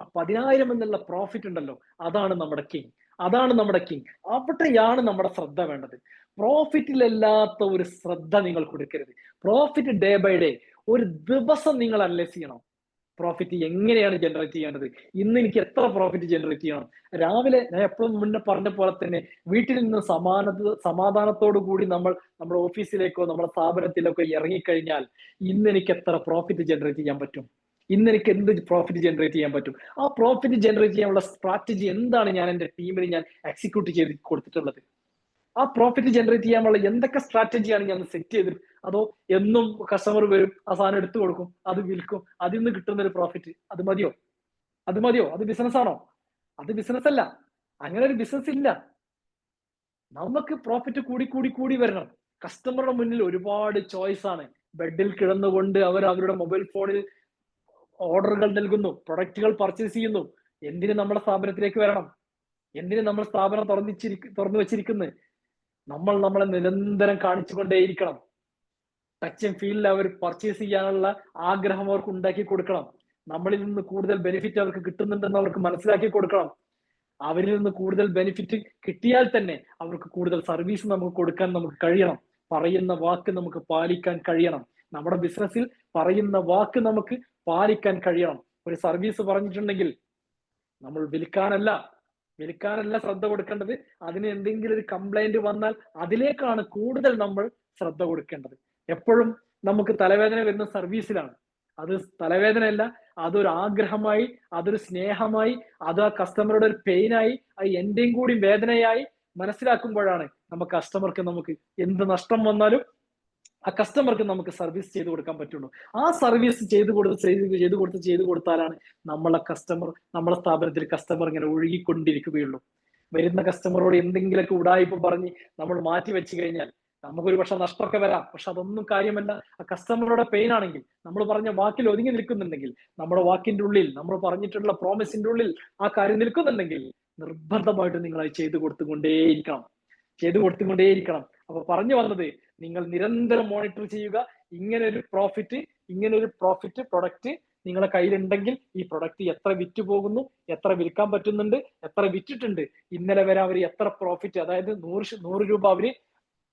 10,000 എന്നുള്ള പ്രോഫിറ്റ് ഉണ്ടല്ലോ, അതാണ് നമ്മുടെ കിങ്. അതാണ് നമ്മുടെ കിങ്. അവിടെയാണ് നമ്മുടെ ശ്രദ്ധ വേണ്ടത്. പ്രോഫിറ്റിലല്ലാത്ത ഒരു ശ്രദ്ധ നിങ്ങൾ കൊടുക്കരുത്. പ്രോഫിറ്റ് ഡേ ബൈ ഡേ, ഒരു ദിവസം നിങ്ങൾ അനലൈസ് ചെയ്യണം. പ്രോഫിറ്റ് എങ്ങനെയാണ് ജനറേറ്റ് ചെയ്യേണ്ടത്, ഇന്ന് എനിക്ക് എത്ര പ്രോഫിറ്റ് ജനറേറ്റ് ചെയ്യണം. രാവിലെ ഞാൻ എപ്പോഴും മുന്നേ പറഞ്ഞ പോലെ തന്നെ വീട്ടിൽ നിന്ന് സമാധാനത്തോടു കൂടി നമ്മൾ നമ്മുടെ ഓഫീസിലേക്കോ നമ്മുടെ സ്ഥാപനത്തിലേക്കോ ഇറങ്ങിക്കഴിഞ്ഞാൽ ഇന്ന് എനിക്ക് എത്ര പ്രോഫിറ്റ് ജനറേറ്റ് ചെയ്യാൻ പറ്റും, ഇന്ന് എനിക്ക് എന്ത് പ്രോഫിറ്റ് ജനറേറ്റ് ചെയ്യാൻ പറ്റും, ആ പ്രോഫിറ്റ് ജനറേറ്റ് ചെയ്യാനുള്ള സ്ട്രാറ്റജി എന്താണ് ഞാൻ എൻ്റെ ടീമിന് ഞാൻ എക്സിക്യൂട്ട് ചെയ്ത് കൊടുത്തിട്ടുള്ളത്, ആ പ്രോഫിറ്റ് ജനറേറ്റ് ചെയ്യാനുള്ള എന്തൊക്കെ സ്ട്രാറ്റജിയാണ് ഞാൻ സെറ്റ് ചെയ്തിട്ട്, അതോ എന്നും കസ്റ്റമർ വരും ആ സാധനം എടുത്തു കൊടുക്കും, അത് വിൽക്കും, അതിൽ നിന്ന് കിട്ടുന്ന ഒരു പ്രോഫിറ്റ് അത് മതിയോ? അത് ബിസിനസ് ആണോ? അത് ബിസിനസ് അല്ല. അങ്ങനെ ഒരു ബിസിനസ് ഇല്ല. നമുക്ക് പ്രോഫിറ്റ് കൂടി വരണം. കസ്റ്റമറുടെ മുന്നിൽ ഒരുപാട് ചോയ്സ് ആണ്. ബെഡിൽ കിടന്നുകൊണ്ട് അവർ അവരുടെ മൊബൈൽ ഫോണിൽ ഓർഡറുകൾ നൽകുന്നു, പ്രൊഡക്റ്റുകൾ പർച്ചേസ് ചെയ്യുന്നു. എന്തിന് നമ്മുടെ സ്ഥാപനത്തിലേക്ക് വരണം? എന്തിന് നമ്മൾ സ്ഥാപനം തുറന്നു വെച്ചിരിക്കുന്നത്? നമ്മളെ നിരന്തരം കാണിച്ചുകൊണ്ടേയിരിക്കണം. ടച്ച് ആൻഡ് ഫീലിൽ അവർ പർച്ചേസ് ചെയ്യാനുള്ള ആഗ്രഹം അവർക്ക് ഉണ്ടാക്കി കൊടുക്കണം. നമ്മളിൽ നിന്ന് കൂടുതൽ ബെനിഫിറ്റ് അവർക്ക് കിട്ടുന്നുണ്ടെന്ന് അവർക്ക് മനസ്സിലാക്കി കൊടുക്കണം. അവരിൽ നിന്ന് കൂടുതൽ ബെനിഫിറ്റ് കിട്ടിയാൽ തന്നെ അവർക്ക് കൂടുതൽ സർവീസ് നമുക്ക് കൊടുക്കാൻ നമുക്ക് കഴിയണം. പറയുന്ന വാക്ക് നമുക്ക് പാലിക്കാൻ കഴിയണം. നമ്മുടെ ബിസിനസ്സിൽ പറയുന്ന വാക്ക് നമുക്ക് പാലിക്കാൻ കഴിയണം. ഒരു സർവീസ് പറഞ്ഞിട്ടുണ്ടെങ്കിൽ നമ്മൾ വിൽക്കാനല്ല ശ്രദ്ധ കൊടുക്കേണ്ടത്. അതിന് എന്തെങ്കിലും ഒരു കംപ്ലൈന്റ് വന്നാൽ അതിലേക്കാണ് കൂടുതൽ നമ്മൾ ശ്രദ്ധ കൊടുക്കേണ്ടത്. എപ്പോഴും നമുക്ക് തലവേദന വരുന്ന സർവീസിലാണ്. അത് തലവേദനയല്ല, അതൊരു ആഗ്രഹമായി, അതൊരു സ്നേഹമായി, അത് ആ കസ്റ്റമറുടെ ഒരു പെയിനായി, അത് എന്റെയും കൂടി വേദനയായി മനസ്സിലാക്കുമ്പോഴാണ് കസ്റ്റമർക്ക് നമുക്ക് എന്ത് നഷ്ടം വന്നാലും ആ കസ്റ്റമർക്ക് നമുക്ക് സർവീസ് ചെയ്ത് കൊടുക്കാൻ പറ്റുള്ളൂ. ആ സർവീസ് ചെയ്ത് കൊടുത്താലാണ് നമ്മളെ സ്ഥാപനത്തിൽ കസ്റ്റമർ ഇങ്ങനെ ഒഴുകിക്കൊണ്ടിരിക്കുകയുള്ളൂ. വരുന്ന കസ്റ്റമറോട് എന്തെങ്കിലുമൊക്കെ ഉടായ്പ പറഞ്ഞ് നമ്മൾ മാറ്റി വെച്ച് കഴിഞ്ഞാൽ നമുക്കൊരു പക്ഷെ നഷ്ടമൊക്കെ വരാം. പക്ഷെ അതൊന്നും കാര്യമല്ല. ആ കസ്റ്റമറുടെ പെയിൻ ആണെങ്കിൽ നമ്മൾ പറഞ്ഞ വാക്കിൽ ഒതുങ്ങി നിൽക്കുന്നുണ്ടെങ്കിൽ, നമ്മുടെ വാക്കിന്റെ ഉള്ളിൽ നമ്മൾ പറഞ്ഞിട്ടുള്ള പ്രോമിസിന്റെ ഉള്ളിൽ ആ കാര്യം നിൽക്കുന്നുണ്ടെങ്കിൽ നിർബന്ധമായിട്ട് നിങ്ങൾ അത് ചെയ്തു കൊടുത്തുകൊണ്ടേയിരിക്കണം. അപ്പൊ പറഞ്ഞു വന്നത്, നിങ്ങൾ നിരന്തരം മോണിറ്റർ ചെയ്യുക. ഇങ്ങനെ ഒരു പ്രോഫിറ്റ് പ്രൊഡക്റ്റ് നിങ്ങളുടെ കയ്യിലുണ്ടെങ്കിൽ ഈ പ്രൊഡക്റ്റ് എത്ര വിറ്റ് പോകുന്നു, എത്ര വിൽക്കാൻ പറ്റുന്നുണ്ട്, എത്ര വിറ്റിട്ടുണ്ട്, ഇന്നലെ വരെ അവർ എത്ര പ്രോഫിറ്റ്, അതായത് 100 രൂപ അവര്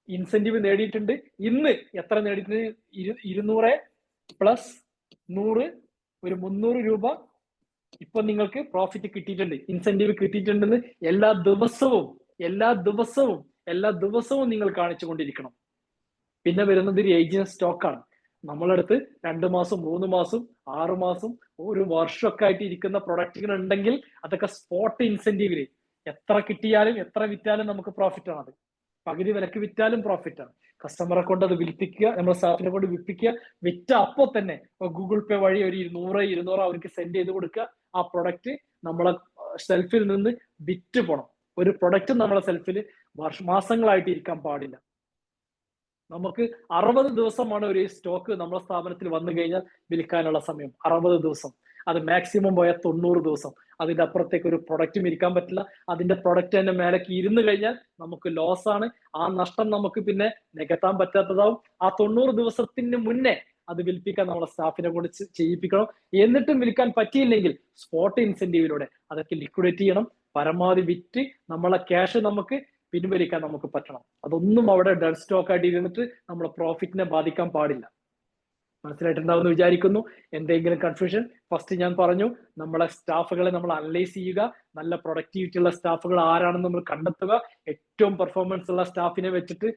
ഇൻസെന്റീവ് നേടിയിട്ടുണ്ട്, ഇന്ന് എത്ര നേടിയിട്ടുണ്ട്, 200 പ്ലസ് 100 ഒരു 300 രൂപ ഇപ്പൊ നിങ്ങൾക്ക് പ്രോഫിറ്റ് കിട്ടിയിട്ടുണ്ട്, ഇൻസെന്റീവ് കിട്ടിയിട്ടുണ്ടെന്ന് എല്ലാ ദിവസവും നിങ്ങൾ കാണിച്ചുകൊണ്ടിരിക്കണം. പിന്നെ വരുന്നത് ഒരു ഏജിയൻ സ്റ്റോക്കാണ്. നമ്മളടുത്ത് 2 മാസം 3 മാസം 6 മാസം 1 വർഷമൊക്കെ ആയിട്ട് ഇരിക്കുന്ന പ്രൊഡക്റ്റുകൾ ഉണ്ടെങ്കിൽ അതൊക്കെ സ്പോട്ട് ഇൻസെന്റീവില് എത്ര കിട്ടിയാലും എത്ര വിറ്റാലും നമുക്ക് പ്രോഫിറ്റ് ആണ്. അത് പകുതി വിലക്ക് വിറ്റാലും പ്രോഫിറ്റ് ആണ്. കസ്റ്റമറെ കൊണ്ട് അത് വിൽപ്പിക്കുക, നമ്മുടെ സ്റ്റാഫിനെ കൊണ്ട് വിൽപ്പിക്കുക, വിറ്റ അപ്പോ തന്നെ ഗൂഗിൾ പേ വഴി ഒരു 200 അവർക്ക് സെൻഡ് ചെയ്ത് കൊടുക്കുക. ആ പ്രൊഡക്റ്റ് നമ്മളെ ഷെൽഫിൽ നിന്ന് വിറ്റ് പോണം. ഒരു പ്രൊഡക്റ്റ് നമ്മളെ ഷെൽഫിൽ മാസങ്ങളായിട്ട് ഇരിക്കാൻ പാടില്ല. നമുക്ക് 60 ദിവസമാണ് ഒരു സ്റ്റോക്ക് നമ്മുടെ സ്ഥാപനത്തിൽ വന്നു കഴിഞ്ഞാൽ വിൽക്കാനുള്ള സമയം. 60 ദിവസം. അത് മാക്സിമം പോയാൽ 90 ദിവസം. അതിന്റെ അപ്പുറത്തേക്ക് ഒരു പ്രൊഡക്റ്റും ഇരിക്കാൻ പറ്റില്ല. അതിന്റെ പ്രൊഡക്റ്റ് തന്നെ മേലേക്ക് ഇരുന്ന് കഴിഞ്ഞാൽ നമുക്ക് ലോസ് ആണ്. ആ നഷ്ടം നമുക്ക് പിന്നെ നികത്താൻ പറ്റാത്തതാവും. ആ 90 ദിവസത്തിന് മുന്നേ അത് വിൽപ്പിക്കാൻ നമ്മളെ സ്റ്റാഫിനെ കൊണ്ട് ചെയ്യിപ്പിക്കണം. എന്നിട്ടും വിൽക്കാൻ പറ്റിയില്ലെങ്കിൽ സ്പോട്ട് ഇൻസെന്റീവിലൂടെ അതൊക്കെ ലിക്വിഡേറ്റ് ചെയ്യണം. പരമാവധി വിറ്റ് നമ്മളെ ക്യാഷ് നമുക്ക് പിൻവലിക്കാൻ നമുക്ക് പറ്റണം. അതൊന്നും അവിടെ ഡെഡ് സ്റ്റോക്ക് ആയിട്ട് ഇരുന്നിട്ട് നമ്മളെ പ്രോഫിറ്റിനെ ബാധിക്കാൻ പാടില്ല. മനസ്സിലായിട്ടുണ്ടാവുമെന്ന് വിചാരിക്കുന്നു. എന്തെങ്കിലും കൺഫ്യൂഷൻ? ഫസ്റ്റ് ഞാൻ പറഞ്ഞു, നമ്മളെ സ്റ്റാഫുകളെ നമ്മൾ അനലൈസ് ചെയ്യുക. നല്ല പ്രൊഡക്ടിവിറ്റി ഉള്ള സ്റ്റാഫുകൾ ആരാണെന്ന് നമ്മൾ കണ്ടെത്തുക. ഏറ്റവും പെർഫോമൻസ് ഉള്ള സ്റ്റാഫിനെ വെച്ചിട്ട്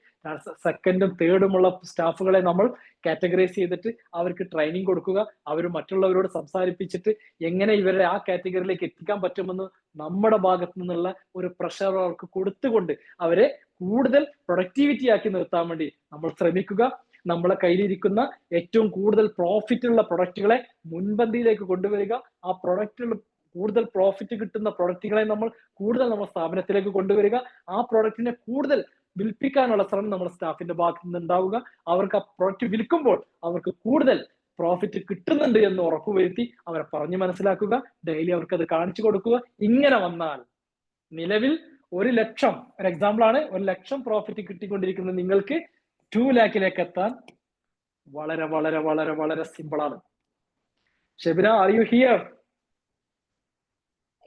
സെക്കൻഡും തേർഡുമുള്ള സ്റ്റാഫുകളെ നമ്മൾ കാറ്റഗറൈസ് ചെയ്തിട്ട് അവർക്ക് ട്രെയിനിങ് കൊടുക്കുക. അവർ മറ്റുള്ളവരോട് സംസാരിപ്പിച്ചിട്ട് എങ്ങനെ ഇവരെ ആ കാറ്റഗറിയിലേക്ക് എത്തിക്കാൻ പറ്റുമെന്ന് നമ്മുടെ ഭാഗത്തു നിന്നുള്ള ഒരു പ്രഷർ അവർക്ക് കൊടുത്തുകൊണ്ട് അവരെ കൂടുതൽ പ്രൊഡക്ടിവിറ്റി ആക്കി നിർത്താൻ വേണ്ടി നമ്മൾ ശ്രമിക്കുക. നമ്മളെ കയ്യിലിരിക്കുന്ന ഏറ്റവും കൂടുതൽ പ്രോഫിറ്റ് ഉള്ള പ്രൊഡക്റ്റുകളെ മുൻപന്തിയിലേക്ക് കൊണ്ടുവരിക. ആ പ്രൊഡക്റ്റുകൾ കൂടുതൽ പ്രോഫിറ്റ് കിട്ടുന്ന പ്രൊഡക്റ്റുകളെ നമ്മൾ സ്ഥാപനത്തിലേക്ക് കൊണ്ടുവരിക. ആ പ്രൊഡക്റ്റിനെ കൂടുതൽ വിൽപ്പിക്കാനുള്ള ശ്രമം നമ്മുടെ സ്റ്റാഫിന്റെ ഭാഗത്തു നിന്ന് ഉണ്ടാവുക. അവർക്ക് ആ പ്രൊഡക്റ്റ് വിൽക്കുമ്പോൾ അവർക്ക് കൂടുതൽ പ്രോഫിറ്റ് കിട്ടുന്നുണ്ട് എന്ന് ഉറപ്പുവരുത്തി അവരെ പറഞ്ഞു മനസ്സിലാക്കുക. ഡെയിലി അവർക്ക് അത് കാണിച്ചു കൊടുക്കുക. ഇങ്ങനെ വന്നാൽ നിലവിൽ 1 ലക്ഷം, ഒരു എക്സാമ്പിൾ ആണ്, 1 ലക്ഷം പ്രോഫിറ്റ് കിട്ടിക്കൊണ്ടിരിക്കുന്ന നിങ്ങൾക്ക് 2 ലാഖിലേക്ക് എത്താൻ വളരെ വളരെ വളരെ വളരെ സിമ്പിൾ ആണ്. Shebina, are you here?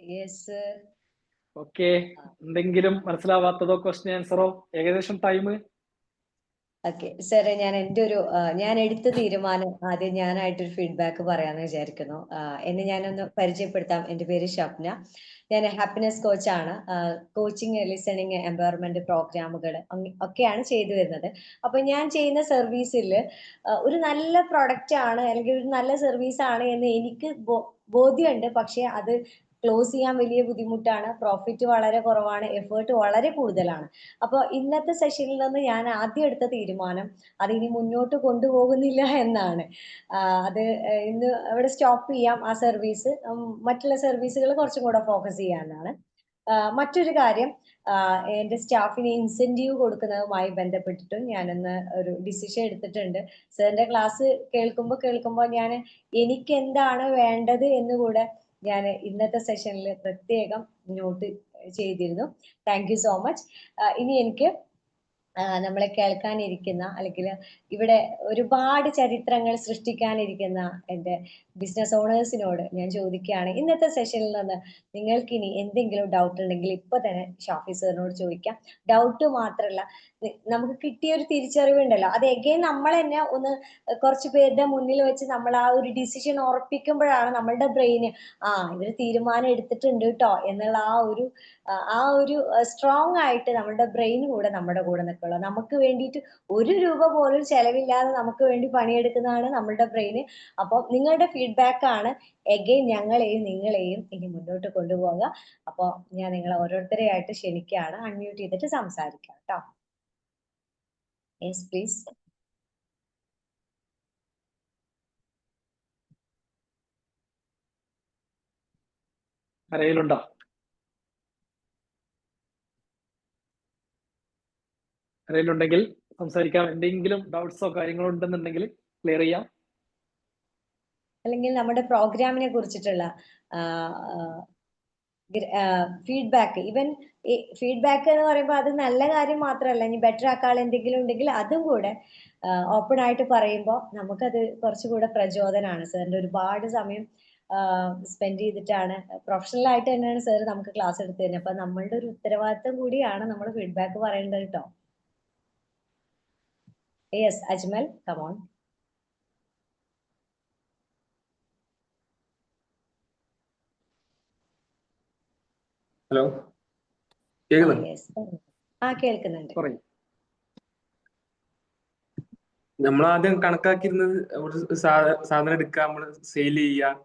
Yes. Okay, എന്തെങ്കിലും മനസ്സിലാവാത്തതോ ക്വസ്റ്റ്യൻ ആൻസറോ? ഏകദേശം ടൈം. ഓക്കെ സാറേ, ഞാൻ എടുത്ത തീരുമാനം ആദ്യം ഞാനായിട്ടൊരു ഫീഡ്ബാക്ക് പറയാമെന്ന് വിചാരിക്കുന്നു. എന്നെ ഞാനൊന്ന് പരിചയപ്പെടുത്താം. എൻ്റെ പേര് ഷപ്ന. ഞാൻ ഹാപ്പിനെസ് കോച്ചാണ്. കോച്ചിങ്, ലിസണിങ്, എംപവർമെന്റ് പ്രോഗ്രാമുകൾ ഒക്കെയാണ് ചെയ്തു വരുന്നത്. അപ്പൊ ഞാൻ ചെയ്യുന്ന സർവീസിൽ ഒരു നല്ല പ്രൊഡക്റ്റ് ആണ് അല്ലെങ്കിൽ ഒരു നല്ല സർവീസ് ആണ് എന്ന് എനിക്ക് ബോധ്യമുണ്ട്. പക്ഷെ അത് ക്ലോസ് ചെയ്യാൻ വലിയ ബുദ്ധിമുട്ടാണ്, പ്രോഫിറ്റ് വളരെ കുറവാണ്, എഫേർട്ട് വളരെ കൂടുതലാണ്. അപ്പോൾ ഇന്നത്തെ സെഷനിൽ നിന്ന് ഞാൻ ആദ്യം എടുത്ത തീരുമാനം അതിനി മുന്നോട്ട് കൊണ്ടുപോകുന്നില്ല എന്നാണ്. അത് ഇന്ന് അവിടെ സ്റ്റോപ്പ് ചെയ്യാം ആ സർവീസ്. മറ്റുള്ള സർവീസുകൾ കുറച്ചും കൂടെ ഫോക്കസ് ചെയ്യാനാണ്. മറ്റൊരു കാര്യം, എൻ്റെ സ്റ്റാഫിന് ഇൻസെന്റീവ് കൊടുക്കുന്നതുമായി ബന്ധപ്പെട്ടിട്ടും ഞാനൊന്ന് ഒരു ഡിസിഷൻ എടുത്തിട്ടുണ്ട്. സാറിന്റെ ക്ലാസ് കേൾക്കുമ്പോൾ എനിക്ക് എന്താണ് വേണ്ടത് എന്നുകൂടെ ഞാൻ ഇന്നത്തെ സെഷനിൽ പ്രത്യേകം നോട്ട് ചെയ്തിരുന്നു. Thank you so much. ഇനി എനിക്ക് നമ്മളെ കേൾക്കാനിരിക്കുന്ന അല്ലെങ്കിൽ ഇവിടെ ഒരുപാട് ചരിത്രങ്ങൾ സൃഷ്ടിക്കാനിരിക്കുന്ന എൻ്റെ ബിസിനസ് ഓണേഴ്സിനോട് ഞാൻ ചോദിക്കുകയാണ്, ഇന്നത്തെ സെഷനിൽ നിന്ന് നിങ്ങൾക്കിനി എന്തെങ്കിലും ഡൗട്ട് ഉണ്ടെങ്കിൽ ഇപ്പൊ തന്നെ ഷാഫി സാറിനോട് ചോദിക്കാം. ഡൗട്ട് മാത്രമല്ല, നമുക്ക് കിട്ടിയ ഒരു തിരിച്ചറിവുണ്ടല്ലോ, അത് എഗെയിൻ നമ്മൾ തന്നെ ഒന്ന് കുറച്ച് പേരുടെ മുന്നിൽ വെച്ച് നമ്മൾ ആ ഒരു ഡിസിഷൻ ഉറപ്പിക്കുമ്പോഴാണ് നമ്മളുടെ ബ്രെയിന് ഇവര് തീരുമാനം എടുത്തിട്ടുണ്ട് കേട്ടോ എന്നുള്ള ആ ഒരു സ്ട്രോങ് ആയിട്ട് നമ്മുടെ ബ്രെയിൻ കൂടെ നമ്മുടെ കൂടെ നിൽക്കുള്ളൂ. നമുക്ക് വേണ്ടിയിട്ട് ഒരു രൂപ പോലും ചെലവില്ലാതെ നമുക്ക് വേണ്ടി പണിയെടുക്കുന്നതാണ് നമ്മളുടെ ബ്രെയിന്. അപ്പോൾ നിങ്ങളുടെ ഫീഡ്ബാക്ക് ആണ് എഗെയിൻ ഞങ്ങളെയും നിങ്ങളെയും ഇനി മുന്നോട്ട് കൊണ്ടുപോകുക. അപ്പോൾ ഞാൻ നിങ്ങളെ ഓരോരുത്തരെയായിട്ട് ക്ഷണിക്കുകയാണ്, അൺമ്യൂട്ട് ചെയ്തിട്ട് സംസാരിക്കാം കേട്ടോ. Yes please. ആരെങ്കിലുണ്ടോ? ആരെങ്കിലുണ്ടെങ്കിൽ സംസാരിക്കാം. എന്തെങ്കിലും ഡൗട്ട്സോ കാര്യങ്ങളോ ഉണ്ടെന്നുണ്ടെങ്കിൽ ക്ലിയർ ചെയ്യാം. അല്ലെങ്കിൽ നമ്മുടെ പ്രോഗ്രാമിനെ കുറിച്ചിട്ടുള്ള ഫീഡ്ബാക്ക്, ഈവൻ ഫീഡ്ബാക്ക് എന്ന് പറയുമ്പോൾ അത് നല്ല കാര്യം മാത്രമല്ല, ഇനി ബെറ്റർ ആക്കാൻ എന്തെങ്കിലും ഉണ്ടെങ്കിൽ അതും കൂടെ ഓപ്പൺ ആയിട്ട് പറയുമ്പോൾ നമുക്കത് കുറച്ചുകൂടെ പ്രചോദനമാണ്. സാറിന്റെ ഒരുപാട് സമയം സ്പെൻഡ് ചെയ്തിട്ടാണ്, പ്രൊഫഷണൽ ആയിട്ട് തന്നെയാണ് സാർ നമുക്ക് ക്ലാസ് എടുത്തു തരുന്നത്. അപ്പൊ നമ്മളുടെ ഒരു ഉത്തരവാദിത്തം കൂടിയാണ് നമ്മൾ ഫീഡ്ബാക്ക് പറയേണ്ടത് കേട്ടോ. Yes Ajmal, come on. ഹലോ, കേൾക്കുന്നുണ്ട്. നമ്മളാദ്യം കണക്കാക്കിയിരുന്നത് ഒരു സാധനം എടുക്കുക, നമ്മൾ സെയിൽ ചെയ്യുക,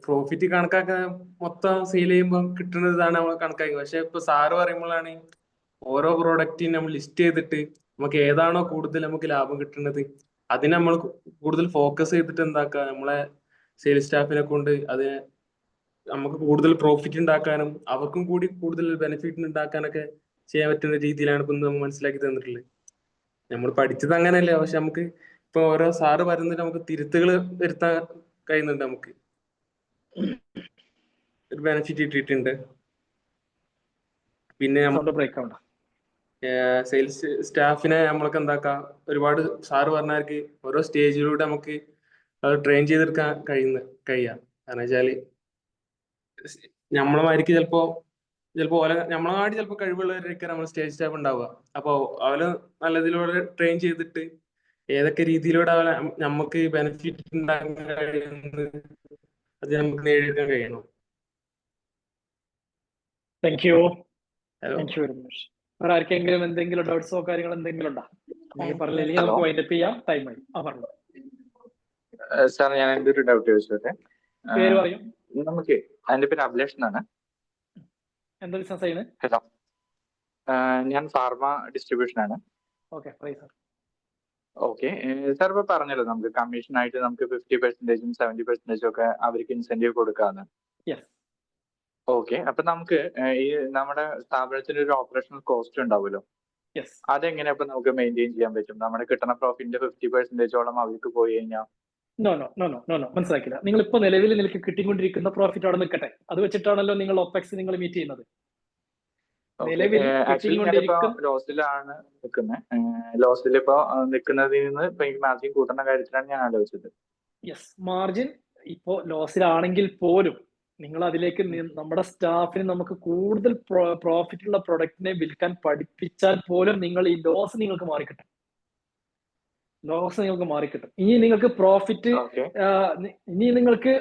പ്രോഫിറ്റ് കണക്കാക്കാൻ മൊത്തം സെയിൽ ചെയ്യുമ്പോൾ കിട്ടുന്നതാണ് നമ്മൾ കണക്കാക്കി. പക്ഷെ ഇപ്പൊ സാറ് പറയുമ്പോഴാണ് ഓരോ പ്രോഡക്റ്റിനും നമ്മൾ ലിസ്റ്റ് ചെയ്തിട്ട് നമുക്ക് ഏതാണോ കൂടുതൽ നമുക്ക് ലാഭം കിട്ടുന്നത് അതിന് നമ്മൾ കൂടുതൽ ഫോക്കസ് ചെയ്തിട്ട് എന്താക്കുക, നമ്മളെ സെയിൽസ് സ്റ്റാഫിനെ കൊണ്ട് അത് നമുക്ക് കൂടുതൽ പ്രോഫിറ്റ് ഉണ്ടാക്കാനും അവർക്കും കൂടി കൂടുതൽ ബെനിഫിറ്റ് ഉണ്ടാക്കാനൊക്കെ ചെയ്യാൻ പറ്റുന്ന രീതിയിലാണ് ഇപ്പൊ നമ്മൾ മനസ്സിലാക്കി തന്നിട്ടുള്ളത്. നമ്മൾ പഠിച്ചത് അങ്ങനെയല്ല, പക്ഷെ നമുക്ക് ഇപ്പൊ ഓരോ സാറ് പറയുന്നത് നമുക്ക് തിരുത്തുകൾ വരുത്താൻ കഴിയുന്നുണ്ട്. നമുക്ക് ഒരു ബെനിഫിറ്റ് കിട്ടിയിട്ടുണ്ട്. പിന്നെ സെയിൽസ് സ്റ്റാഫിനെ നമ്മൾക്ക് എന്താക്കാം, ഒരുപാട് സാറ് പറഞ്ഞവർക്ക് ഓരോ സ്റ്റേജിലൂടെ നമുക്ക് അത് ട്രെയിൻ ചെയ്തെടുക്കാൻ കഴിയാം. കാരണം വെച്ചാല് നമ്മളമാർക്ക് ചിലപ്പോ നമ്മളാടി ചിലപ്പോൾ കഴിവുള്ളവരൊക്കെ നമ്മൾ സ്റ്റേജ് സ്റ്റാഫ് ഉണ്ടാവുക. അപ്പൊ അവര് നല്ലതിലൂടെ ട്രെയിൻ ചെയ്തിട്ട് ഏതൊക്കെ രീതിയിലൂടെ അവരെ നമുക്ക് ബെനിഫിറ്റ് ഉണ്ടാക്കാൻ കഴിയുന്നത് അത് നമുക്ക് നേടിയെടുക്കാൻ കഴിയണം. Thank you very much. വേറെ ആർക്കെങ്കിലും എന്തെങ്കിലും ഡൗട്ട്സോ കാര്യങ്ങളോ എന്തെങ്കിലും ഉണ്ടോ? പറഞ്ഞില്ലെങ്കിൽ നമുക്ക് വൈൻഡപ്പ് ചെയ്യാം, ടൈം ആയി. പറഞ്ഞു സാർ, ഞാൻ എൻ്റെ ഒരു ഡൗട്ട് ചോദിച്ചോട്ടെ. പേര് പറയും. നമുക്ക് അതിന്റെ പേര് അഭിലേഷ് എന്നാണ്. എന്താ ബിസിനസ് ചെയ്യുന്നത്? ഹലോ, ഞാൻ ഫാർമ ഡിസ്ട്രിബ്യൂഷൻ ആണ്. ഓക്കെ സാർ ഇപ്പൊ പറഞ്ഞല്ലോ നമുക്ക് കമ്മീഷൻ ആയിട്ട് നമുക്ക് 50%, 70% ഒക്കെ അവർക്ക് ഇൻസെന്റീവ് കൊടുക്കാന്ന്. ഓക്കെ, അപ്പൊ നമുക്ക് ഈ നമ്മുടെ സ്ഥാപനത്തിന് ഒരു ഓപ്പറേഷണൽ കോസ്റ്റ് ഉണ്ടാവുമല്ലോ, അതെങ്ങനെ അപ്പൊ നമുക്ക് മെയിൻറ്റെയിൻ ചെയ്യാൻ പറ്റും? നമ്മുടെ കിട്ടുന്ന പ്രോഫിറ്റിന്റെ 50%ഓളം അവർക്ക് പോയി കഴിഞ്ഞാൽ? നോ മനസ്സിലാക്കില്ല. നിങ്ങൾ ഇപ്പൊ നിലവിൽ നിങ്ങൾക്ക് കിട്ടിക്കൊണ്ടിരിക്കുന്ന പ്രോഫിറ്റ് അവിടെ നിൽക്കട്ടെ. അത് വെച്ചിട്ടാണല്ലോ നിങ്ങൾ ഒപെക്സ് നിങ്ങൾ മീറ്റ് ചെയ്യുന്നത്. ലോസിലാണ് നിൽക്കുന്നത്. ലോസിൽ ഇപ്പൊ നിൽക്കുന്നതിൽ നിന്ന് ഇപ്പൊ എനിക്ക് മാർജിൻ കൂട്ടുന്ന കാര്യത്തിലാണ് ഞാൻ ആലോചിച്ചത്. മാർജിൻ ഇപ്പോ ലോസിലാണെങ്കിൽ പോലും നിങ്ങൾ അതിലേക്ക് നമ്മുടെ സ്റ്റാഫിന് നമുക്ക് കൂടുതൽ പ്രോഫിറ്റ് ഉള്ള പ്രൊഡക്റ്റിനെ വിൽക്കാൻ പഠിപ്പിച്ചാൽ പോലും നിങ്ങൾ ഈ ലോസ് നിങ്ങൾക്ക് മാറിക്കിട്ടും. ഇനി നിങ്ങൾക്ക് പ്രോഫിറ്റ്, ഇനി നിങ്ങൾക്ക്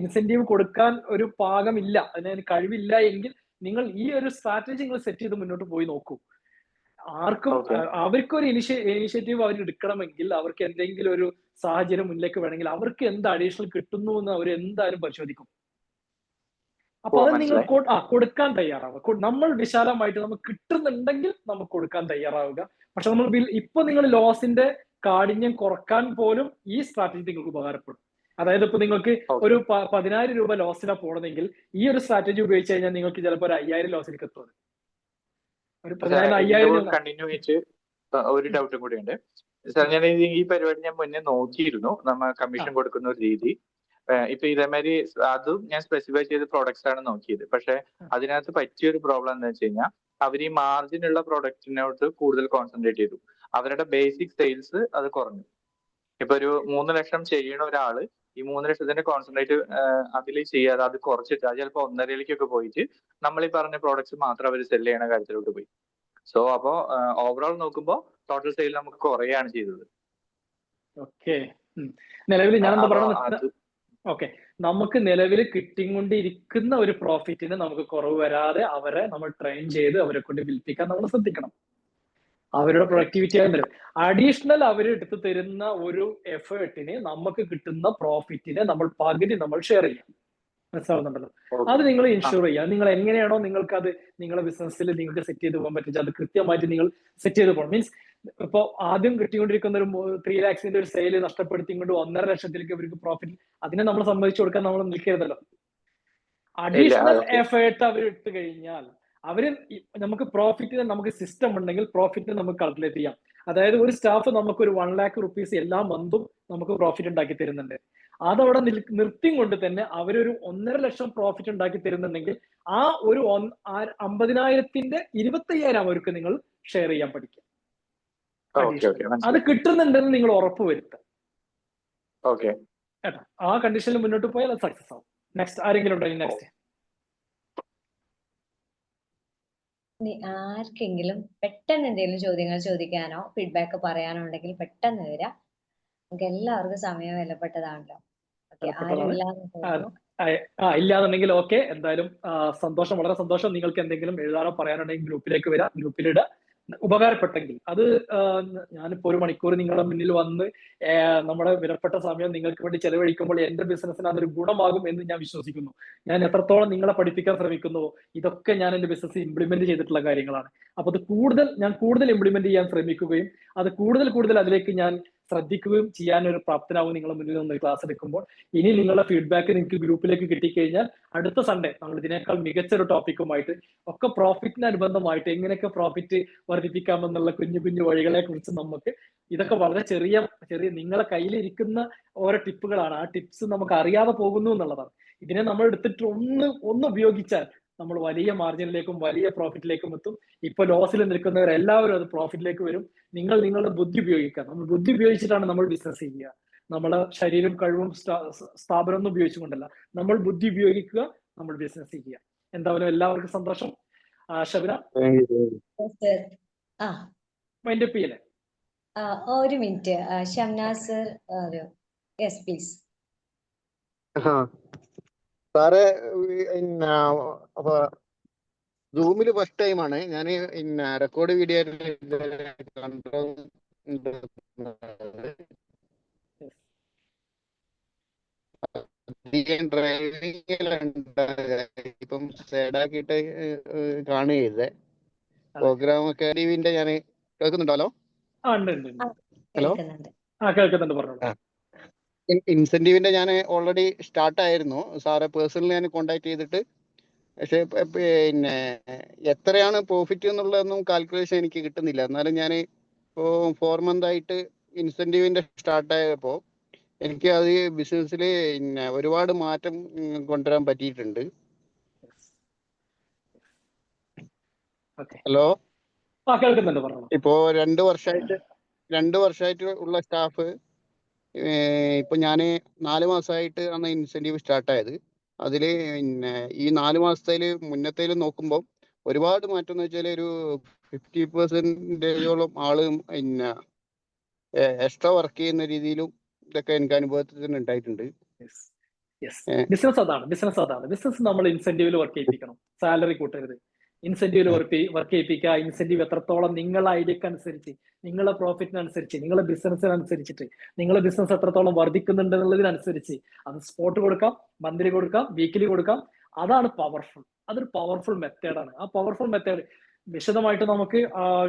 ഇൻസെന്റീവ് കൊടുക്കാൻ ഒരു പാകമില്ല, അതിന് കഴിവില്ല എങ്കിൽ നിങ്ങൾ ഈ ഒരു സ്ട്രാറ്റജി നിങ്ങൾ സെറ്റ് ചെയ്ത് മുന്നോട്ട് പോയി നോക്കൂ. ആർക്കും അവർക്കൊരു ഇനിഷ്യേറ്റീവ് അവർ എടുക്കണമെങ്കിൽ, അവർക്ക് എന്തെങ്കിലും ഒരു സാഹചര്യം മുന്നിലേക്ക് വേണമെങ്കിൽ, അവർക്ക് എന്ത് അഡീഷണൽ കിട്ടുന്നു എന്ന് അവർ എന്തായാലും പരിശോധിക്കും. അപ്പൊ അത് നിങ്ങൾ കൊടുക്കാൻ തയ്യാറാവുക. നമ്മൾ വിശാലമായിട്ട് നമുക്ക് കിട്ടുന്നുണ്ടെങ്കിൽ നമുക്ക് കൊടുക്കാൻ തയ്യാറാവുക. പക്ഷെ നമ്മൾ ഇപ്പൊ നിങ്ങൾ ലോസിന്റെ കാഠിന്യം കുറക്കാൻ പോലും ഈ സ്ട്രാറ്റജി നിങ്ങൾക്ക് ഉപകാരപ്പെടും. അതായത് ഇപ്പൊ നിങ്ങൾക്ക് ഒരു 10,000 രൂപ ലോസിനാ പോകണമെങ്കിൽ ഈ ഒരു സ്ട്രാറ്റജി ഉപയോഗിച്ച് കഴിഞ്ഞാൽ നിങ്ങൾക്ക് ചിലപ്പോൾ ഒരു 5,000 ലോസിലേക്ക് എത്തുന്നത്. ഒരു 10,000 കണ്ടിന്യൂ ചെയ്ത് ഒരു ഡൗട്ടും കൂടി ഉണ്ട് സാർ. ഞാൻ ഈ പരിപാടി ഞാൻ മുന്നേ നോക്കിയിരുന്നു, നമ്മൾ കമ്മീഷൻ കൊടുക്കുന്ന ഒരു രീതി. ഇപ്പൊ ഇതേമാതിരി അതും ഞാൻ സ്പെസിഫൈ ചെയ്ത പ്രോഡക്ട്സ് ആണ് നോക്കിയത്. പക്ഷെ അതിനകത്ത് പറ്റിയൊരു പ്രോബ്ലം എന്താ വെച്ച് കഴിഞ്ഞാൽ അവർ ഈ മാർജിൻ ഉള്ള പ്രൊഡക്റ്റിനോട്ട് കൂടുതൽ കോൺസെൻട്രേറ്റ് ചെയ്തു. അവരുടെ ബേസിക് സെയിൽസ് അത് കുറഞ്ഞു. ഇപ്പൊ ഒരു 3 ലക്ഷം ചെയ്യണ ഒരാള് ഈ 3 ലക്ഷത്തിന്റെ കോൺസെൻട്രേറ്റ് അതിൽ ചെയ്യാതെ അത് കുറച്ചിട്ട് അത് ചിലപ്പോൾ 1.5 പോയിട്ട് നമ്മൾ ഈ പറഞ്ഞ പ്രോഡക്ട്സ് മാത്രം അവർ സെല് ചെയ്യണ കാര്യത്തിലോട്ട് പോയി. സോ അപ്പോ ഓവറോൾ നോക്കുമ്പോൾ ടോട്ടൽ സെയിൽ നമുക്ക് കുറയാണ് ചെയ്തത്. നിലവിൽ ഞാൻ എന്താ പറയുന്നത്, നമുക്ക് നിലവിൽ കിട്ടിക്കൊണ്ടിരിക്കുന്ന ഒരു പ്രോഫിറ്റിന് നമുക്ക് കുറവ് വരാതെ അവരെ നമ്മൾ ട്രെയിൻ ചെയ്ത് അവരെ കൊണ്ട് വിൽപ്പിക്കാൻ നമ്മൾ ശ്രദ്ധിക്കണം. അവരുടെ പ്രൊഡക്ടിവിറ്റി ആയി വരും. അഡീഷണൽ അവർ എടുത്തു തരുന്ന ഒരു എഫേർട്ടിന് നമുക്ക് കിട്ടുന്ന പ്രോഫിറ്റിനെ നമ്മൾ പകുതി നമ്മൾ ഷെയർ ചെയ്യാം. മനസ്സിലാവുന്നുണ്ടല്ലോ? അത് നിങ്ങൾ ഇൻഷുർ ചെയ്യുക. നിങ്ങൾ എങ്ങനെയാണോ നിങ്ങൾക്ക് അത് നിങ്ങളുടെ ബിസിനസ്സിൽ നിങ്ങൾക്ക് സെറ്റ് ചെയ്ത് പോകാൻ പറ്റുക, അത് കൃത്യമായിട്ട് നിങ്ങൾ സെറ്റ് ചെയ്ത് പോകണം. മീൻസ് ഇപ്പൊ ആദ്യം കിട്ടിക്കൊണ്ടിരിക്കുന്ന ഒരു 3 lakhs ഒരു സെയിൽ നഷ്ടപ്പെടുത്തിക്കൊണ്ട് 1.5 ലക്ഷത്തിലേക്ക് ഇവർക്ക് പ്രോഫിറ്റ്, അതിനെ നമ്മൾ സമ്മതിച്ചു കൊടുക്കാൻ നമ്മൾ നിൽക്കരുതല്ലോ. അഡീഷണൽ എഫേർട്ട് അവർ ഇട്ട് കഴിഞ്ഞാൽ അവര് നമുക്ക് പ്രോഫിറ്റിന് നമുക്ക് സിസ്റ്റം ഉണ്ടെങ്കിൽ പ്രോഫിറ്റിന് നമുക്ക് കാൽക്കുലേറ്റ് ചെയ്യാം. അതായത് ഒരു സ്റ്റാഫ് നമുക്ക് ഒരു 1 lakh rupees എല്ലാ മന്തും നമുക്ക് പ്രോഫിറ്റ് ഉണ്ടാക്കി തരുന്നുണ്ട്. അതവിടെ നിർത്തിയും കൊണ്ട് തന്നെ അവരൊരു 1.5 ലക്ഷം പ്രോഫിറ്റ് ഉണ്ടാക്കി തരുന്നുണ്ടെങ്കിൽ ആ ഒരു 50,000-ന്റെ 25,000 അവർക്ക് നിങ്ങൾ ഷെയർ ചെയ്യാൻ പഠിക്കുക. അത് കിട്ടുന്നുണ്ടെന്ന് നിങ്ങൾ ഉറപ്പ് വരുത്തുക. ആ കണ്ടീഷനിൽ മുന്നോട്ട് പോയാൽ അത് സക്സസ് ആവും. നെക്സ്റ്റ് ആരെങ്കിലും ഉണ്ടോ? നെക്സ്റ്റ് ആർക്കെങ്കിലും പെട്ടെന്ന് എന്തെങ്കിലും ചോദ്യങ്ങൾ ചോദിക്കാനോ ഫീഡ്ബാക്ക് പറയാനോ ഉണ്ടെങ്കിൽ പെട്ടെന്ന് വരാം. നമുക്ക് എല്ലാവർക്കും സമയം വിലപ്പെട്ടതാണല്ലോ. ഇല്ലാന്നുണ്ടെങ്കിൽ ഓക്കെ, എന്തായാലും സന്തോഷം, വളരെ സന്തോഷം. നിങ്ങൾക്ക് എന്തെങ്കിലും എഴുതാനോ പറയാനുണ്ടെങ്കിൽ ഗ്രൂപ്പിലേക്ക് വരാം, ഗ്രൂപ്പിലിടുക. ഉപകാരപ്പെട്ടെങ്കിൽ അത് ഞാനിപ്പോ 1 മണിക്കൂർ നിങ്ങളുടെ മുന്നിൽ വന്ന് നമ്മുടെ വിലപ്പെട്ട സമയം നിങ്ങൾക്ക് വേണ്ടി ചെലവഴിക്കുമ്പോൾ എന്റെ ബിസിനസ്സിന് അതൊരു ഗുണമാകും എന്ന് ഞാൻ വിശ്വസിക്കുന്നു. ഞാൻ എത്രത്തോളം നിങ്ങളെ പഠിപ്പിക്കാൻ ശ്രമിക്കുന്നുവോ ഇതൊക്കെ ഞാൻ എന്റെ ബിസിനസ് ഇംപ്ലിമെന്റ് ചെയ്തിട്ടുള്ള കാര്യങ്ങളാണ്. അപ്പൊ അത് ഞാൻ കൂടുതൽ ഇംപ്ലിമെന്റ് ചെയ്യാൻ ശ്രമിക്കുകയും അത് കൂടുതൽ അതിലേക്ക് ഞാൻ ശ്രദ്ധിക്കുകയും ചെയ്യാനൊരു പ്രാപ്തനാവും നിങ്ങളുടെ മുന്നിൽ നിന്ന് ക്ലാസ് എടുക്കുമ്പോൾ. ഇനി നിങ്ങളുടെ ഫീഡ്ബാക്ക് നിങ്ങൾക്ക് ഗ്രൂപ്പിലേക്ക് കിട്ടിക്കഴിഞ്ഞാൽ അടുത്ത സൺഡേ നമ്മൾ ഇതിനേക്കാൾ മികച്ചൊരു ടോപ്പിക്കുമായിട്ട് ഒക്കെ പ്രോഫിറ്റിന് അനുബന്ധമായിട്ട് എങ്ങനെയൊക്കെ പ്രോഫിറ്റ് വർദ്ധിപ്പിക്കാമെന്നുള്ള കുഞ്ഞു വഴികളെ കുറിച്ച് നമുക്ക്, ഇതൊക്കെ വളരെ ചെറിയ നിങ്ങളെ കയ്യിലിരിക്കുന്ന ഓരോ ടിപ്പുകളാണ്. ആ ടിപ്സ് നമുക്ക് അറിയാതെ പോകുന്നു എന്നുള്ളതാണ്. ഇതിനെ നമ്മൾ എടുത്തിട്ട് ഒന്ന് ഉപയോഗിച്ചാൽ നമ്മൾ വലിയ മാർജിനിലേക്കും വലിയ പ്രോഫിറ്റിലേക്കും എത്തും. ഇപ്പൊ ലോസിൽ നിൽക്കുന്നവരെല്ലാവരും അത് പ്രോഫിറ്റിലേക്ക് വരും. നിങ്ങളുടെ ബുദ്ധി ഉപയോഗിക്കുക. നമ്മൾ ബുദ്ധി ഉപയോഗിച്ചിട്ടാണ് നമ്മൾ ബിസിനസ് ചെയ്യുക. നമ്മളെ ശരീരം, കഴിവും, സ്ഥാപനം ഒന്നും ഉപയോഗിച്ചുകൊണ്ടല്ല. നമ്മൾ ബുദ്ധി ഉപയോഗിക്കുക, നമ്മൾ ബിസിനസ് ചെയ്യുക. എന്തായാലും എല്ലാവർക്കും സന്തോഷം. ഷബിന മൈൻഡപ്പ് ചെയ്യല്ലേ? ഒരു minute, Shamnas sir. Yes please. Sir അപ്പൊ സൂമില് ഫസ്റ്റ് ടൈമാണ് ഞാൻ റെക്കോർഡ് വീഡിയോ ഇപ്പം സേഡാക്കിയിട്ട് കാണുകയത് പ്രോഗ്രാം അക്കാഡമിന്റെ ഞാൻ കേൾക്കുന്നുണ്ടല്ലോ. ഹലോ, ഇൻസെന്റീവിന്റെ ഞാൻ ഓൾറെഡി സ്റ്റാർട്ടായിരുന്നു സാറെ. പേഴ്സണലി ഞാൻ കോണ്ടാക്ട് ചെയ്തിട്ട്, പക്ഷെ പിന്നെ എത്രയാണ് പ്രോഫിറ്റ് എന്നുള്ളതൊന്നും കാൽക്കുലേഷൻ എനിക്ക് കിട്ടുന്നില്ല. എന്നാലും ഞാൻ ഇപ്പോൾ 4 month ആയിട്ട് ഇൻസെന്റീവിന്റെ സ്റ്റാർട്ടായപ്പോൾ എനിക്ക് അത് ബിസിനസ്സിൽ പിന്നെ ഒരുപാട് മാറ്റം കൊണ്ടുവരാൻ പറ്റിയിട്ടുണ്ട്. ഹലോ, ഇപ്പോ 2 വർഷമായിട്ട് ഉള്ള സ്റ്റാഫ് ഇപ്പൊ ഞാൻ 4 മാസമായിട്ട് ആണ് ഇൻസെന്റീവ് സ്റ്റാർട്ടായത്. അതിൽ പിന്നെ ഈ 4 മാസത്തേൽ മുന്നത്തേൽ നോക്കുമ്പോൾ ഒരുപാട് മാറ്റം എന്ന് വെച്ചാൽ ഒരു 50% ആള് പിന്നെ എക്സ്ട്രാ വർക്ക് ചെയ്യുന്ന രീതിയിലും ഇതൊക്കെ എനിക്ക് അനുഭവത്തിൽ ഉണ്ടായിട്ടുണ്ട്. ബിസിനസ് അതാണ്. ബിസിനസ് നമ്മൾ ഇൻസെന്റീവിൽ വർക്ക് ചെയ്യിപ്പിക്കണം, സാലറി കൂട്ടരുത്. ഇൻസെന്റീവിൽ വർക്ക് ചെയ്യിപ്പിക്കുക. ഇൻസെന്റീവ് എത്രത്തോളം നിങ്ങളുടെ ഐഡിയക്ക് അനുസരിച്ച്, നിങ്ങളുടെ പ്രോഫിറ്റിനനുസരിച്ച്, നിങ്ങളുടെ ബിസിനസ്സിനനുസരിച്ചിട്ട്, നിങ്ങളുടെ ബിസിനസ് എത്രത്തോളം വർദ്ധിക്കുന്നുണ്ട് എന്നുള്ളതിനനുസരിച്ച് അത് സ്പോട്ട് കൊടുക്കാം, മന്ത്ലി കൊടുക്കാം, വീക്കിലി കൊടുക്കാം. അതാണ് പവർഫുൾ. അതൊരു പവർഫുൾ മെത്തേഡാണ്. ആ പവർഫുൾ മെത്തേഡ് വിശദമായിട്ട് നമുക്ക്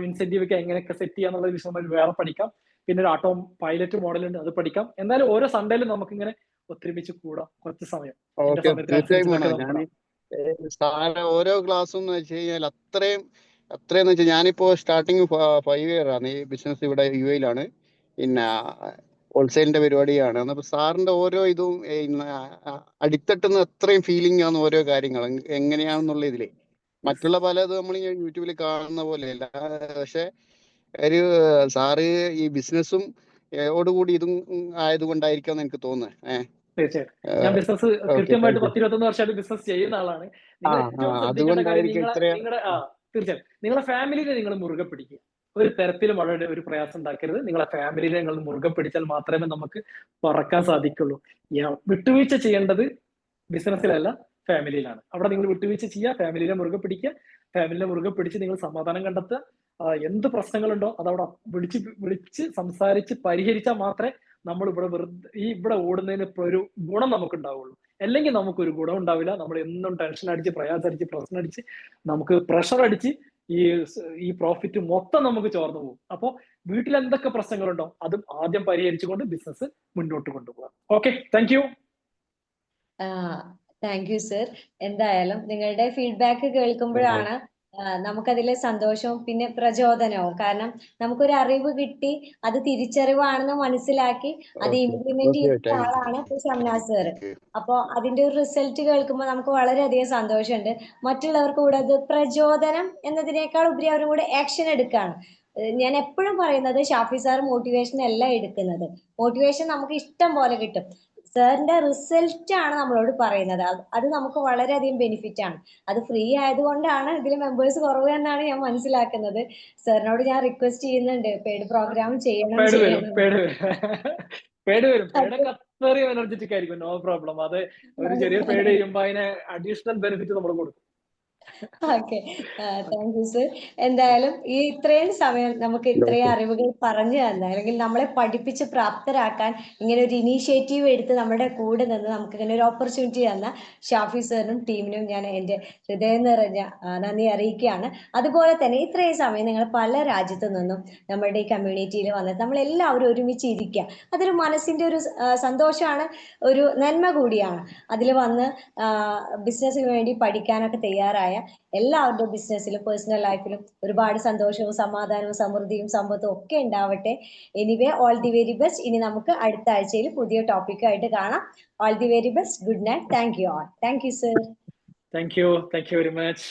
ഇൻസെന്റീവ് എങ്ങനെയൊക്കെ സെറ്റ് ചെയ്യാന്നുള്ളത് വിശദമായിട്ട് വേറെ പഠിക്കാം. പിന്നെ ഒരു ആട്ടോ പൈലറ്റ് മോഡൽ ഉണ്ട്, അത് പഠിക്കാം. എന്തായാലും ഓരോ സൺഡേയിലും നമുക്ക് ഇങ്ങനെ ഒത്തൊരുമിച്ച് കൂടാം കുറച്ച് സമയം. തീർച്ചയായും സാറ് ഓരോ ക്ലാസ്സും എന്ന് വെച്ച് കഴിഞ്ഞാൽ അത്രയെന്ന് വെച്ചാൽ ഞാനിപ്പോ സ്റ്റാർട്ടിങ് 5 ഇയർ ആണ് ഈ ബിസിനസ് ഇവിടെ UAE-ലാണ്. പിന്നെ ഹോൾസെയിലിന്റെ പരിപാടിയാണ്. അപ്പൊ സാറിന്റെ ഓരോ ഇതും അടിത്തട്ടുന്ന അത്രയും ഫീലിംഗ് ആണ് ഓരോ കാര്യങ്ങൾ എങ്ങനെയാണെന്നുള്ള ഇതില്. മറ്റുള്ള പലതും നമ്മൾ യൂട്യൂബിൽ കാണുന്ന പോലെയല്ല. പക്ഷെ ഒരു സാറ് ഈ ബിസിനസ്സും ഓടുകൂടി ഇതും ആയതുകൊണ്ടായിരിക്കും എനിക്ക് തോന്നുന്നത്. തീർച്ചയായിട്ടും ഞാൻ ബിസിനസ് കൃത്യമായിട്ട് 10-21 വർഷമായിട്ട് ബിസിനസ് ചെയ്യുന്ന ആളാണ്. നിങ്ങൾ ഏറ്റവും ശ്രദ്ധിക്കേണ്ട കാര്യം തീർച്ചയായും നിങ്ങളെ ഫാമിലിനെ നിങ്ങൾ മുറുകെ പിടിക്കുക. ഒരു തരത്തിലും വളരെ ഒരു പ്രയാസം ഉണ്ടാക്കരുത്. നിങ്ങളെ ഫാമിലിനെ നിങ്ങൾ മുറുകെ പിടിച്ചാൽ മാത്രമേ നമുക്ക് പറക്കാൻ സാധിക്കുള്ളൂ. വിട്ടുവീഴ്ച ചെയ്യേണ്ടത് ബിസിനസ്സിലല്ല, ഫാമിലിയിലാണ്. അവിടെ നിങ്ങൾ വിട്ടുവീഴ്ച ചെയ്യുക, ഫാമിലിനെ മുറുകെ പിടിക്കുക. ഫാമിലിനെ മുറുകെ പിടിച്ച് നിങ്ങൾ സമാധാനം കണ്ടെത്തുക. എന്ത് പ്രശ്നങ്ങളുണ്ടോ അതവിടെ വിളിച്ച് സംസാരിച്ച് പരിഹരിച്ചാൽ മാത്രമേ നമ്മൾ ഇവിടെ ഓടുന്നതിന് ഒരു ഗുണം നമുക്ക് ഉണ്ടാവുള്ളൂ. അല്ലെങ്കിൽ നമുക്കൊരു ഗുണം ഉണ്ടാവില്ല. നമ്മൾ എന്നും ടെൻഷൻ അടിച്ച്, പ്രയാസം അടിച്ച്, പ്രശ്നം അടിച്ച്, നമുക്ക് പ്രഷർ അടിച്ച് ഈ പ്രോഫിറ്റ് മൊത്തം നമുക്ക് ചോർന്നു പോകും. അപ്പോൾ വീട്ടിൽ എന്തൊക്കെ പ്രശ്നങ്ങളുണ്ടോ അതും ആദ്യം പരിഹരിച്ചുകൊണ്ട് ബിസിനസ് മുന്നോട്ട് കൊണ്ടുപോകാം. Okay, thank you. Thank you sir. എന്തായാലും നിങ്ങളുടെ ഫീഡ്ബാക്ക് കേൾക്കുമ്പോഴാണ് നമുക്കതിൽ സന്തോഷവും പിന്നെ പ്രചോദനവും. കാരണം നമുക്കൊരു അറിവ് കിട്ടി, അത് തിരിച്ചറിവാണെന്ന് മനസ്സിലാക്കി അത് ഇംപ്ലിമെന്റ് ചെയ്യുന്ന ആളാണ് ഇപ്പൊ ഷംനാസ് സർ. അപ്പൊ അതിന്റെ ഒരു റിസൾട്ട് കേൾക്കുമ്പോൾ നമുക്ക് വളരെയധികം സന്തോഷമുണ്ട്. മറ്റുള്ളവർക്ക് കൂടെ അത് പ്രചോദനം എന്നതിനേക്കാൾ ഉപരി അവരും കൂടെ ആക്ഷൻ എടുക്കുകയാണ്. ഞാൻ എപ്പോഴും പറയുന്നത് ഷാഫി സാർ മോട്ടിവേഷൻ അല്ല എടുക്കുന്നത്. മോട്ടിവേഷൻ നമുക്ക് ഇഷ്ടം പോലെ കിട്ടും. സാറിന്റെ റിസൾട്ട് ആണ് നമ്മളോട് പറയുന്നത്. അത് നമുക്ക് വളരെയധികം ബെനിഫിറ്റ് ആണ്. അത് ഫ്രീ ആയതുകൊണ്ടാണ് ഇതിൽ മെമ്പേഴ്സ് കുറവ് എന്നാണ് ഞാൻ മനസ്സിലാക്കുന്നത്. സാറിനോട് ഞാൻ റിക്വസ്റ്റ് ചെയ്യുന്നുണ്ട്, പെയ്ഡ് പ്രോഗ്രാം ചെയ്യണം. അത്രയും എനർജറ്റിക് ആയിരിക്കും, നോ പ്രോബ്ലം. അത് ഒരു ചെറിയ പെയ്ഡ് ചെയ്യുമ്പോ അതിന് അഡീഷണൽ ബെനിഫിറ്റ് നമ്മൾ കൊടുക്കും. Okay, thank you sir. എന്തായാലും ഈ ഇത്രയും സമയം നമുക്ക് ഇത്രയും അറിവുകൾ പറഞ്ഞു തന്ന, അല്ലെങ്കിൽ നമ്മളെ പഠിപ്പിച്ച് പ്രാപ്തരാക്കാൻ ഇങ്ങനെ ഒരു ഇനീഷ്യേറ്റീവ് എടുത്ത് നമ്മുടെ കൂടെ നിന്ന് നമുക്ക് ഇങ്ങനെ ഒരു ഓപ്പർച്യൂണിറ്റി തന്ന ഷാഫി സാറിനും ടീമിനും ഞാൻ എൻ്റെ ഹൃദയം നിറഞ്ഞ നന്ദി അറിയിക്കുകയാണ്. അതുപോലെ തന്നെ ഇത്രയും സമയം നിങ്ങൾ പല രാജ്യത്തു നിന്നും നമ്മുടെ ഈ കമ്മ്യൂണിറ്റിയിൽ വന്നിട്ട് നമ്മളെല്ലാവരും ഒരുമിച്ച് ഇരിക്കുക, അതൊരു മനസ്സിൻ്റെ ഒരു സന്തോഷമാണ്, ഒരു നന്മ കൂടിയാണ്. അതിൽ വന്ന് ബിസിനസ്സിന് വേണ്ടി പഠിക്കാനൊക്കെ തയ്യാറായ എല്ലാവരുടെ ബിസിനസ്സിലും പേഴ്സണൽ ലൈഫിലും ഒരുപാട് സന്തോഷവും സമാധാനവും സമൃദ്ധിയും സമ്പത്തും ഒക്കെ ഉണ്ടാവട്ടെ. Anyway, all the very best. ഇനി നമുക്ക് അടുത്ത ആഴ്ചയിൽ പുതിയ ടോപ്പിക്കായിട്ട് കാണാം. All the very best. Good night. Thank you all. Thank you sir. Thank you very much.